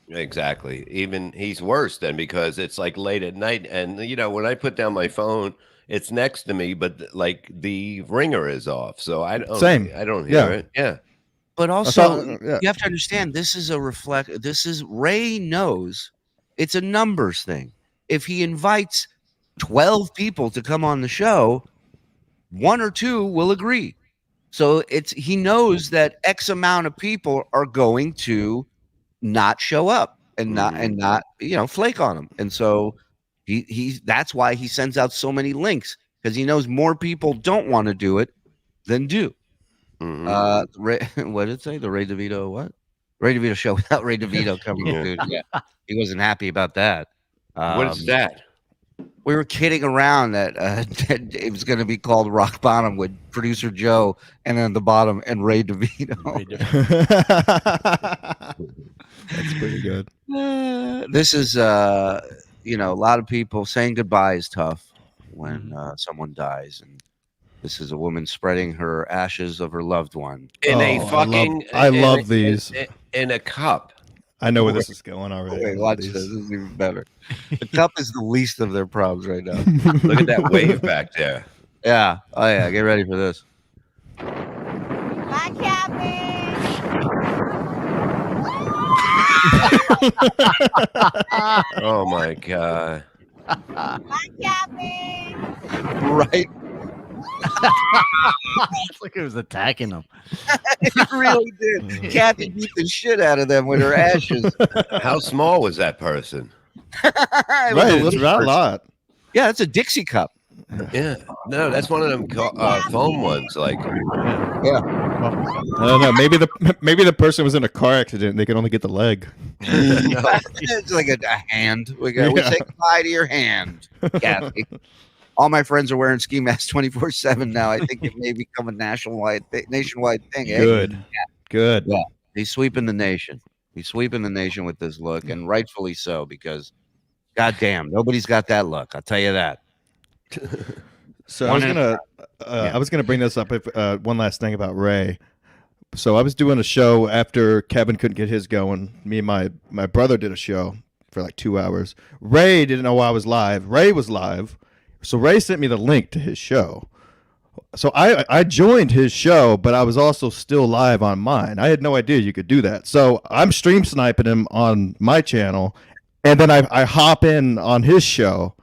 Exactly. Even he's worse then, because it's like late at night, and when I put down my phone, it's next to me, but like the ringer is off, so I don't hear it. Yeah. But also, you have to understand, this is Ray knows it's a numbers thing. If he invites 12 people to come on the show, 1 or 2 will agree. So he knows that X amount of people are going to not show up. and not flake on them. And so he's that's why he sends out so many links, because he knows more people don't want to do it than do. What did it say? The Ray DeVito what? Ray DeVito show without Ray DeVito coming to food. Yeah, he wasn't happy about that. What is that? We were kidding around that it was going to be called Rock Bottom with producer Joe, and then the bottom and Ray DeVito. That's pretty good. This is a lot of people saying goodbye is tough when someone dies, and this is a woman spreading her ashes of her loved one in a fucking. I love these in a cup. I know where this is going already. Wait, watch this. This is even better. The cup is the least of their problems right now. Look at that wave back there. Yeah. Oh yeah. Get ready for this. Bye, Captain. Oh my god. Bye, Captain. Right. It's like it was attacking them. It really did. Kathy beat the shit out of them with her ashes. How small was that person? Right, it's not a lot. Yeah, it's a Dixie cup. Yeah, no, that's one of them foam ones. Like, yeah, I don't know. Maybe the person was in a car accident. And they could only get the leg. It's like a hand. We say goodbye to your hand, Kathy. All my friends are wearing ski masks 24/7 now. I think it may become a nationwide thing. Good, good. Yeah, he's sweeping the nation. He's sweeping the nation with this look, and rightfully so, because, goddamn, nobody's got that look. I'll tell you that. So I was gonna bring this up. One last thing about Ray. So I was doing a show after Kevin couldn't get his going. Me and my brother did a show for like 2 hours. Ray didn't know I was live. Ray was live. So Ray sent me the link to his show. So I joined his show, but I was also still live on mine. I had no idea you could do that. So I'm stream sniping him on my channel, and then I hop in on his show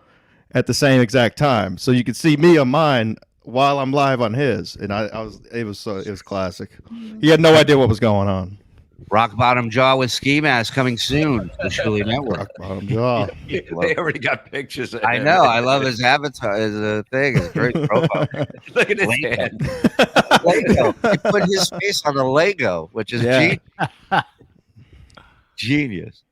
at the same exact time. So you could see me on mine while I'm live on his. And it was classic. He had no idea what was going on. Rock Bottom Jaw with ski mask coming soon to the Shuli Network. Rock Bottom Jaw. They already got pictures of I him. know. I love his avatar. His thing. His great profile. Look at his hand. Lego. He put his face on a Lego, which is genius.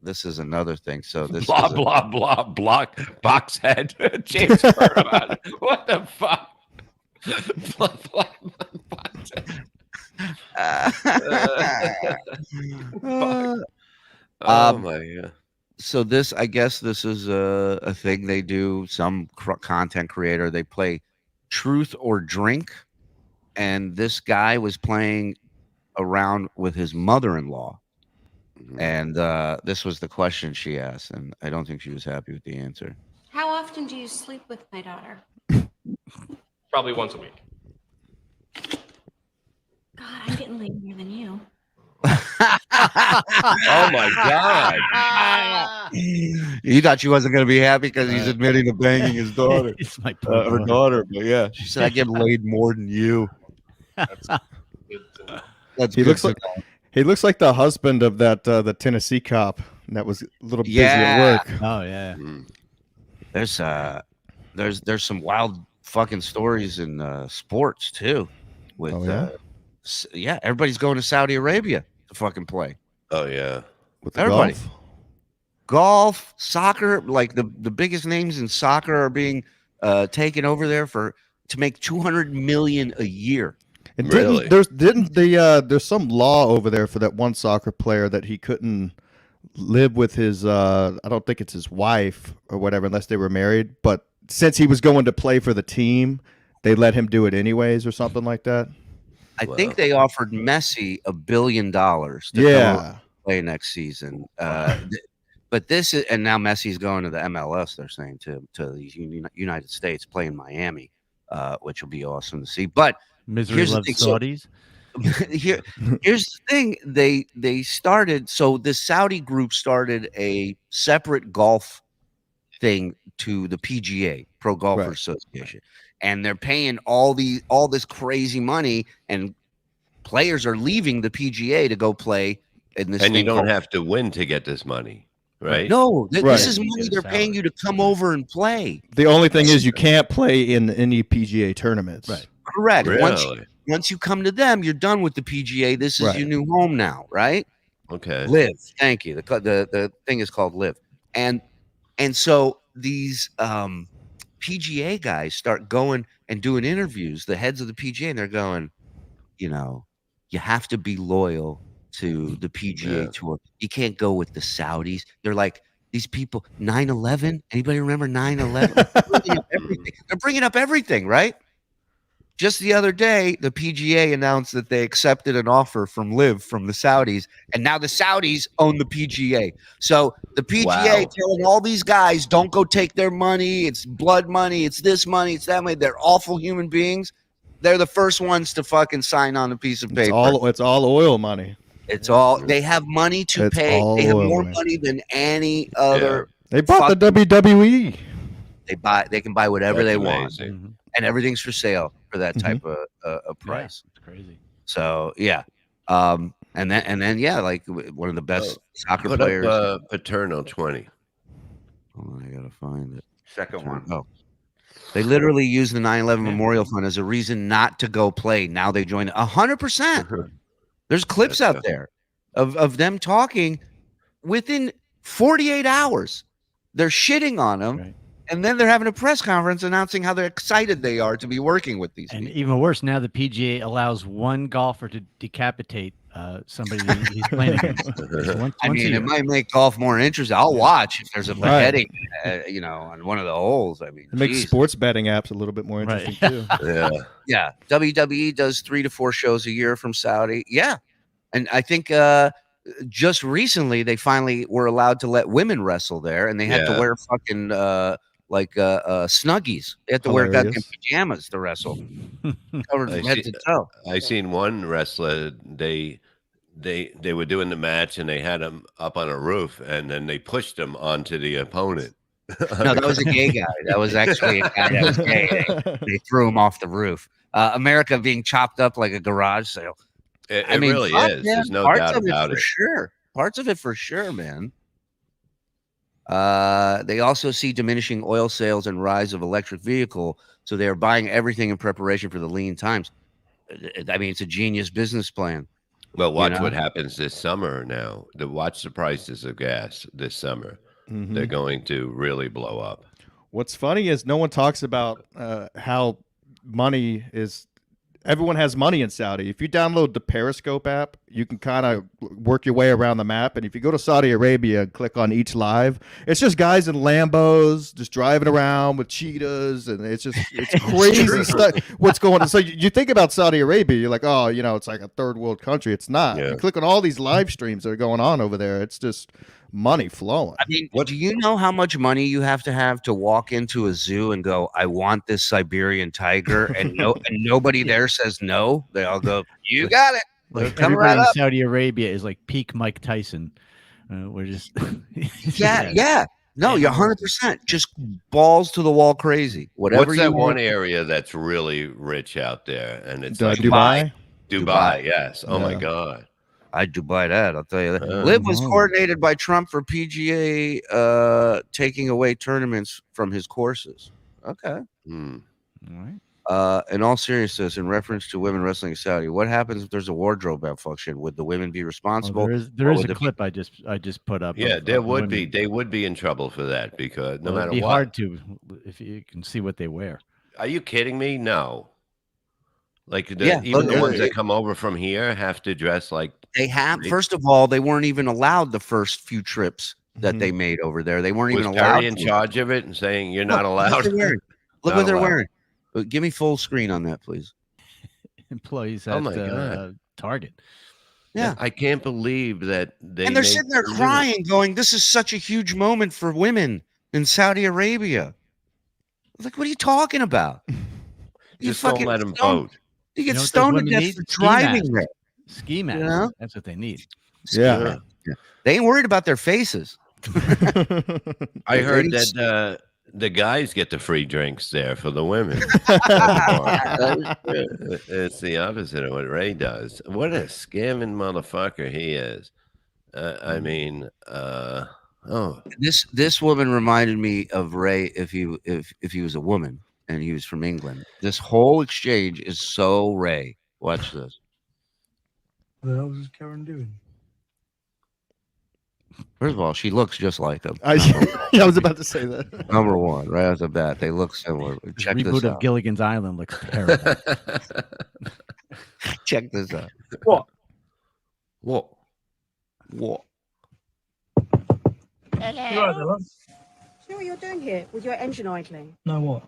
This is another thing. So this blah blah blah block box head. James Furman. What the fuck? Blah, blah, blah, box head. Oh my god. So I guess this is a thing they do. Some content creator, they play Truth or Drink, and this guy was playing around with his mother-in-law, and this was the question she asked, and I don't think she was happy with the answer. How often do you sleep with my daughter? Probably once a week. God, I'm getting laid more than you. Oh my god. You thought she wasn't going to be happy because he's admitting to banging his daughter. It's my her daughter, but yeah, she said, I get laid more than you. That's he looks like the husband of that the Tennessee cop that was a little busy at work. Oh yeah. There's some wild fucking stories in sports too. With everybody's going to Saudi Arabia to fucking play. Oh yeah, with everybody. Golf, soccer, like the biggest names in soccer are being taken over there to make $200 million a year. And there's some law over there for that one soccer player that he couldn't live with his I don't think it's his wife or whatever unless they were married, but since he was going to play for the team, they let him do it anyways or something like that. I think they offered Messi $1 billion to play next season. But this is, and now Messi's going to the MLS, they're saying, to the United States, play in Miami, which will be awesome to see. But misery loves Saudis. Here's the thing. They started, so the Saudi group started a separate golf thing to the PGA, Pro Golfer Association. And they're paying all this crazy money, and players are leaving the PGA to go play in this And you thing don't called- have to win to get this money, right? No, Right. this is money they're paying you to come over and play. The only thing is you can't play in any PGA tournaments. Right. Correct. Really? Once you come to them, you're done with the PGA. This is Right. your new home now, right? Okay. Live. Thank you. The thing is called Live, and so these PGA guys start going and doing interviews, the heads of the PGA, and they're going, you know, you have to be loyal to the PGA Tour. You can't go with the Saudis. They're like these people. 9/11. Anybody remember 9/11? They're bringing up everything, right? Just the other day, the PGA announced that they accepted an offer from Live from the Saudis, and now the Saudis own the PGA. So the PGA telling all these guys, don't go take their money. It's blood money. It's this money. It's that money. They're awful human beings. They're the first ones to fucking sign on a piece of paper. It's all oil money. It's all they have money to It's pay. all They have oil more money. money than any other. They bought the WWE. They can buy whatever That's they amazing. want, and everything's for sale for that type of price. It's crazy. So yeah, and then yeah, like one of the best soccer Put players. up Paterno 20. Hold on, I gotta find it. Second one. Oh, they literally use the 9/11 Memorial Fund as a reason not to go play. Now they join 100%. There's clips out there of them talking within 48 hours. They're shitting on them. Right. And then they're having a press conference announcing how they're excited they are to be working with these And people. even worse, now the PGA allows one golfer to decapitate somebody that he's playing against. Once I a mean, year. it might make golf more interesting. I'll watch if there's a Right. beheading, on one of the holes. I mean, It makes geez. sports betting apps a little bit more Right. interesting too. Yeah. Yeah, WWE does 3 to 4 shows a year from Saudi. Yeah, and I think just recently they finally were allowed to let women wrestle there, and they had to Yeah. wear fucking snuggies. They had to wear goddamn Hilarious. pajamas to wrestle, covered I from head see- to toe. I seen one wrestler. They were doing the match and they had him up on a roof and then they pushed him onto the opponent. No, that was a gay guy. That was actually a guy that was gay. They threw him off the roof. America being chopped up like a garage sale. It I mean, really fuck, is. man, There's no parts doubt of about for it. sure. Parts of it for sure, man. They also see diminishing oil sales and rise of electric vehicle, so they are buying everything in preparation for the lean times. I mean, it's a genius business plan. Well, watch know? what happens this summer now. Watch the prices of gas this summer. Mhm. They're going to really blow up. What's funny is no one talks about how money is. Everyone has money in Saudi. If you download the Periscope app, you can kind of work your way around the map. And if you go to Saudi Arabia and click on each live, it's just guys in Lambos just driving around with cheetahs, and it's crazy stuff. What's going on? So you think about Saudi Arabia, you're like, oh, it's like a third world country. It's not. Yeah. You click on all these live streams that are going on over there. It's just money flowing. I mean, do you know how much money you have to walk into a zoo and go, I want this Siberian tiger, and nobody there says no? They all go, you got it. Like Come everybody right in up. Saudi Arabia is like peak Mike Tyson. We're just Yeah. No, you're 100%. Just balls to the wall crazy. Whatever What's you that one want. area that's really rich out there? And it's Dubai? Dubai. Dubai. Yes. Oh my Yeah. God. I'd Dubai that. I'll tell you that. Yeah. Liv was Mhm. coordinated by Trump for PGA taking away tournaments from his courses. Okay. Hmm. All right. In all seriousness, in reference to women wrestling in Saudi, what happens if there's a wardrobe malfunction? Would the women be responsible? Well, there or is would a the- clip I just put up. Yeah, of- there of would be. women. They would be in trouble for that because no Well, matter it'd be what. hard to if you can see what they wear. Are you kidding me? No. Like Yeah, even look, the ones it- that come over from here have to dress like They have. Right. First of all, they weren't even allowed the first few trips that Mhm. they made over there. They weren't was even allowed. Terry in to. charge of it and saying you're Look, not look what allowed. they're wearing. Look Not what they're allowed. wearing. Give me full screen on that, please. Employees Oh at my God. Target. Yeah. I can't believe that they And they're made sitting there them do crying, going, "This is such a huge moment for women in Saudi Arabia." Like, what are you talking about? it. You Just don't fucking let them stoned- vote. You get You know what those stoned to women death need? for Ski driving masks. there. Ski masks. know? That's what they need. Yeah. They ain't worried about their faces. I heard Ladies- that the guys get the free drinks there for the women. It's the opposite of what Ray does. What a scamming motherfucker he is. I mean, This woman reminded me of Ray if he was a woman and he was from England. This whole exchange is so Ray. Watch this. What the hell is Karen doing? First of all, she looks just like him. I was about to say that. Number one, right off the bat, they look similar. Check Reboot this of out. Gilligan's Island looks terrible. Check this out. What? What? What? Hello. You all right, Dylan? Do you know what you're doing here with your engine idling? No, what?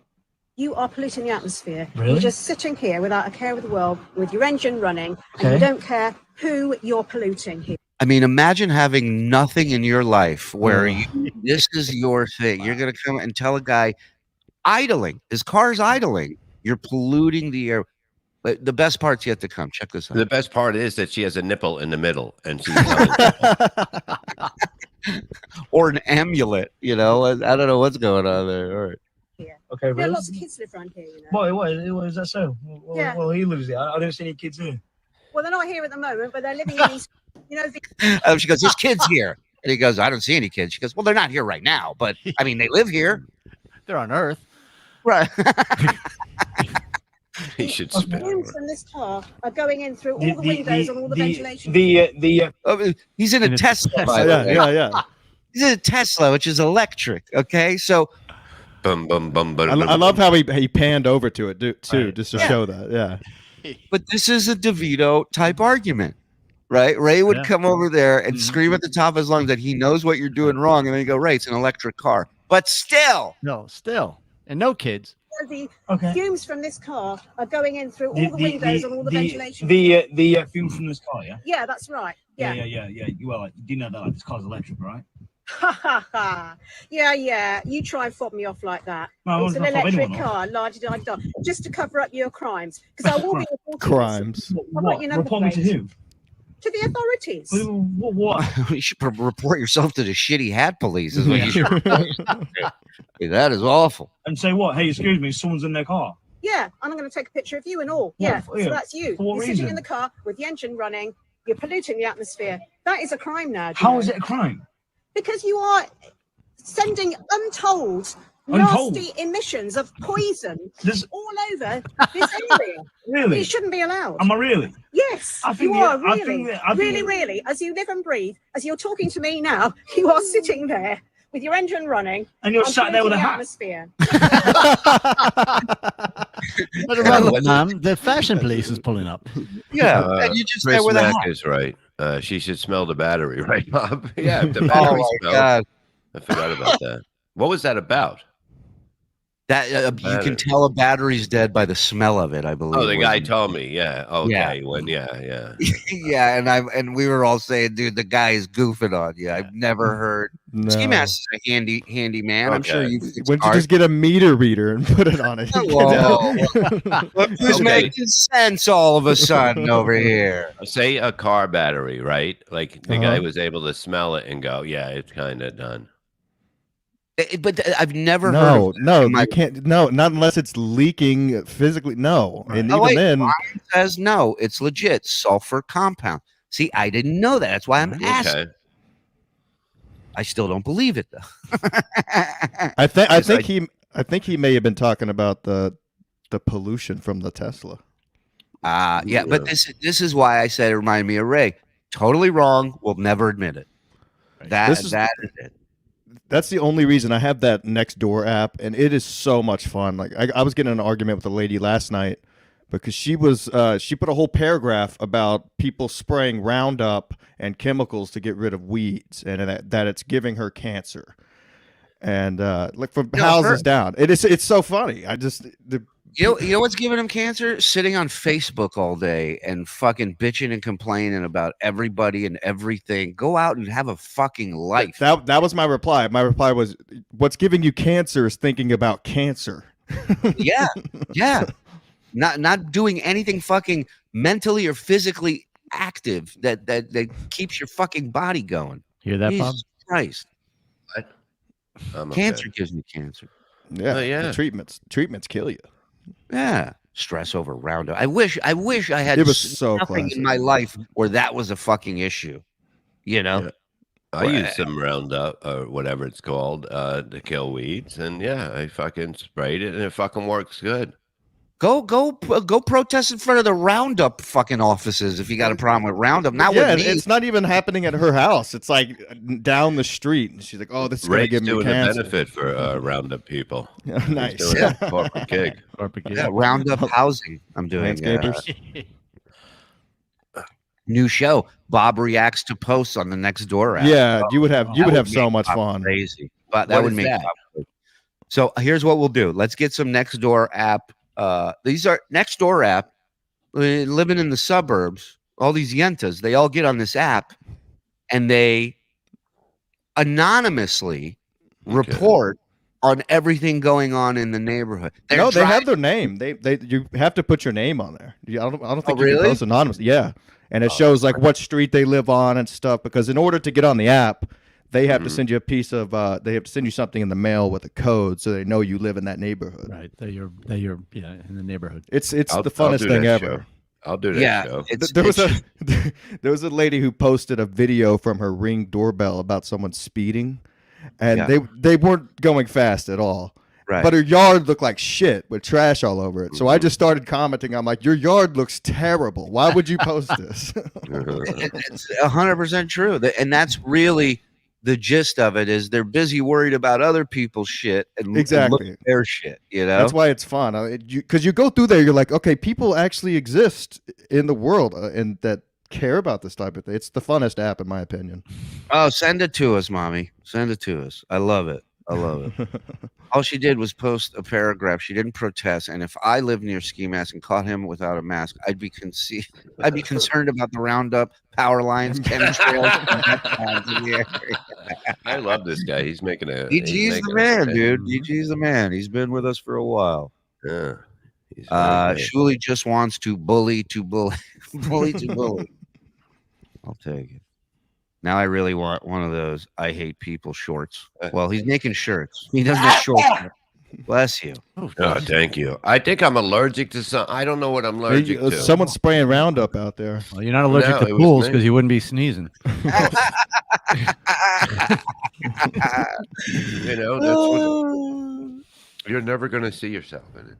You are polluting the atmosphere. Really? You're just sitting here without a care of the world with your engine running, and Okay. you don't care who you're polluting here. I mean, imagine having nothing in your life where this is your thing. You're going to come and tell a guy idling, his car's idling. You're polluting the air. But the best part's yet to come. Check this out. the best part is that she has a nipple in the middle, and she's Or an amulet, I don't know what's going on there. All right. Okay, There are really? lots of kids live around here, you know. What is that so? Well, Yeah. well, he lives there. I don't see any kids here. Well, they're not here at the moment, but they're living in these, the She goes, there's kids here. And he goes, I don't see any kids. She goes, well, they're not here right now, but I mean, they live here. They're on Earth. Right. he should spit. rooms from this car are going in through all The- the, the- windows the- and all the the- ventilation. He's in a Tesla, by the way. Yeah. He's in a Tesla, which is electric. Okay. So Bum, bum, bum, bum, I love how he panned over to it too, just to Yeah. show that. Yeah. but this is a DeVito type argument, right? Ray would Yeah. come over there and scream at the top of his lungs that he knows what you're doing wrong. And then you go, Ray, it's an electric car. But still. No, still. And no kids. The Okay. fumes from this car are going in through all the windows and all the ventilation. The fumes from this car, yeah? Yeah, that's right. Yeah. Yeah. Well, you do know that this car's electric, right? Ha ha ha. Yeah. You try and fob me off like that. No, It's I'm an not fobbing electric anyone off. car, large just to cover up your crimes. Because I will be reporting Crimes. I've got your number Report me to plate. who? To the authorities. What? You should report yourself to the shitty hat police. Is what you should. That is awful. And say what? Hey, excuse me, someone's in their car. Yeah, and I'm going to take a picture of you and all. Yeah, Yeah, yeah. so that's you. For what You're sitting reason? in the car with the engine running. You're polluting the atmosphere. That is a crime now. do you How know? is it a crime? Because you are sending untold, Untold? nasty emissions of poison This- all over this area. Really? It shouldn't be allowed. Am I really? Yes, I think you the- are I really, think that- I think- really. As you live and breathe, as you're talking to me now, you are sitting there with your engine running. And you're sat there with a polluting the hat. atmosphere. Mom, the fashion police is pulling up. Yeah, and you just Chris there with a Mack hat. is right. She should smell the battery, right, Bob? Yeah, if the Oh battery my smells. God. I forgot about that. What was that about? That you Battery. can tell a battery's dead by the smell of it. I believe. Oh, the was guy it. told me. Yeah. Okay. Yeah. Yeah, and we were all saying, dude, the guy is goofing on you. I've never heard. Ski No. Mask is a handy man. I'm sure Okay. you. Why don't you just get a meter reader and put it on it? Whoa. Who's Okay. making sense all of a sudden over here? Say a car battery, right? Like the Uh-huh. guy was able to smell it and go, "Yeah, it's kind of done." But I've never heard. No, Of that no, in my- you can't. No, not unless it's leaking physically. No, and Oh, even wait, then, Ryan says no. It's legit sulfur compound. See, I didn't know that. That's why I'm asking. Okay. I still don't believe it though. I think Yes, I think he may have been talking about the pollution from the Tesla. Yeah, but this is why I said it reminded me of Ray. Totally wrong. We'll never admit it. That This is- that is it. That's the only reason I have that Nextdoor app, and it is so much fun. Like I was getting in an argument with a lady last night because she put a whole paragraph about people spraying Roundup and chemicals to get rid of weeds, and that it's giving her cancer. And like from houses down, it's so funny. You know what's giving him cancer? Sitting on Facebook all day and fucking bitching and complaining about everybody and everything. Go out and have a fucking life. That was my reply. My reply was, "What's giving you cancer is thinking about cancer." Yeah. Not doing anything fucking mentally or physically active that keeps your fucking body going. Hear that, Bob? Jesus Christ. I'm Cancer okay. gives me cancer. Yeah, yeah. the treatments kill you. Yeah. Stress over Roundup. I wish I had It was so nothing classic. in my life where that was a fucking issue. You know, Yeah. I use some Roundup or whatever it's called to kill weeds, and yeah, I fucking sprayed it, and it fucking works good. Go protest in front of the Roundup fucking offices if you got a problem with Roundup. Not with me. It's not even happening at her house. It's like down the street. And she's like, "Oh, this is going to Ray's give me doing cancer." a benefit for Roundup people. Yeah, nice. He's doing a corporate gig. Yeah, Roundup housing. I'm doing Landscapers. new show. Bob reacts to posts on the Nextdoor app. Yeah, you would have so make much Bob fun. Crazy, but that What would is make that? Bob crazy. So here's what we'll do. Let's get some Nextdoor app. These are Nextdoor app. Living in the suburbs, all these yentas, they all get on this app, and they anonymously report on everything going on in the neighborhood. They're No, they driving- have their name. They you have to put your name on there. I don't think you really? can post anonymously. Yeah, and it shows like what street they live on and stuff. Because in order to get on the app, they have to send you a piece of. They have to send you something in the mail with a code, so they know you live in that neighborhood. Right, they're in the neighborhood. It's the I'll funnest do thing that ever. show. I'll do that Yeah, show. There was a lady who posted a video from her Ring doorbell about someone speeding, and they weren't going fast at all. Right. But her yard looked like shit with trash all over it. So I just started commenting. I'm like, "Your yard looks terrible. Why would you post this?" It's 100% true. And that's really the gist of it is they're busy worried about other people's shit and look Exactly. at their shit, you know? That's why it's fun. Because you go through there, you're like, okay, people actually exist in the world and that care about this type of thing. It's the funnest app, in my opinion. Oh, send it to us, mommy. Send it to us. I love it. I love it. All she did was post a paragraph. She didn't protest. And if I lived near Ski Mask and caught him without a mask, I'd be concerned about the Roundup power lines, chemtrails, in the area. I love this guy. He's making a. DG's the man, dude. DG's the man. He's been with us for a while. Yeah. He's very good. Shuli just wants to bully, bully to bully. I'll take it. Now I really want one of those I hate people shorts. Well, he's making shirts. He doesn't have shorts. Bless you. Oh, thank you. I think I'm allergic to some. I don't know what I'm allergic to. Someone's spraying Roundup out there. Well, you're not allergic No, to it was pools me. because you wouldn't be sneezing. You know, that's what. You're never going to see yourself in it.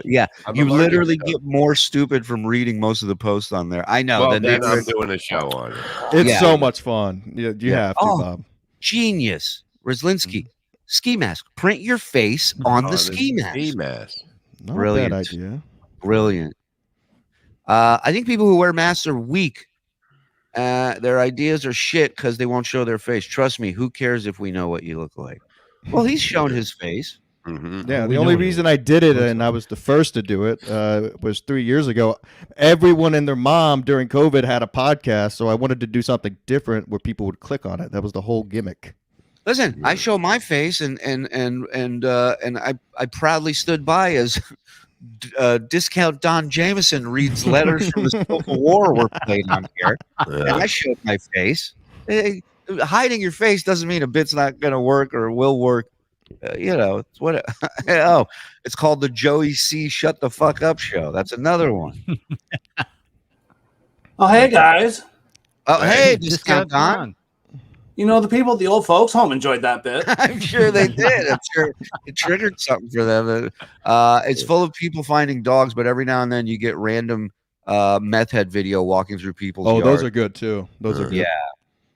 Yeah, I'm you allergic literally to get more stupid from reading most of the posts on there. I know. Well, the then I'm neighborhood- doing a show on it. It's Yeah. so much fun. You have to, Oh, Bob. Genius. Reslinsky. Ski mask. Print your face on the On ski mask. Ski mask. Not Brilliant. a bad idea. Brilliant. I think people who wear masks are weak. Their ideas are shit because they won't show their face. Trust me, who cares if we know what you look like? Well, he's shown his face. Mm-hmm. Yeah, we the know only what it reason I did it, and I was the first to do it, was 3 years ago. Everyone and their mom during COVID had a podcast, so I wanted to do something different where people would click on it. That was the whole gimmick. Listen, I show my face, and I proudly stood by as discount Don Jameson reads letters from the Civil War were played on here, and I showed my face. Hiding your face doesn't mean a bit's not going to work or will work. You know, it's what. It's called the Joey C. Shut the Fuck Up Show. That's another one. Oh, hey guys. Oh, hey, discount Don. You know, the people at the old folks home enjoyed that bit. I'm sure they did. I'm sure it triggered something for them. It's full of people finding dogs, but every now and then you get random meth head video walking through people's Oh, yards. those are good too. Those are good. Yeah.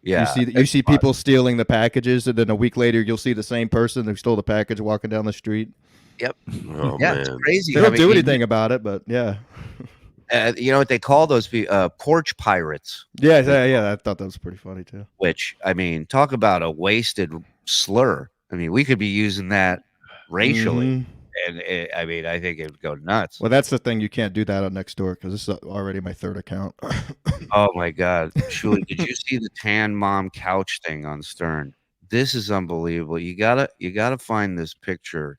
Yeah. You see people stealing the packages, and then a week later you'll see the same person who stole the package walking down the street. Yep. Oh, Yeah, man. it's crazy. They don't I mean, do anything about it, but yeah. You know what they call those people? Porch pirates. Yeah. I thought that was pretty funny too. Which, I mean, talk about a wasted slur. I mean, we could be using that racially. Mhm. And I mean, I think it would go nuts. Well, that's the thing. You can't do that on Nextdoor because this is already my third account. Oh my God. Shuli, did you see the tan mom couch thing on Stern? This is unbelievable. You gotta find this picture.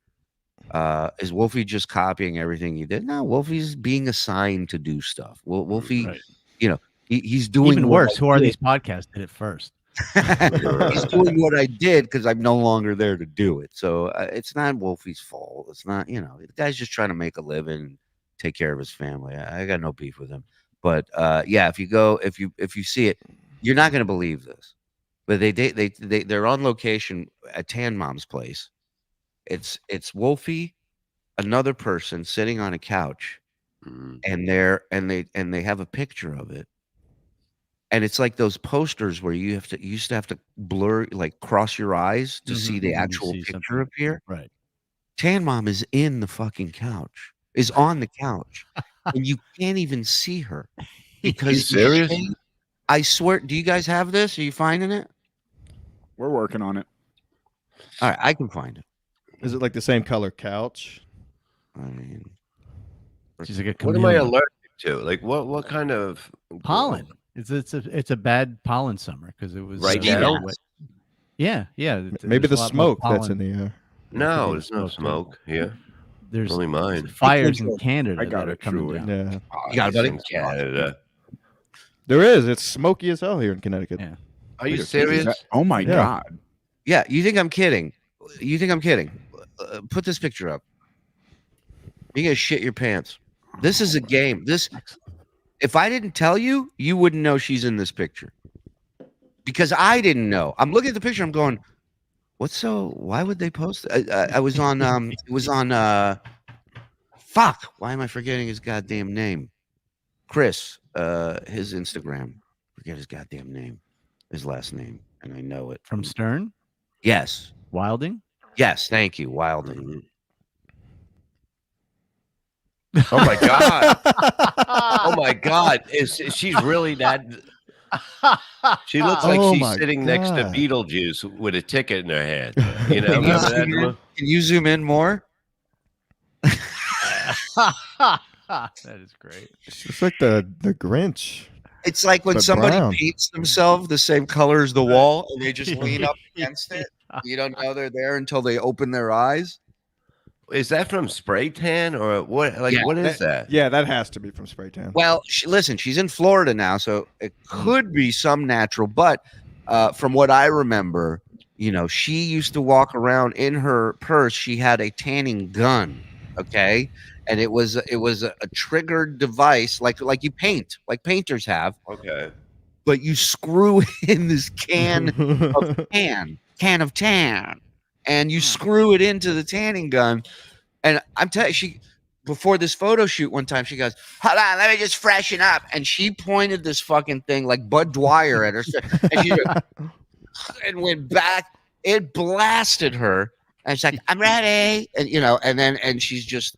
Is Wolfie just copying everything he did? No, Wolfie's being assigned to do stuff. Wolfie, Right. you know, he's doing Even what worse, I who are did. these podcasts did it first? He's doing what I did because I'm no longer there to do it. So it's not Wolfie's fault. It's not, you know, the guy's just trying to make a living and take care of his family. I got no beef with him. But yeah, if you see it, You're not going to believe this, but they're on location at Tan Mom's place. It's Wolfie, another person sitting on a couch, and they have a picture of it. And it's like those posters where you used to have to blur, like cross your eyes to see the actual picture appear. Right. Tan Mom is in the fucking couch, is on the couch, and you can't even see her. Because serious? I swear, do you guys have this? Are you finding it? We're working on it. All right, I can find it. Is it like the same color couch? I mean, she's like a What am I chameleon. allergic to? Like what kind of Pollen. It's a bad pollen summer because it was Right now? wet. Yeah. Maybe the there's a lot more smoke that's in pollen. the air. No, there's no smoke here. There's only mine. fires in Canada I got that are it, coming truly. down. Yeah. You got it, buddy? In Canada. There is. It's smoky as hell here in Connecticut. Yeah. Are you serious? Oh my Yeah. God. Yeah, you think I'm kidding? You think I'm kidding? Put this picture up. You're gonna shit your pants. This is a game. If I didn't tell you, you wouldn't know she's in this picture. Because I didn't know. I'm looking at the picture. I'm going, why would they post it? I was on. It was on. Fuck. Why am I forgetting his goddamn name? Chris. His Instagram. Forget his goddamn name. His last name, and I know it From Stern? Yes. Wilding? Yes. Thank you, Wilding. Oh my god! Oh my god! She's really that? She looks like Oh she's my sitting next to God. Beetlejuice with a ticket in her hand. You know, Can you, remember that zoom in? one? Can you zoom in more? That is great. It's like the Grinch. It's like when But somebody brown. paints themselves the same color as the wall and they just lean up against it. You don't know they're there until they open their eyes. Is that from Spray Tan or what? Like, Yeah, what is that? Yeah, that has to be from Spray Tan. Well, listen, she's in Florida now, so it could be some natural. But from what I remember, she used to walk around in her purse. She had a tanning gun, okay, and it was a triggered device, like you paint, like painters have. Okay. But you screw in this can of tan, and you screw it into the tanning gun. And I'm telling you, before this photo shoot one time, she goes, "Hold on, let me just freshen up." And she pointed this fucking thing like Bud Dwyer at her, and she and went back. It blasted her, and she's like, "I'm ready," and and she's just.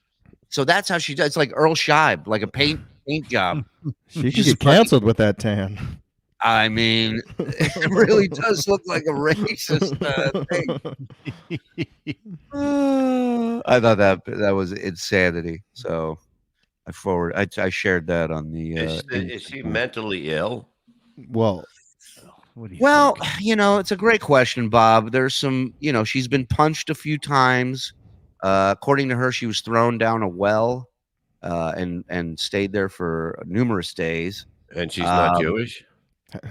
So that's how she does. It's like Earl Scheib, like a paint job. She could get canceled with that tan. I mean, it really does look like a racist thing. I thought that was insanity. So I shared that on the. Is she mentally ill? Well, it's a great question, Bob. There's some, she's been punched a few times. According to her, she was thrown down a well, and stayed there for numerous days. And she's not Jewish.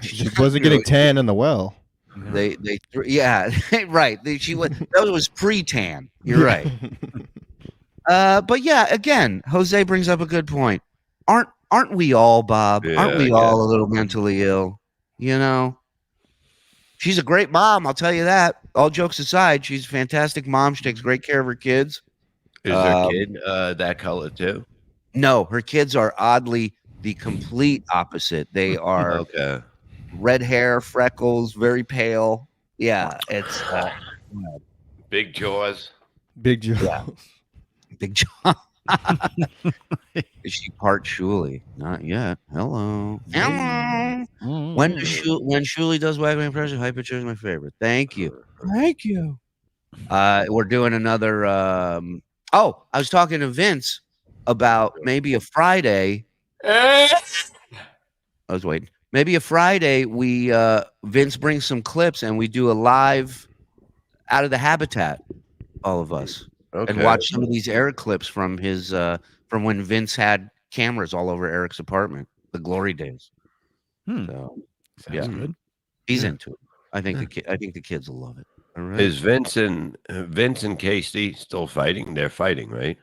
She wasn't getting tan in the well. They right. That was pre-tan. You're right. But yeah, again, Jose brings up a good point. Aren't we all, Bob? Aren't we all a little mentally ill? She's a great mom, I'll tell you that. All jokes aside, she's a fantastic mom. She takes great care of her kids. Is her kid that color too? No, her kids are oddly the complete opposite. They are red hair, freckles, very pale. Yeah, it's big jaws. Big jaws. Yeah. Big jaw. Is she part Shuli? Not yet. Hello. When Shuli does wagging impression, high picture is my favorite. Thank you. We're doing another. I was talking to Vince about maybe a Friday. I was waiting. Maybe a Friday we Vince brings some clips and we do a live out of the habitat, all of us, and watch some of these Eric clips from his from when Vince had cameras all over Eric's apartment, the glory days. So, Sounds good. He's into it. I think the kids will love it. All right. Is Vince and Casey still fighting? They're fighting, right?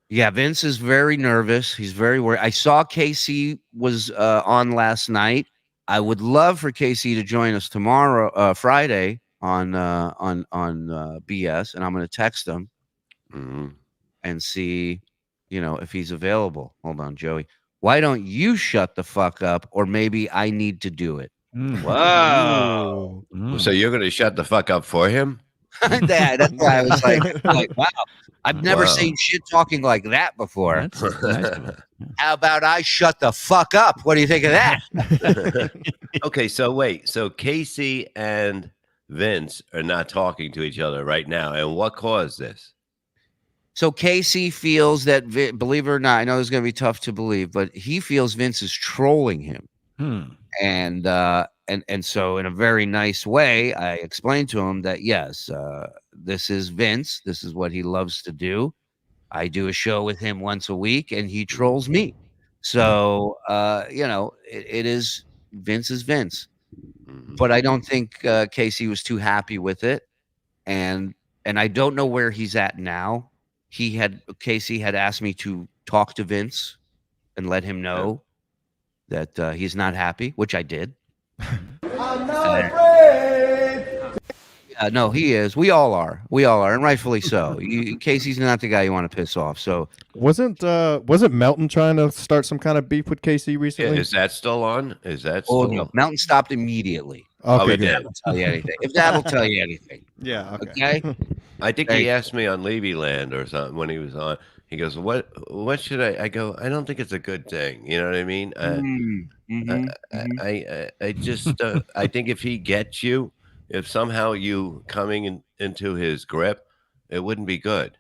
Yeah, Vince is very nervous. He's very worried. I saw Casey was on last night. I would love for KC to join us tomorrow, Friday on BS, and I'm going to text him and see, if he's available. Hold on, Joey. Why don't you shut the fuck up, or maybe I need to do it? Wow. So you're going to shut the fuck up for him? That's why I was like, wow. I've never seen shit talking like that before. That's nice of it. How about I shut the fuck up? What do you think of that? Okay, so wait. So Casey and Vince are not talking to each other right now. And what caused this? So Casey feels that, believe it or not, I know it's going to be tough to believe, but he feels Vince is trolling him. And so in a very nice way, I explained to him that, yes, this is Vince. This is what he loves to do. I do a show with him once a week, and he trolls me. So, it is Vince is Vince. But I don't think Casey was too happy with it. And I don't know where he's at now. Casey had asked me to talk to Vince and let him know that he's not happy, which I did. I'm not afraid. No, he is. We all are, and rightfully so. Casey's not the guy you want to piss off. So wasn't Melton trying to start some kind of beef with Casey recently? Is that still on? Is that Oh still no, Melton stopped immediately. Okay, it did. Tell you anything. If that'll tell you anything. Yeah. Okay. I think he asked me on Levy Land or something when he was on. He goes, "What should I go? I don't think it's a good thing. You know what I mean? I just I think if he gets you, if somehow you coming into his grip, it wouldn't be good."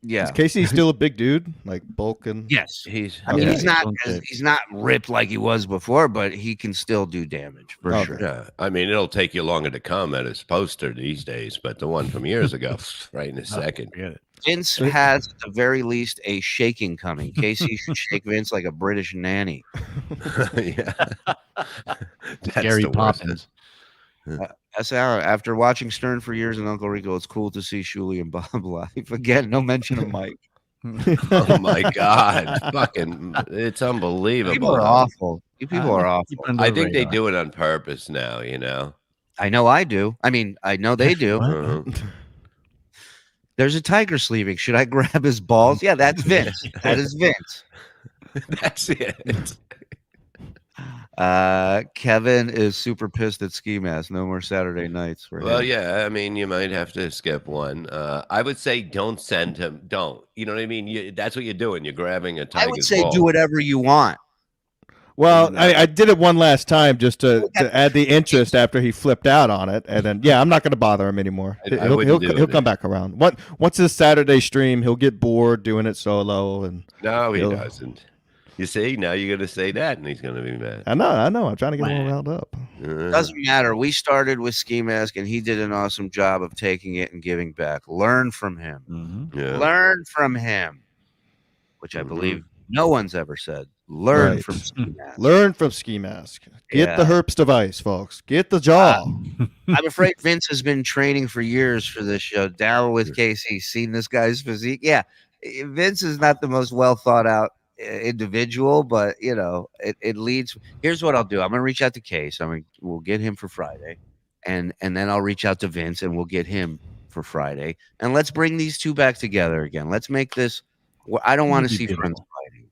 Yeah. Is Casey still a big dude, like bulking? Yes, he's not ripped like he was before, but he can still do damage for sure. Yeah, I mean, it'll take you longer to come at his poster these days, but the one from years ago, right in a second. Vince has at the very least a shaking coming. Casey should shake Vince like a British nanny. Yeah, Gary Poppins. That's how, after watching Stern for years and Uncle Rico, it's cool to see Shuli and Bob live again. No mention of Mike. Oh my God, fucking, it's unbelievable. People are awful. You people are awful. I think they do it on purpose now. You know. I know I do. I mean, I know they do. There's a tiger sleeping. Should I grab his balls? Yeah, that's Vince. That is Vince. That's it. Kevin is super pissed at Ski Mask. No more Saturday nights for him. Well, yeah, I mean, you might have to skip one. I would say don't send him. Don't. You know what I mean? That's what you're doing. You're grabbing a tiger's I would say ball. do whatever you want. Well, I did it one last time just to add the interest after he flipped out on it, and then I'm not going to bother him anymore. He'll come back around. Once his Saturday stream, he'll get bored doing it solo, and no, he doesn't. You see, now you're going to say that, and he's going to be mad. I know. I'm trying to get him riled up. Doesn't matter. We started with Ski Mask, and he did an awesome job of taking it and giving back. Learn from him. Yeah. Learn from him, which I believe no one's ever said. Learn from Ski Mask. Learn from Ski Mask. Get the Herps device, folks. Get the jaw. I'm afraid Vince has been training for years for this show. Down with Casey, seen this guy's physique. Yeah, Vince is not the most well thought out individual, but it leads. Here's what I'll do. I'm gonna reach out to Case. We'll get him for Friday, and then I'll reach out to Vince and we'll get him for Friday, and let's bring these two back together again. Let's make this. I don't want to see friends fighting,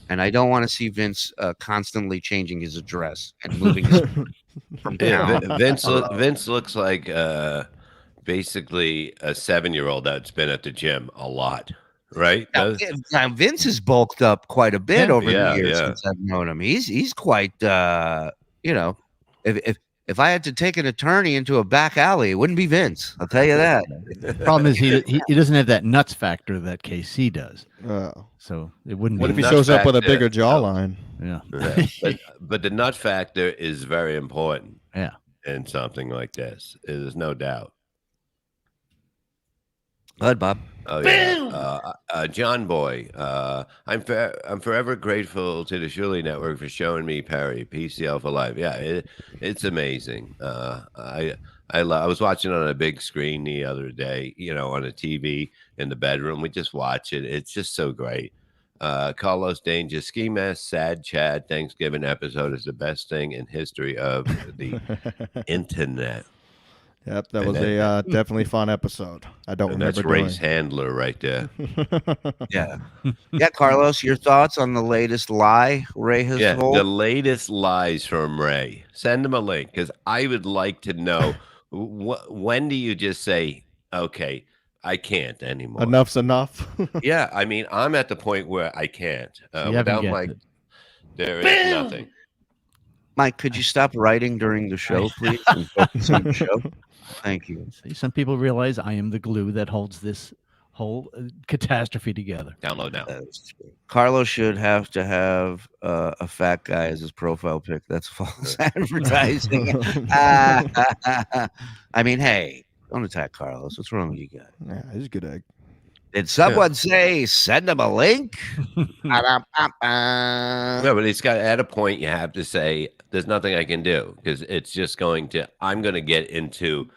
and I don't want to see Vince constantly changing his address and moving his from town. Vince looks like basically a 7-year-old that's been at the gym a lot. Right. Now, Vince has bulked up quite a bit over the years since I've known him. He's quite if I had to take an attorney into a back alley, it wouldn't be Vince. I'll tell you that. The problem is he doesn't have that nuts factor that KC does. So it wouldn't. What be if he shows up with a bigger jawline? Yeah. But the nut factor is very important. Yeah. In something like this, there's no doubt. Go ahead, Bob. Oh yeah, John Boy. I'm forever grateful to the Shuli Network for showing me Perry PCL for life. Yeah, it's amazing. I was watching on a big screen the other day, on a TV in the bedroom. We just watch it. It's just so great. Carlos Danger, Ski Mask, Sad Chad, Thanksgiving episode is the best thing in history of the internet. Yep, that And was that- a definitely fun episode. I don't And remember that's Ray's doing. handler right there. Yeah. Yeah, Carlos, your thoughts on the latest lie Ray has Yeah, told? the latest lies from Ray. Send him a link because I would like to know when do you just say, okay, I can't anymore. Enough's enough. Yeah, I mean, I'm at the point where I can't. You haven't Without get my, it. there is nothing. Mike, could you stop writing during the show, please? And focus on the show? Thank you. See, some people realize I am the glue that holds this whole catastrophe together. Download now. Carlos should have to have a fat guy as his profile pic. That's false advertising. I mean, hey, don't attack Carlos. What's wrong with you guys? Yeah, he's a good egg. Did someone say send him a link? No, but it's got at a point you have to say there's nothing I can do because it's just going to. I'm going to get into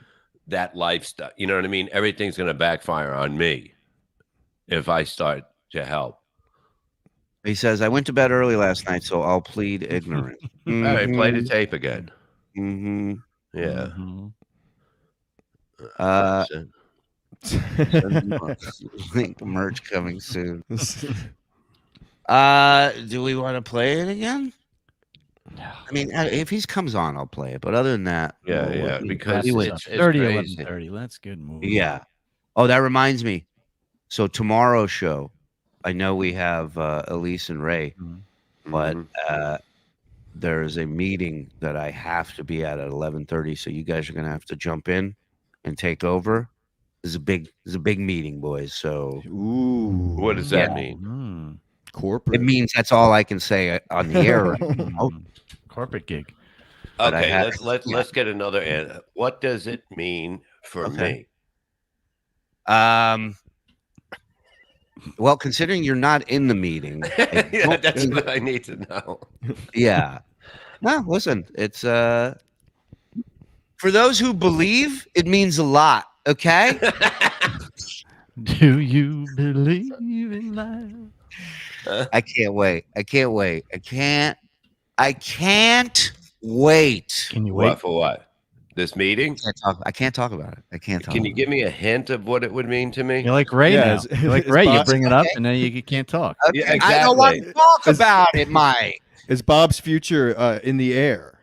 that lifestyle. You know what I mean? Everything's going to backfire on me if I start to help. He says, I went to bed early last night, so I'll plead ignorant. All right, play the tape again. Mm-hmm. Yeah. Link merch coming soon. Do we want to play it again? I mean, if he comes on, I'll play it. But other than that, Yeah, because it's 30, crazy. 11:30. Let's good move. Yeah. Oh, that reminds me. So tomorrow's show, I know we have Elise and Ray, but there's a meeting that I have to be at 11:30. So you guys are gonna have to jump in and take over. This is a big meeting, boys. So What does that mean? Hmm. Corporate. it means that's all I can say on the air right now. Corporate gig. But I Okay, have- let's get another answer. What does it mean for Okay. me? Well, considering you're not in the meeting, I Yeah, don't that's think- what I need to know. yeah. No, listen, it's for those who believe, it means a lot. Okay. Do you believe in life? I can't wait. I can't wait. I can't wait. Can you wait? What for what? This meeting? I can't talk about it. I can't talk. Can you give me a hint of what it would mean to me? You're like Ray Yeah, now. is- You're like is Ray. You Bob- bring it up and then you can't talk. Okay, Yeah, I don't want to exactly. talk about it, Mike. Is Bob's future in the air?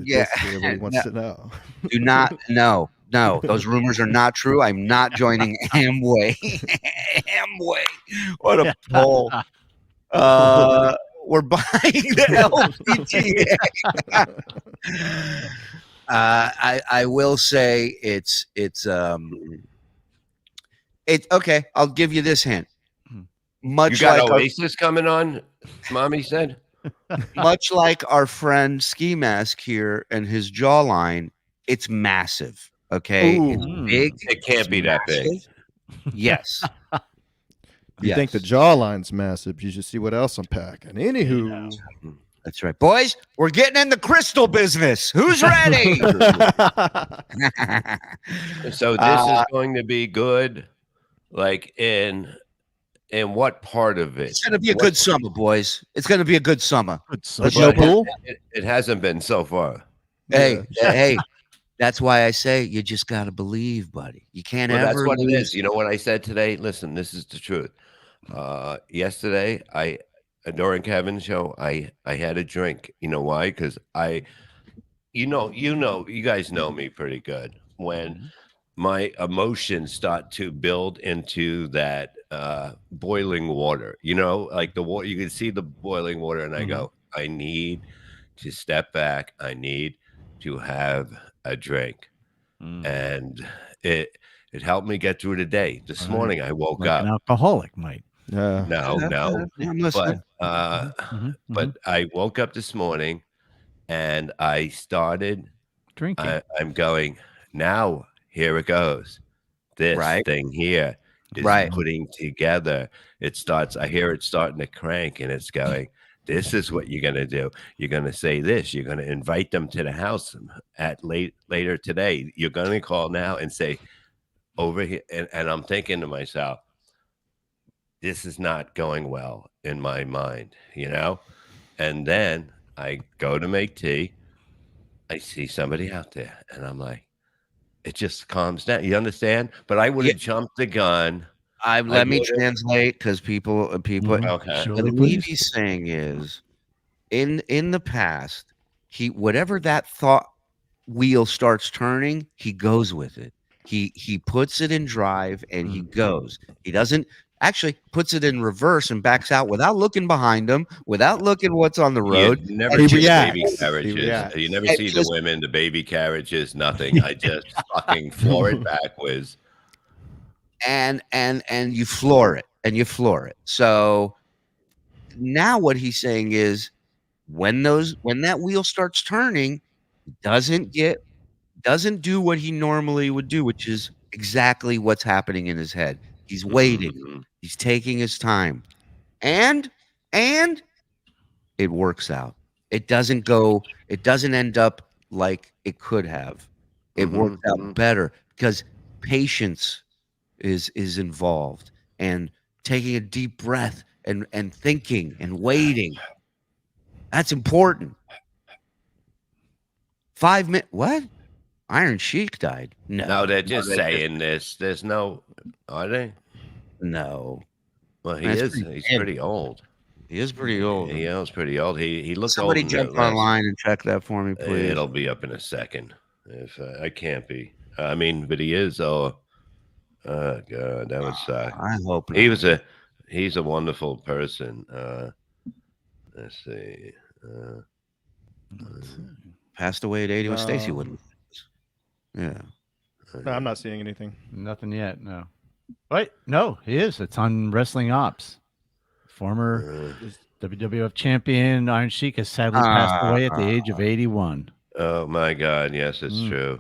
Yeah. Basically what he wants to know. Do not. No. Those rumors are not true. I'm not joining Amway. Amway. What a poll. We're buying the LPGA. I will say it's okay. I'll give you this hint. Much You got like our, Oasis coming on, Mommy said? much like our friend Ski Mask here and his jawline, it's massive. Okay, it's big. It can't be that big. massive. Yes. You think the jawline's massive? You should see what else I'm packing. Anywho, That's right, boys. We're getting in the crystal business. Who's ready? So this is going to be good. Like in what part of it? It's gonna be a good summer, boys. It's gonna be a good summer. There's no pool. It hasn't been so far. Hey, hey. That's why I say you just gotta believe, buddy. You can't Well, ever. that's what it lose. is. You know what I said today? Listen, this is the truth. Yesterday, during Kevin's show, I had a drink. You know why? Because you guys know me pretty good. When my emotions start to build into that boiling water, like the water, you can see the boiling water, and I go, I need to step back. I need to have a drink, and it helped me get through the day. This morning, I woke Like up. an alcoholic might. No, I'm listening. but I woke up this morning and I started drinking. I'm going, now here it goes. This thing here is putting together. I hear it starting to crank, and it's going, this is what you're going to do. You're going to say this. You're going to invite them to the house later today. You're going to call now and say, over here. And I'm thinking to myself, this is not going well in my mind, And then I go to make tea. I see somebody out there, and I'm like, it just calms down. You understand? But I would have jumped the gun. Let me translate because people. Okay. What I believe he's saying is, in the past, whatever that thought wheel starts turning, he goes with it. He puts it in drive and he goes. He doesn't actually puts it in reverse and backs out without looking behind him, without looking what's on the road. You never see the baby carriages. You never see the women, the baby carriages, nothing. I just fucking floor it backwards. And you floor it. So now what he's saying is when that wheel starts turning, doesn't do what he normally would do, which is exactly what's happening in his head. He's waiting. He's taking his time. And it works out. It doesn't end up like it could have. It worked out better because patience is involved, and taking a deep breath and thinking and waiting. That's important. 5 minutes. What? Iron Sheik died. No, they're just saying this. There's no. Are they? No. Well, he's pretty old. He is pretty old. He is pretty old. He looks Somebody old. jump online and check that for me, please. It'll be up in a second. If I can't be. I mean, but he is. Oh God, that would suck. I hope not. He's a wonderful person. Let's see. Passed away at 80 with Stacy Wood. Yeah. No, I'm not seeing anything. Nothing yet. No. Wait, no, he is. It's on Wrestling Ops. Former WWF champion Iron Sheik has sadly passed away at the age of 81. Oh my God! Yes, it's true.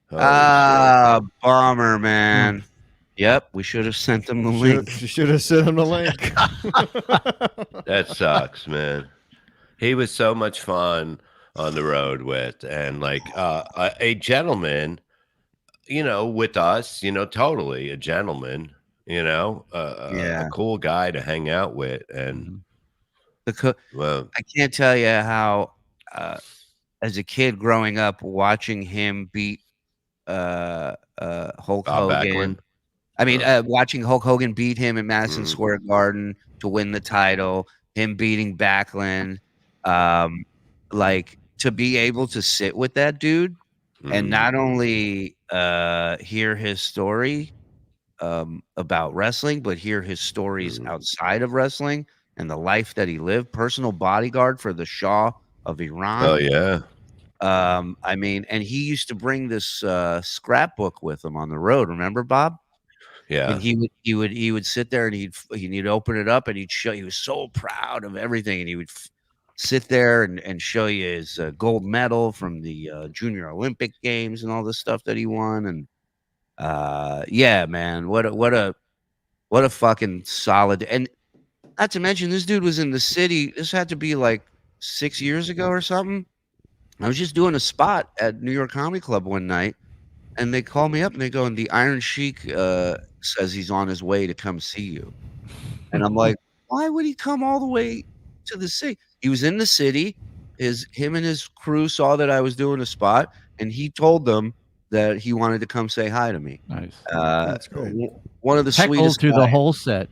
Bummer, man. Yep, we should have sent them the link. You should have sent him the link. That sucks, man. He was so much fun on the road with, and like a gentleman, with us, totally a gentleman, a cool guy to hang out with. And I can't tell you how, as a kid growing up, watching him beat Hulk Hogan. Watching Hulk Hogan beat him in Madison Square Garden to win the title, him beating Backlund, to be able to sit with that dude and not only hear his story about wrestling, but hear his stories outside of wrestling and the life that he lived. Personal bodyguard for the Shah of Iran. Oh yeah. And he used to bring this scrapbook with him on the road. Remember, Bob? Yeah. And he would sit there and he'd open it up and he'd show. He was so proud of everything, and he would sit there and show you his gold medal from the Junior Olympic Games and all this stuff that he won. And yeah, man, what a fucking solid. And not to mention, this dude was in the city. This had to be like 6 years ago or something. I was just doing a spot at New York Comedy Club one night, and they call me up and they go, and the Iron Sheik says he's on his way to come see you. And I'm like, why would he come all the way to the city? He was in the city. Him and his crew saw that I was doing a spot, and he told them that he wanted to come say hi to me. Nice. That's great. One of the Heckled sweetest through the whole set.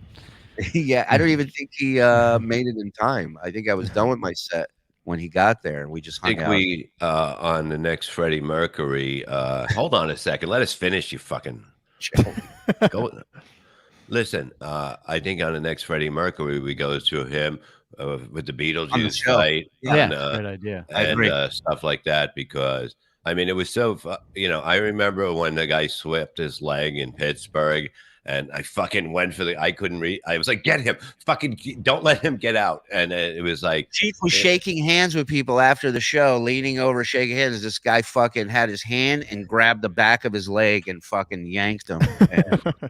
Yeah, I don't even think he made it in time. I think I was done with my set when he got there, and we just hung out. We on the next Freddie Mercury. Hold on a second. Let us finish. You fucking go. Listen, I think on the next Freddie Mercury, we go to him with the Beetlejuice fight. Yeah, great idea. I agree. Stuff like that, because it was so. I remember when the guy swept his leg in Pittsburgh. And I fucking went for I couldn't read. I was like, get him. Fucking don't let him get out. And it was like. Chief was shaking hands with people after the show, leaning over, shaking hands. This guy fucking had his hand and grabbed the back of his leg and fucking yanked him.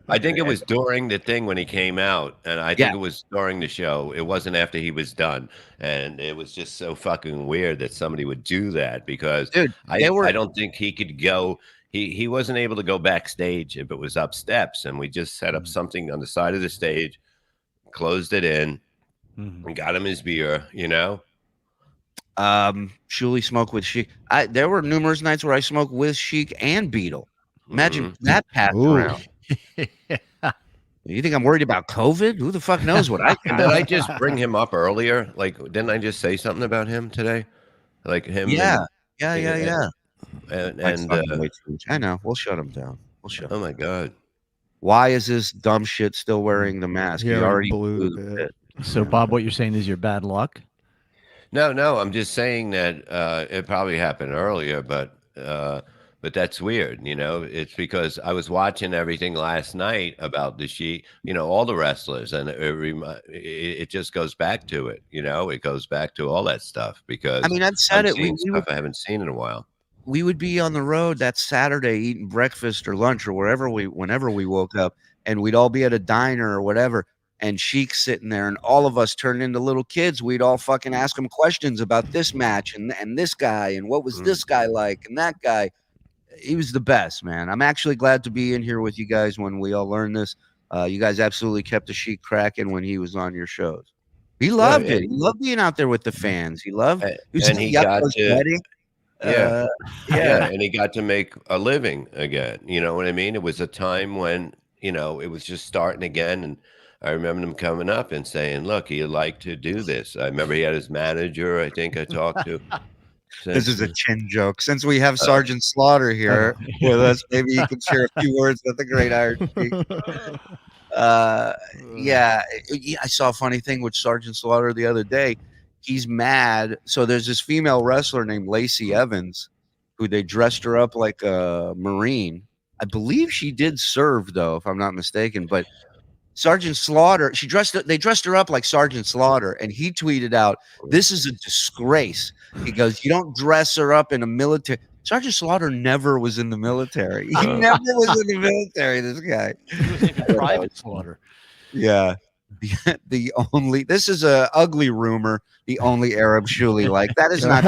I think it was during the thing when he came out. And I think it was during the show. It wasn't after he was done. And it was just so fucking weird that somebody would do that, because dude, I don't think he could go. He wasn't able to go backstage if it was up steps, and we just set up something on the side of the stage closed it in, and got him his beer. Shuli smoked with Sheik. There were numerous nights where I smoked with Sheik and Beetle. Imagine that passed around. You think I'm worried about COVID? Who the fuck knows what I can Did I just bring him up earlier? Like, didn't I just say something about him today? Like him? Yeah. And I know. We'll shut him down. Oh my God. Why is this dumb shit still wearing the mask? He already blew it. So, Bob, what you're saying is your bad luck? No, I'm just saying that it probably happened earlier, but that's weird. It's because I was watching everything last night about the Sheik, all the wrestlers, and it just goes back to it. It goes back to all that stuff because I've said it. I haven't seen in a while. We would be on the road that Saturday eating breakfast or lunch or whenever we woke up, and we'd all be at a diner or whatever. And Sheik's sitting there, and all of us turned into little kids. We'd all fucking ask him questions about this match and this guy and what was this guy like and that guy. He was the best, man. I'm actually glad to be in here with you guys when we all learned this. You guys absolutely kept the Sheik cracking when he was on your shows. He loved it. He loved being out there with the fans. He got to, and he got to make a living again. You know what I mean? It was a time when it was just starting again, and I remember him coming up and saying, look, he'd like to do this. I remember he had his manager, I think I talked to. This is a chin joke. Since we have Sergeant Slaughter here with us, maybe you can share a few words with the great Iron Sheik. I saw a funny thing with Sergeant Slaughter the other day. He's mad. So there's this female wrestler named Lacey Evans who they dressed her up like a Marine. I believe she did serve, though, if I'm not mistaken. But Sergeant Slaughter, they dressed her up like Sergeant Slaughter, and he tweeted out, "This is a disgrace." He goes, "You don't dress her up in a military." Sergeant Slaughter never was in the military. He never was in the military. This guy, he was even Private Slaughter. Yeah, this is a ugly rumor. The only Arab Shuli like that is not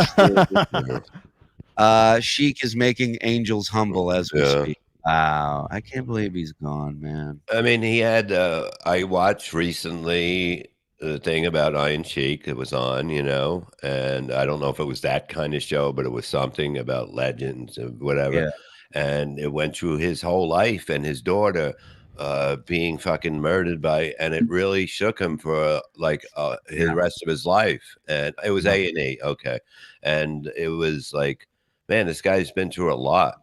true. Sheik is making angels humble as we speak. Wow, I can't believe he's gone, man. I mean, he had. I watched recently the thing about Iron Sheik that was on, and I don't know if it was that kind of show, but it was something about legends or whatever. Yeah. And it went through his whole life and his daughter being fucking murdered and it really shook him for his rest of his life. And it was A&E, okay, and it was like, man, this guy's been through a lot,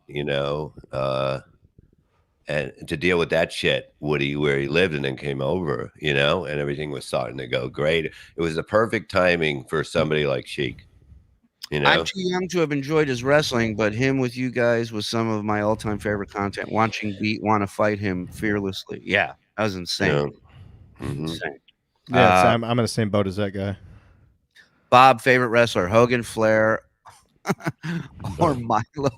and to deal with that shit, where he lived and then came over, and everything was starting to go great. It was the perfect timing for somebody like Sheik. I'm too young to have enjoyed his wrestling, but him with you guys was some of my all-time favorite content. Watching Beat want to fight him fearlessly. Yeah, that was insane. Insane. Yeah, so I'm in the same boat as that guy. Bob, favorite wrestler, Hogan, Flair, or Milo?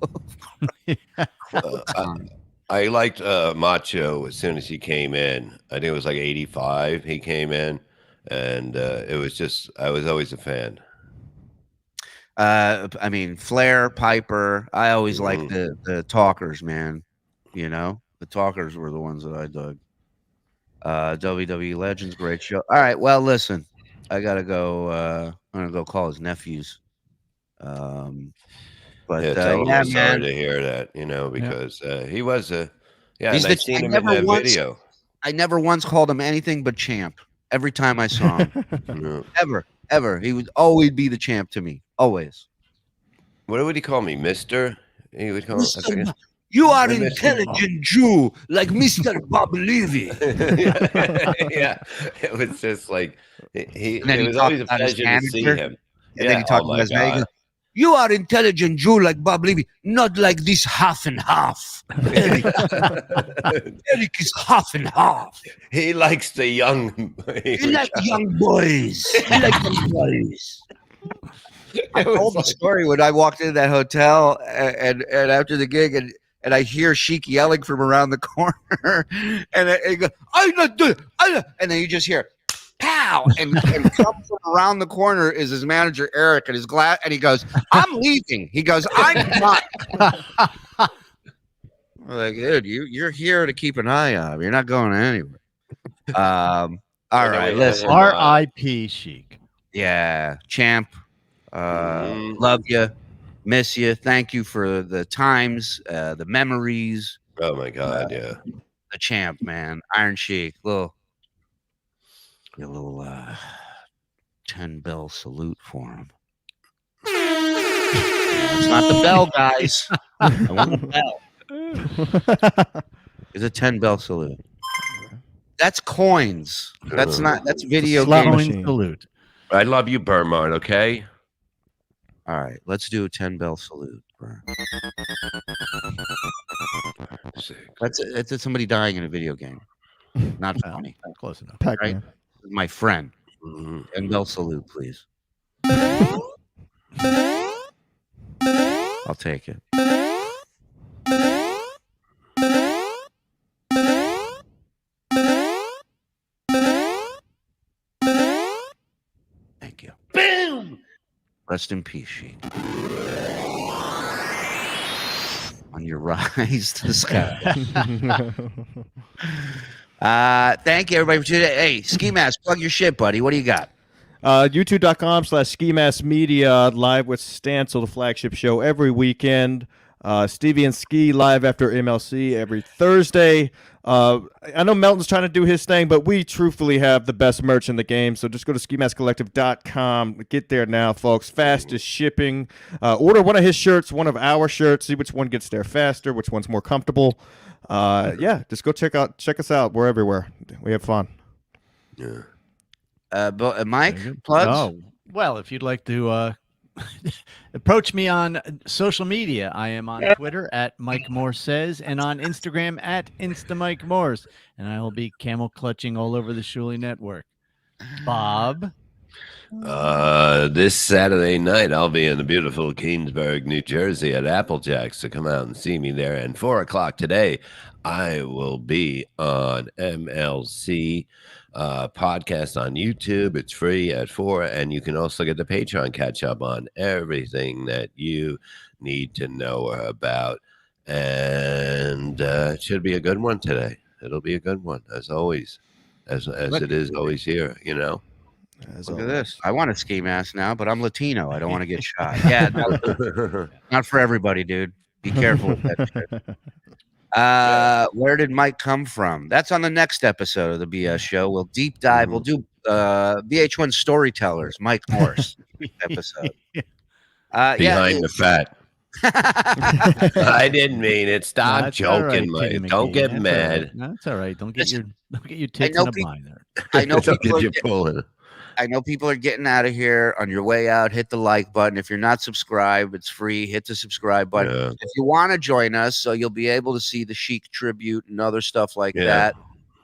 I liked Macho as soon as he came in. I think it was like 85 he came in, and it was just, I was always a fan. Flair, Piper. I always liked the talkers, man. The talkers were the ones that I dug. WWE Legends, great show. All right, well, listen, I gotta go. I'm gonna go call his nephews. But tell him yeah, I'm sorry man. to hear that, because he was a He's and I seen him in that video. I never once called him anything but champ. Every time I saw him, ever, he would always be the champ to me. Always. What would he call me, Mister? He would call me. You are an intelligent Jew, like Mr. Bob Levy. Yeah, it was just like it was always a pleasure to see him. And then he talked about his manager. You are intelligent Jew like Bob Levy, not like this half and half. Eric is half and half. He likes the young. He likes young boys. He likes young boys. I told the story when I walked into that hotel and after the gig and I hear Sheik yelling from around the corner and he goes, I'm not doing it. And then you just hear pow and come from around the corner is his manager Eric and his glass and he goes, I'm leaving. He goes, I'm not. We're like, dude, you're here to keep an eye on him. You're not going anywhere. All And then right, we had listen. him, R.I.P. Sheik. Yeah, champ. Love you, miss you. Thank you for the times, the memories. Oh my God, yeah. The champ, man. Iron Sheik. Little 10 bell salute for him. It's not the bell, guys. I want the bell. It's a 10 bell salute. That's coins. That's not. That's video Slot game machine. Salute. I love you, Burmart. Okay. All right, let's do a 10 bell salute. That's somebody dying in a video game. Not funny. Close enough. Pac-Man. Right? My friend. 10 bell salute, please. I'll take it. Thank you. Boom. Rest in peace, Sheik. On your rise to the sky. Thank you, everybody, for today. Hey, Ski Mask, plug your shit, buddy. What do you got? YouTube.com/SkiMaskMedia, live with Stancil, the flagship show every weekend. Stevie and Ski live after MLC every Thursday. I know Melton's trying to do his thing, but we truthfully have the best merch in the game. So just go to SkiMaskCollective.com. Get there now, folks. Fastest shipping. Order one of his shirts, one of our shirts. See which one gets there faster, which one's more comfortable. Yeah, just go check us out. We're everywhere. We have fun. Yeah. Mike, plugs? Oh, well, if you'd like to approach me on social media, I am on Twitter at Mike Moore Says and on Instagram at InstaMikeMoores. And I will be camel clutching all over the Shuli network. Bob? This Saturday night, I'll be in the beautiful Keansburg, New Jersey at Applejack's, so come out and see me there. And 4 o'clock today, I will be on MLC podcast on YouTube. It's free at 4, and you can also get the Patreon catch up on everything that you need to know about. And it should be a good one today. It'll be a good one, as always, as it is always here, you know. Look at this. I want a ski mask now, but I'm Latino. I don't want to get shot. Yeah, not for everybody, dude. Be careful with that shit. Where did Mike come from? That's on the next episode of the BS show. We'll deep dive. We'll do VH1 Storytellers, Mike Morse episode. Behind the fat. I didn't mean it. Stop joking, Mike. Don't get mad. That's all right. Don't get your tits in a binder. I know people are getting out of here. On your way out, hit the like button. If you're not subscribed, it's free. Hit the subscribe button. Yeah. If you want to join us, so you'll be able to see the Sheik tribute and other stuff like that.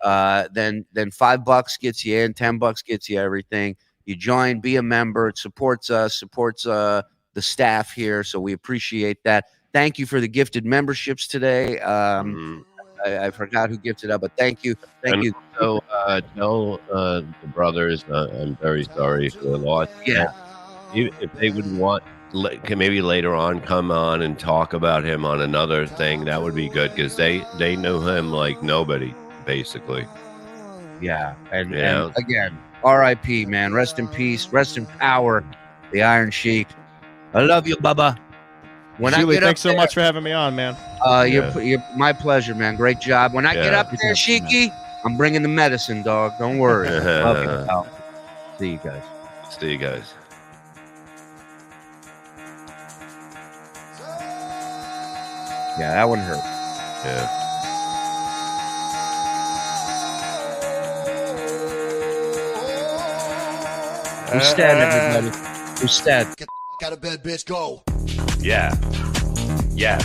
Then $5 gets you in, $10 gets you everything. You join, be a member. It supports us, supports the staff here. So we appreciate that. Thank you for the gifted memberships today. I forgot who gifted up, but thank you. Thank you. So tell the brothers I'm very sorry for the loss. Yeah. If they would want, can maybe later on come on and talk about him on another thing, that would be good, because they knew him like nobody, basically. Yeah. And again, R.I.P., man. Rest in peace. Rest in power. The Iron Sheik. I love you, Bubba. Julie, thanks so much for having me on, man. You're my pleasure, man. Great job. When I get up there, Sheiky, I'm bringing the medicine, dog. Don't worry. Love you, pal. See you guys. See you guys. Yeah, that one hurt. Yeah. Who's dead, everybody? Who's dead? Get out of bed, bitch. Go. Yeah. Yeah.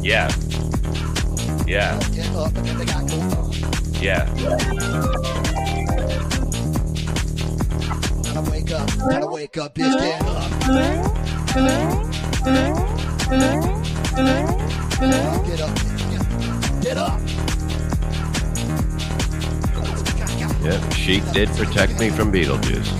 Yeah. Yeah. Get up and get the guy going on. Yeah. Gotta wake up, bitch. Get up. Get up. Get up. Yeah. Sheik did protect me from Beetlejuice.